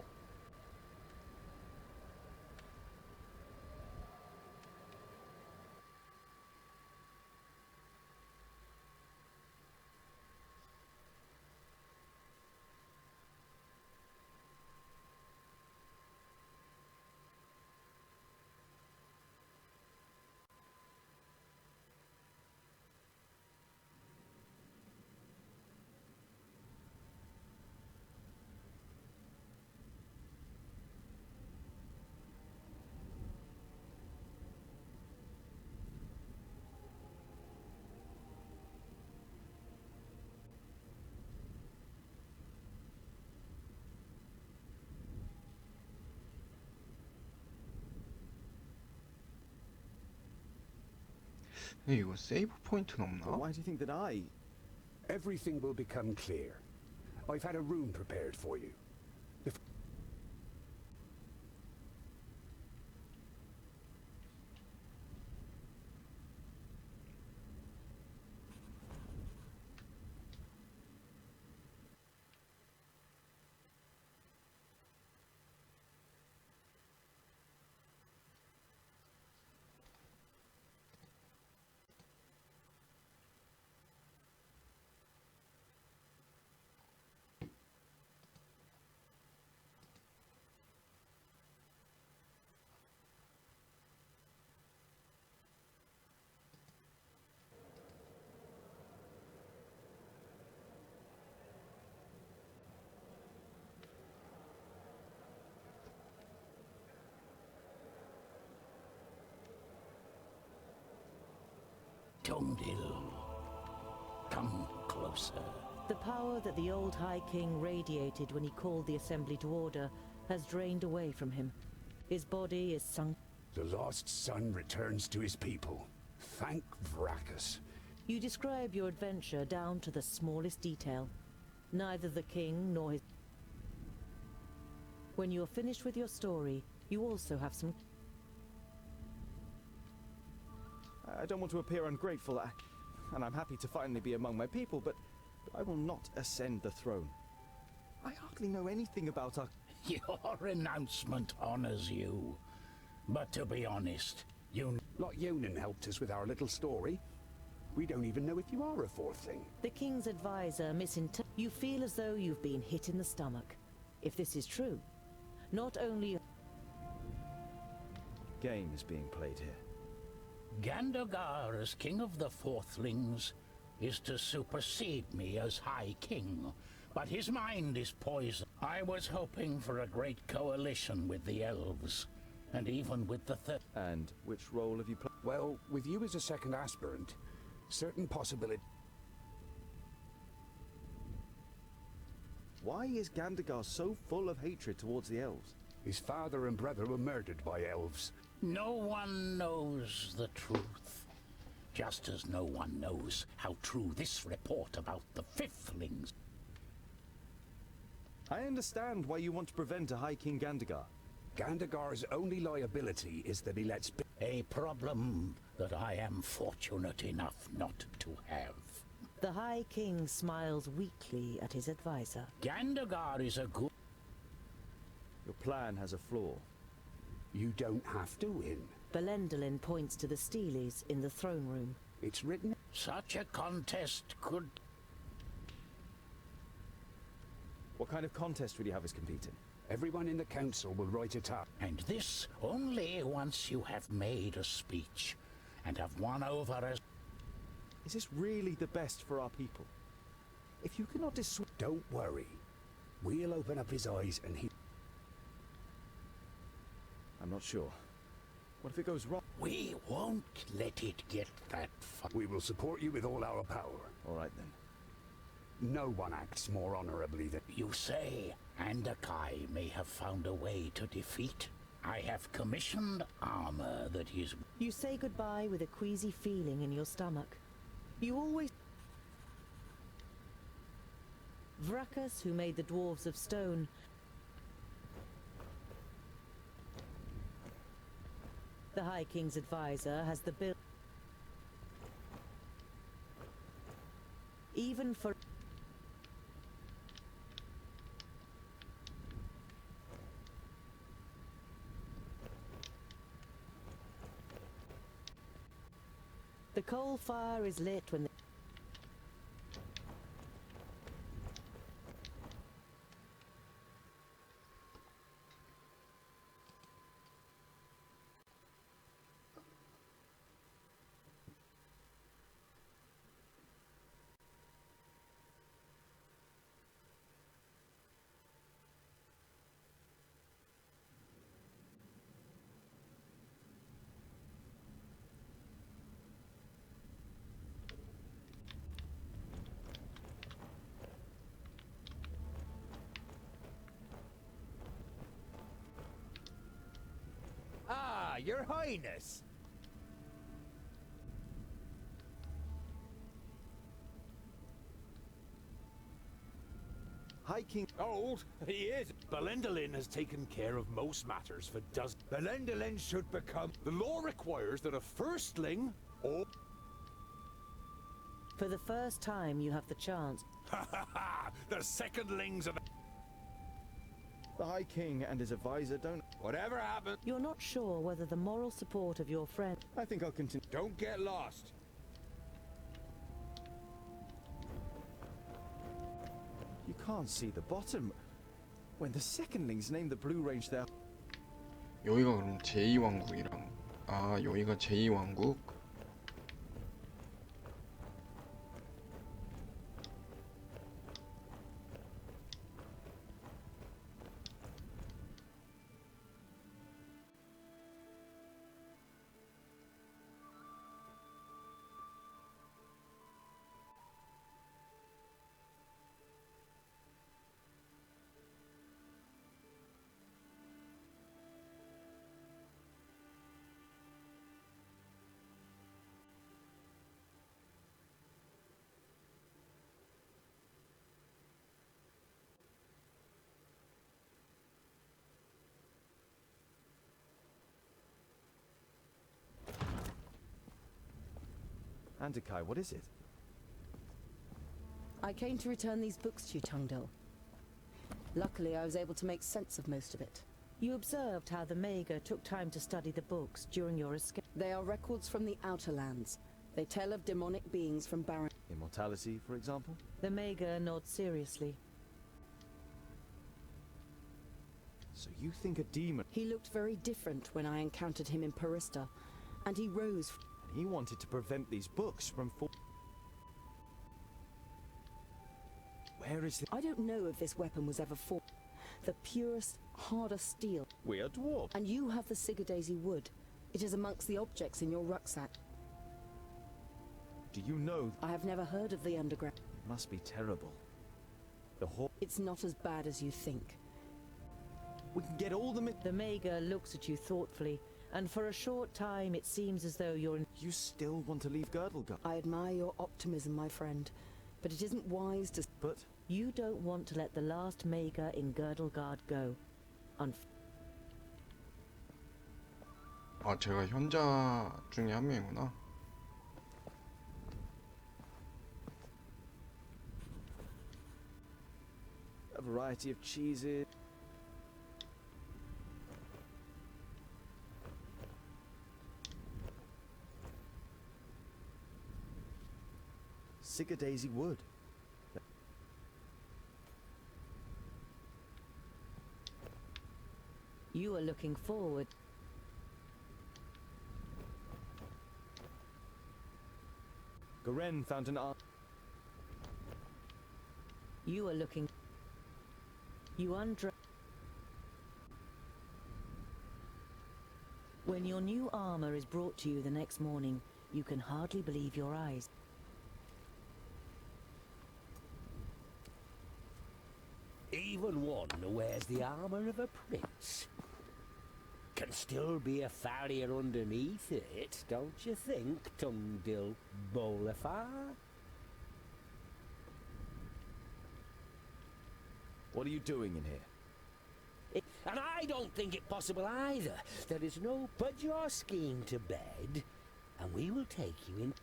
이거 세이브 포인트는 없나? But why do you think that Everything will become clear. I've had a room prepared for you. Tondil, come closer. The power that the old High King radiated when he called the assembly to order has drained away from him. His body is sunk. The lost son returns to his people. Thank Vracus. You describe your adventure down to the smallest detail. Neither the king nor his... When you're finished with your story, you also have some... I don't want to appear ungrateful, and I'm happy to finally be among my people, but I will not ascend the throne. I hardly know anything about our... Your announcement honors you. But to be honest, Lot Yonan helped us with our little story. We don't even know if you are a fourthling. The king's advisor You feel as though you've been hit in the stomach. If this is true, not only... Game is being played here. Gandogar, as king of the fourthlings, is to supersede me as High King. But his mind is poisoned. I was hoping for a great coalition with the elves, and even with the third. And which role have you played? Well, with you as a second aspirant, certain possibility... Why is Gandagar so full of hatred towards the elves? His father and brother were murdered by elves. No one knows the truth. Just as no one knows how true this report about the fifthlings. I understand why you want to prevent a High King Gandagar. Gandagar's only liability is that he lets... A problem that I am fortunate enough not to have. The High King smiles weakly at his advisor. Gandagar is a good... Your plan has a flaw. You don't have to win. Belendalin points to the Steelies in the throne room. It's written... Such a contest could... What kind of contest will you have us compete in? Everyone in the council will write it up. And this only once you have made a speech and have won over as... Is this really the best for our people? If you cannot dissuade... Don't worry. We'll open up his eyes and he... I'm not sure. What if it goes wrong? We won't let it get that far. We will support you with all our power. All right then. No one acts more honorably than... You say Andakai may have found a way to defeat. I have commissioned armor that is... You say goodbye with a queasy feeling in your stomach. You always... Vracus, who made the Dwarves of stone... The High King's advisor has the bill. Even for... The coal fire is lit when the... Ah, Your Highness! High King... Old? He is. Belendolin has taken care of most matters for dozens. Belendolin should become... The law requires that a firstling or... For the first time, you have the chance. Ha ha ha! The secondlings of... The High King and his advisor don't... Whatever happens... You're not sure whether the moral support of your friend... I think I'll continue... Don't get lost. You can't see the bottom. When the secondlings name the Blue Range their... 여기가 그럼 제2왕국이랑 아 여기가 제2왕국? Andakai, what is it? I came to return these books to you, Tungdil. Luckily, I was able to make sense of most of it. You observed how the Mager took time to study the books during your escape. They are records from the Outer Lands. They tell of demonic beings from barren... Immortality, for example? The Mager nods seriously. So you think a demon... He looked very different when I encountered him in Parista, and he rose... He wanted to prevent these books from Where is the... I don't know if this weapon was ever forged. The purest, hardest steel. We are dwarves. And you have the Sigurdaisy wood. It is amongst the objects in your rucksack. Do you know... I have never heard of the underground. It must be terrible. It's not as bad as you think. We can get all the... The Mager looks at you thoughtfully, and for a short time it seems as though you're in... You still want to leave Girdlegard? I admire your optimism, my friend, but it isn't wise to... But... You don't want to let the last Mager in Girdlegard go. 아 제가 현자 중에 한 명이구나. A variety of cheeses... Sigurdaisy wood. You are looking forward. Garen found an art. You are looking... You undress... When your new armor is brought to you the next morning, you can hardly believe your eyes. Even one who wears the armor of a prince can still be a farrier underneath it, don't you think, Tungdil Bolafar? What are you doing in here? And I don't think it possible either. There is no put your scheme to bed, and we will take you in.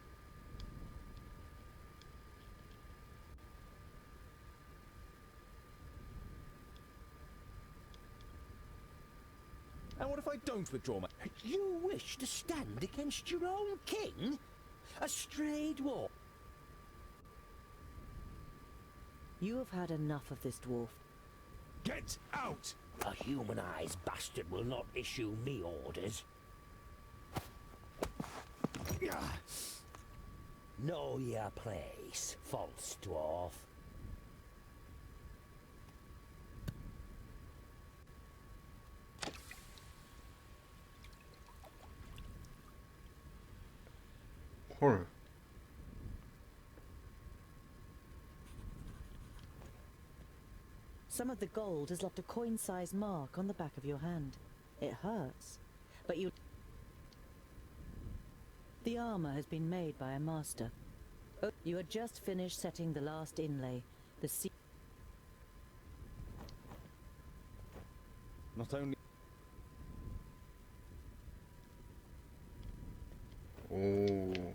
And what if I don't withdraw my... You wish to stand against your own king? A stray dwarf? You have had enough of this dwarf. Get out! A humanized bastard will not issue me orders. Know your place, false dwarf. 헐. Some of the gold has left a coin-sized mark on the back of your hand. It hurts, but you... The armor has been made by a master. You had just finished setting the last inlay. The sea... Not only... 오.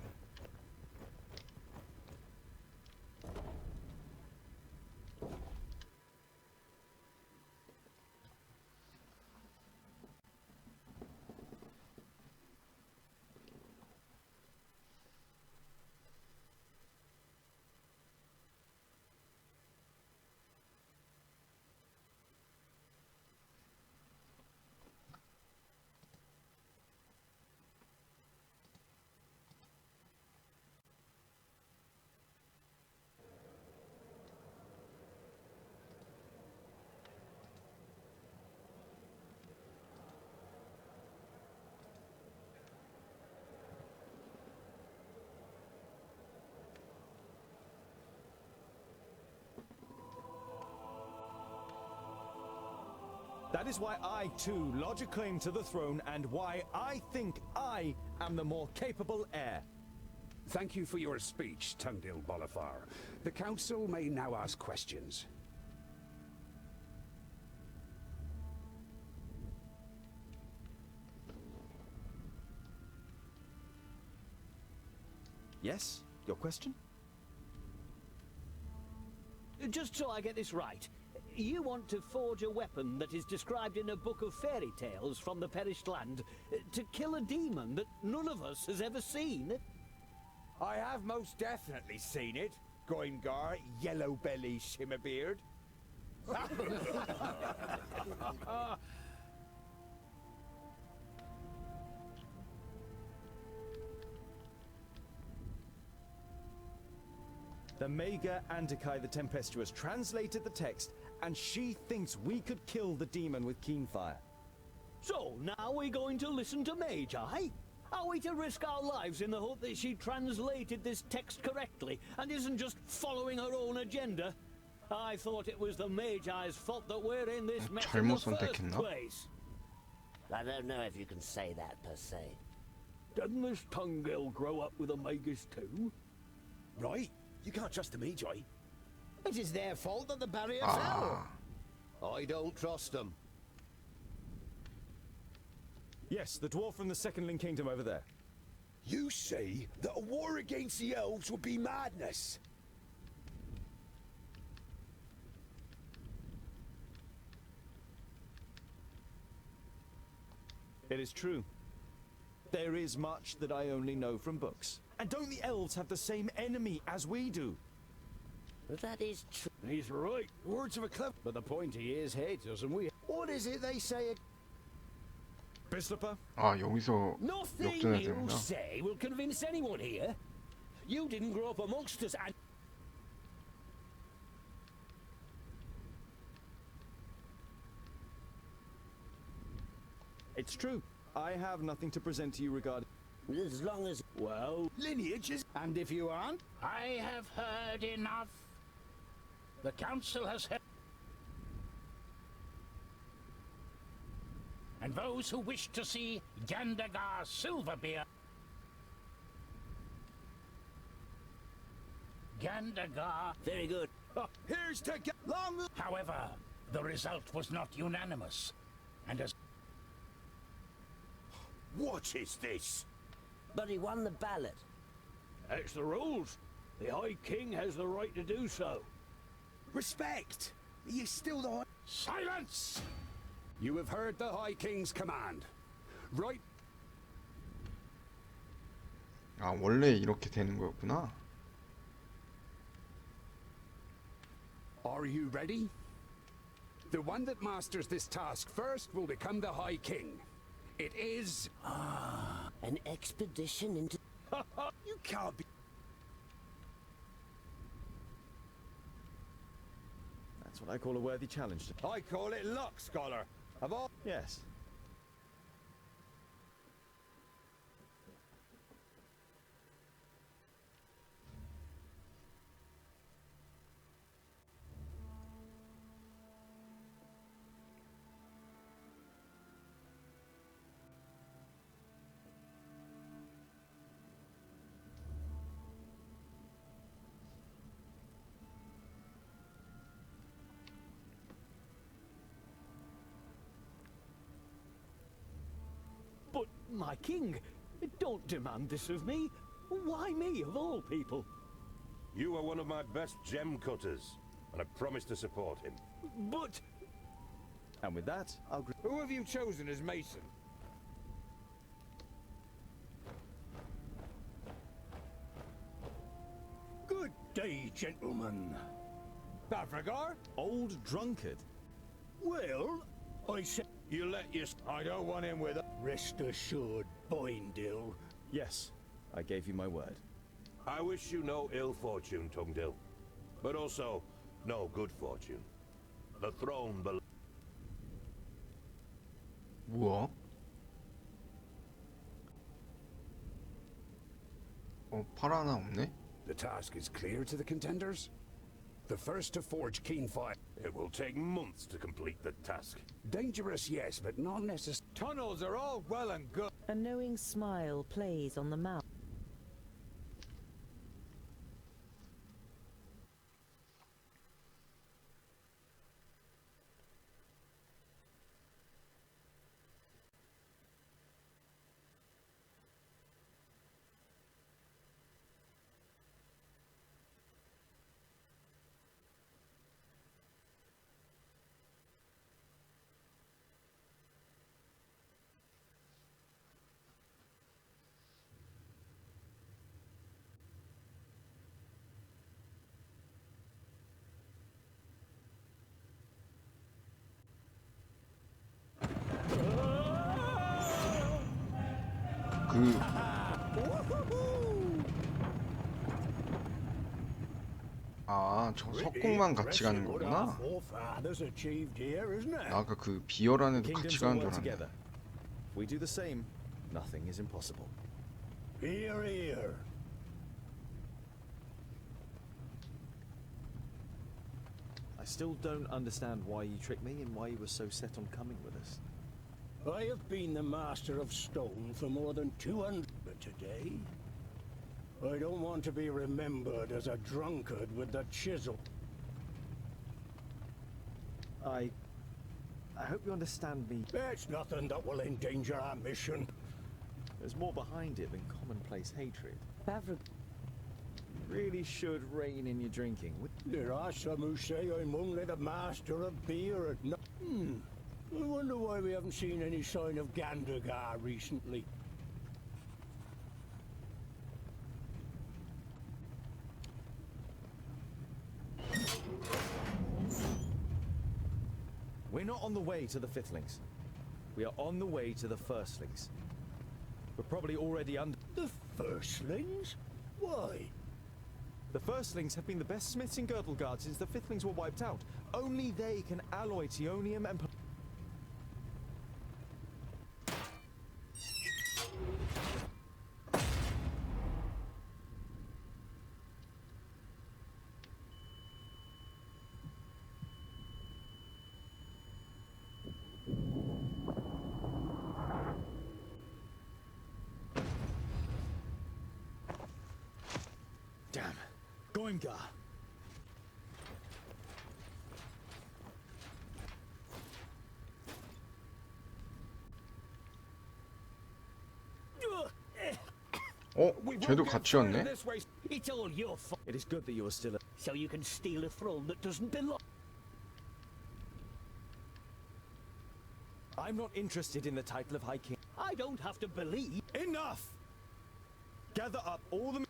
That is why I, too, lodge a claim to the throne, and why I think I am the more capable heir. Thank you for your speech, Tungdil Bolafar. The council may now ask questions. Yes? Your question? Just so I get this right, you want to forge a weapon that is described in a book of fairy tales from the perished land to kill a demon that none of us has ever seen? I have most definitely seen it, Goimgar, Yellow Belly Shimmerbeard. The Maga Andikai the Tempestuous translated the text, and she thinks we could kill the demon with Keenfire. So, now we're going to listen to Magi? Are we to risk our lives in the hope that she translated this text correctly and isn't just following her own agenda? I thought it was the Magi's fault that we're in this mess in the first place. I don't know if you can say that per se. Doesn't this Tungdil grow up with a Magus too? Right. You can't trust the Magi. It is their fault that the barrier 아. fell. I don't trust them. Yes, the dwarf from the Second Kingdom over there. You say that a war against the elves would be madness. It is true. There is much that I only know from books. And don't the elves have the same enemy as we do? But that is true. He's right. Words of a clever... But the pointy is hate us, and we... What is it they say? Bislipper? 아, 여기서 Nothing 역전해야 you 되는구나. say will convince anyone here. You didn't grow up amongst us and... It's true. I have nothing to present to you regarding... As long as... Well... Lineages. And if you aren't? I have heard enough. The council has heard. And those who wish to see Gandagar Silverbeard... Gandagar... Very good. Here's to long... However, The result was not unanimous, and as... What is this? But he won the ballot. It's the rules. The High King has the right to do so. Respect! You're still the High... Silence! You have heard the High King's command. Right? 아, 원래 이렇게 되는 거였구나. Are you ready? The one that masters this task first will become the High King. It is... An expedition into... You can't be... That's what I call a worthy challenge. I call it luck, scholar. Of all... Yes. But, my king, don't demand this of me. Why me, of all people? You are one of my best gem cutters, and I promise to support him. But... And with that, I'll... Who have you chosen as Mason? Good day, gentlemen. Bavragar? Old drunkard. Well, I said... You let your... I don't want him with us. Rest assured, Boindil. Yes, I gave you my word. I wish you no ill fortune, Tungdil. But also, no good fortune. The throne belongs... 뭐야? 팔 하나 없네? The task is clear to the contenders? The first to forge keen fire. It will take months to complete the task. Dangerous, yes, but not necessary. Tunnels are all well and good. A knowing smile plays on the mouth. 저 석궁만 같이 가는 거구나. 나 아까 그 비열한에도 같이 가는 줄 알았네. If we do the same, nothing is impossible. Hear, hear. I still don't understand why you tricked me and why you were so set on coming with us. I have been the master of stone for more than 200 today. I don't want to be remembered as a drunkard with the chisel. I hope you understand me. It's nothing that will endanger our mission. There's more behind it than commonplace hatred. Bavra... Really should rein in your drinking. There are some who say I'm only the master of beer at night. I wonder why we haven't seen any sign of Gandagar recently. We're not on the way to the Fifthling. We are on the way to the Firstlings. We're probably already under... The Firstlings? Why? The Firstlings have been the best smiths in Girdlegard since the Fifthlings were wiped out. Only they can alloy Tionium and... Damn. Goingar. 어? 쟤도 같이 왔네? It's all your fault. It is good that you are still. So you can steal a throne that doesn't belong. I'm not interested in the title of High King. I don't have to believe. Enough! Gather up all the.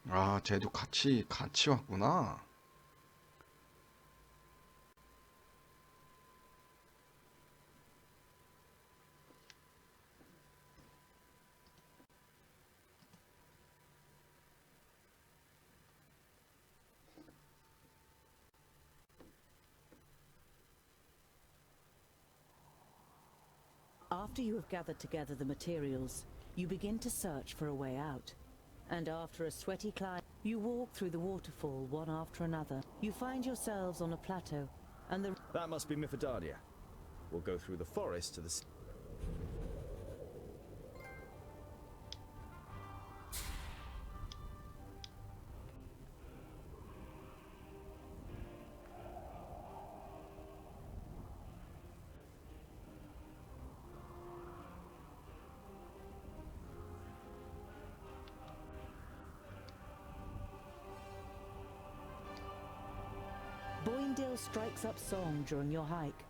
아, 쟤도 같이 왔구나. After you have gathered together the materials, you begin to search for a way out. And after a sweaty climb, you walk through the waterfall one after another. You find yourselves on a plateau, and the... That must be Mithridatia. We'll go through the forest to the. Boindale strikes up song during your hike.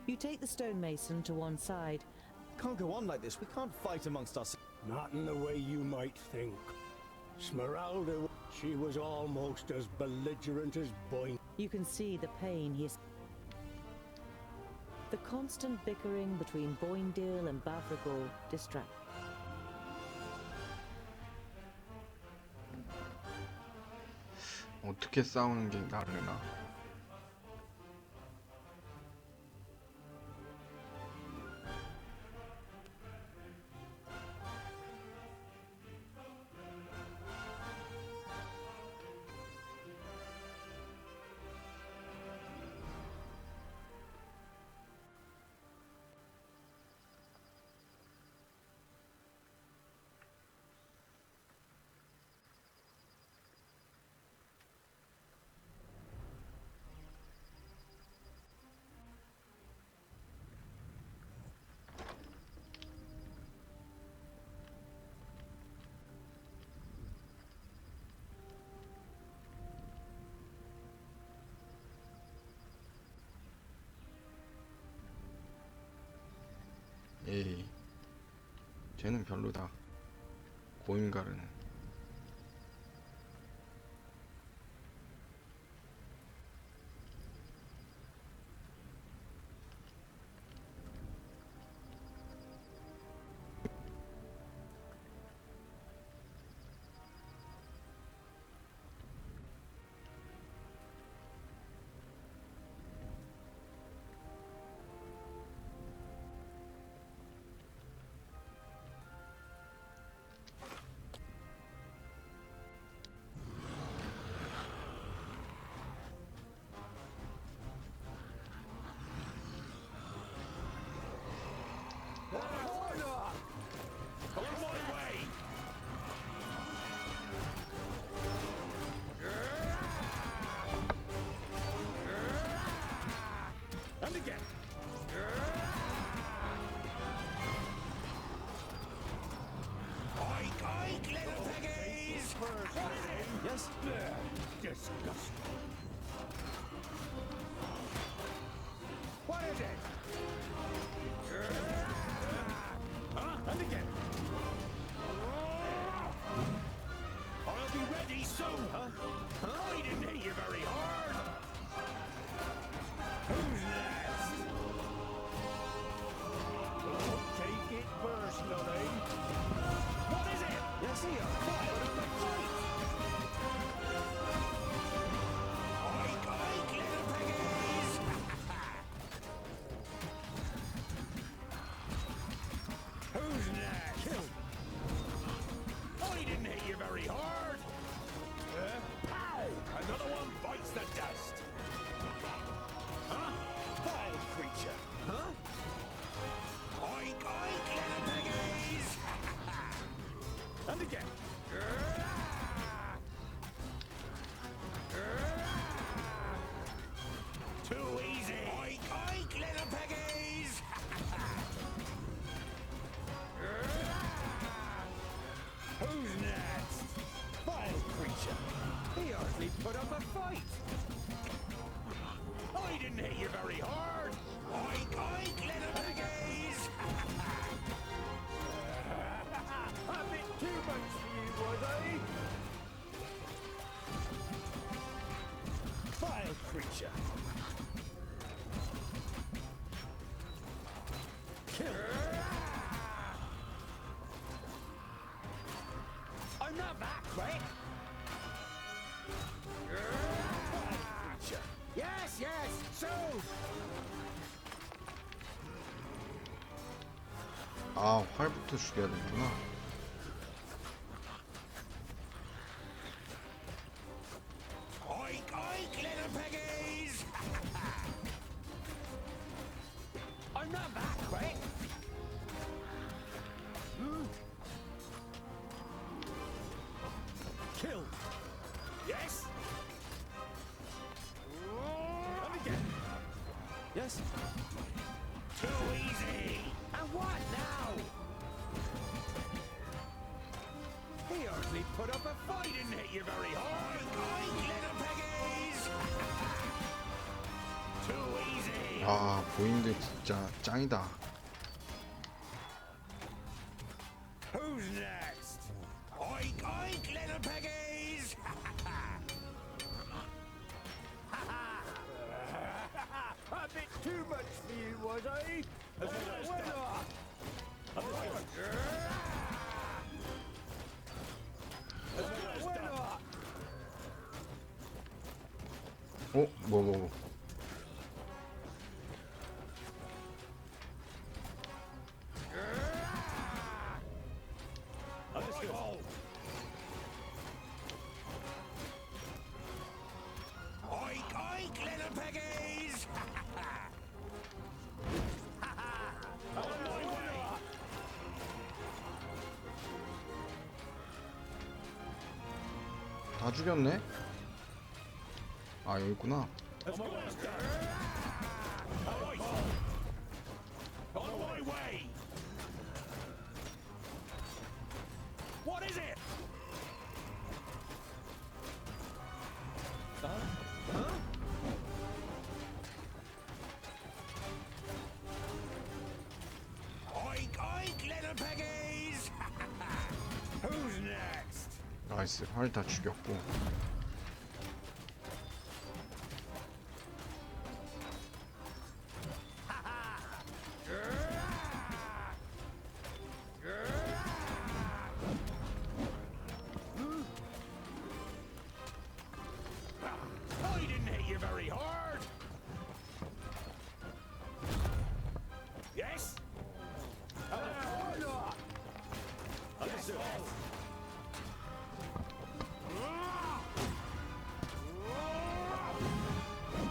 You take the stonemason to one side. Can't go on like this. We can't fight amongst us. Not in the way you might think. Smeralda, she was almost as belligerent as Boyne. You can see the pain he is... The constant bickering between Boindale and Bavragor distract. 어떻게 싸우는 게 나르나? 에이, 쟤는 별로다. 고임가르는. I'm not that quick. Yes, yes, soon. 아, 활부터 죽여야 되구나. Oink, oink, little piggies! I'm not that quick. Kill. Yes? And again. Yes. Too easy! And what now? He hardly put up a fight. Didn't hit you very hard. Oink, oink, little piggies! Too easy! 아, 보인드 진짜 짱이다. Who's next? Oink, oink, little piggies! A bit too much for you, was I? Why not? Why not? 어? 뭐. Oink, oink, little piggies! 다 죽였네? 아, 여기 있구나. On my way! What is it? Oink, oink, little piggies! Who's next? 나이스. 활 다 죽였고. I didn't hit you very hard. Yes?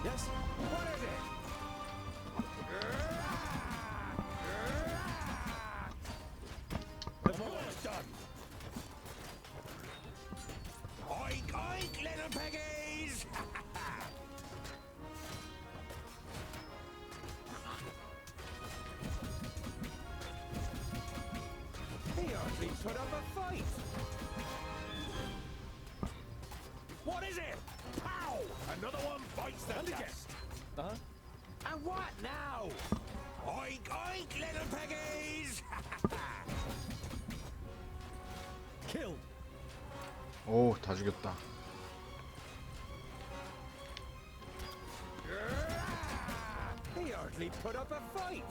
Yes. What is it? Almost done. Oink, oink, little piggies! He hardly put up a fight. What is it? Pow! Another one bites the dust. And what now? Oink, oink, little piggies! Killed. 오, 다 죽였다. He hardly put up a fight.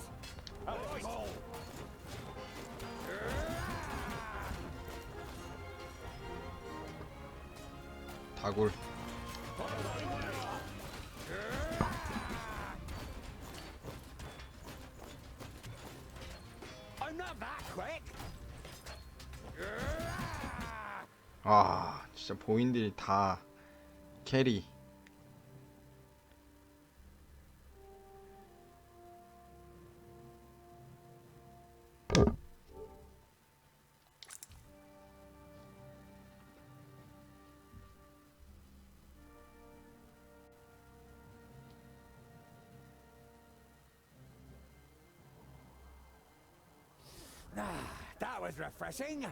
다굴. I'm not that quick. 아, 진짜 보인들이 다 캐리. That was refreshing.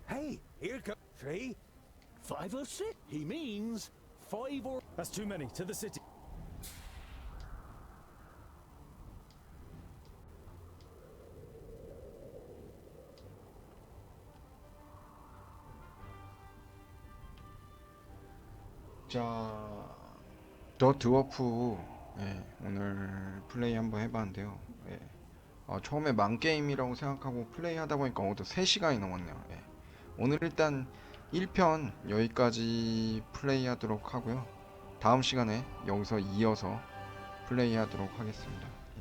Hey, here comes 3, 5 or 6? He means 5 or... That's too many. To the city. 자, 더 드워프, 예, 오늘 플레이 한번 해봤는데요. 예, 처음에 만게임이라고 생각하고 플레이하다 보니까 어느덧 3시간이 넘었네요. 예. 오늘 일단 1편 여기까지 플레이하도록 하고요. 다음 시간에 여기서 이어서 플레이하도록 하겠습니다.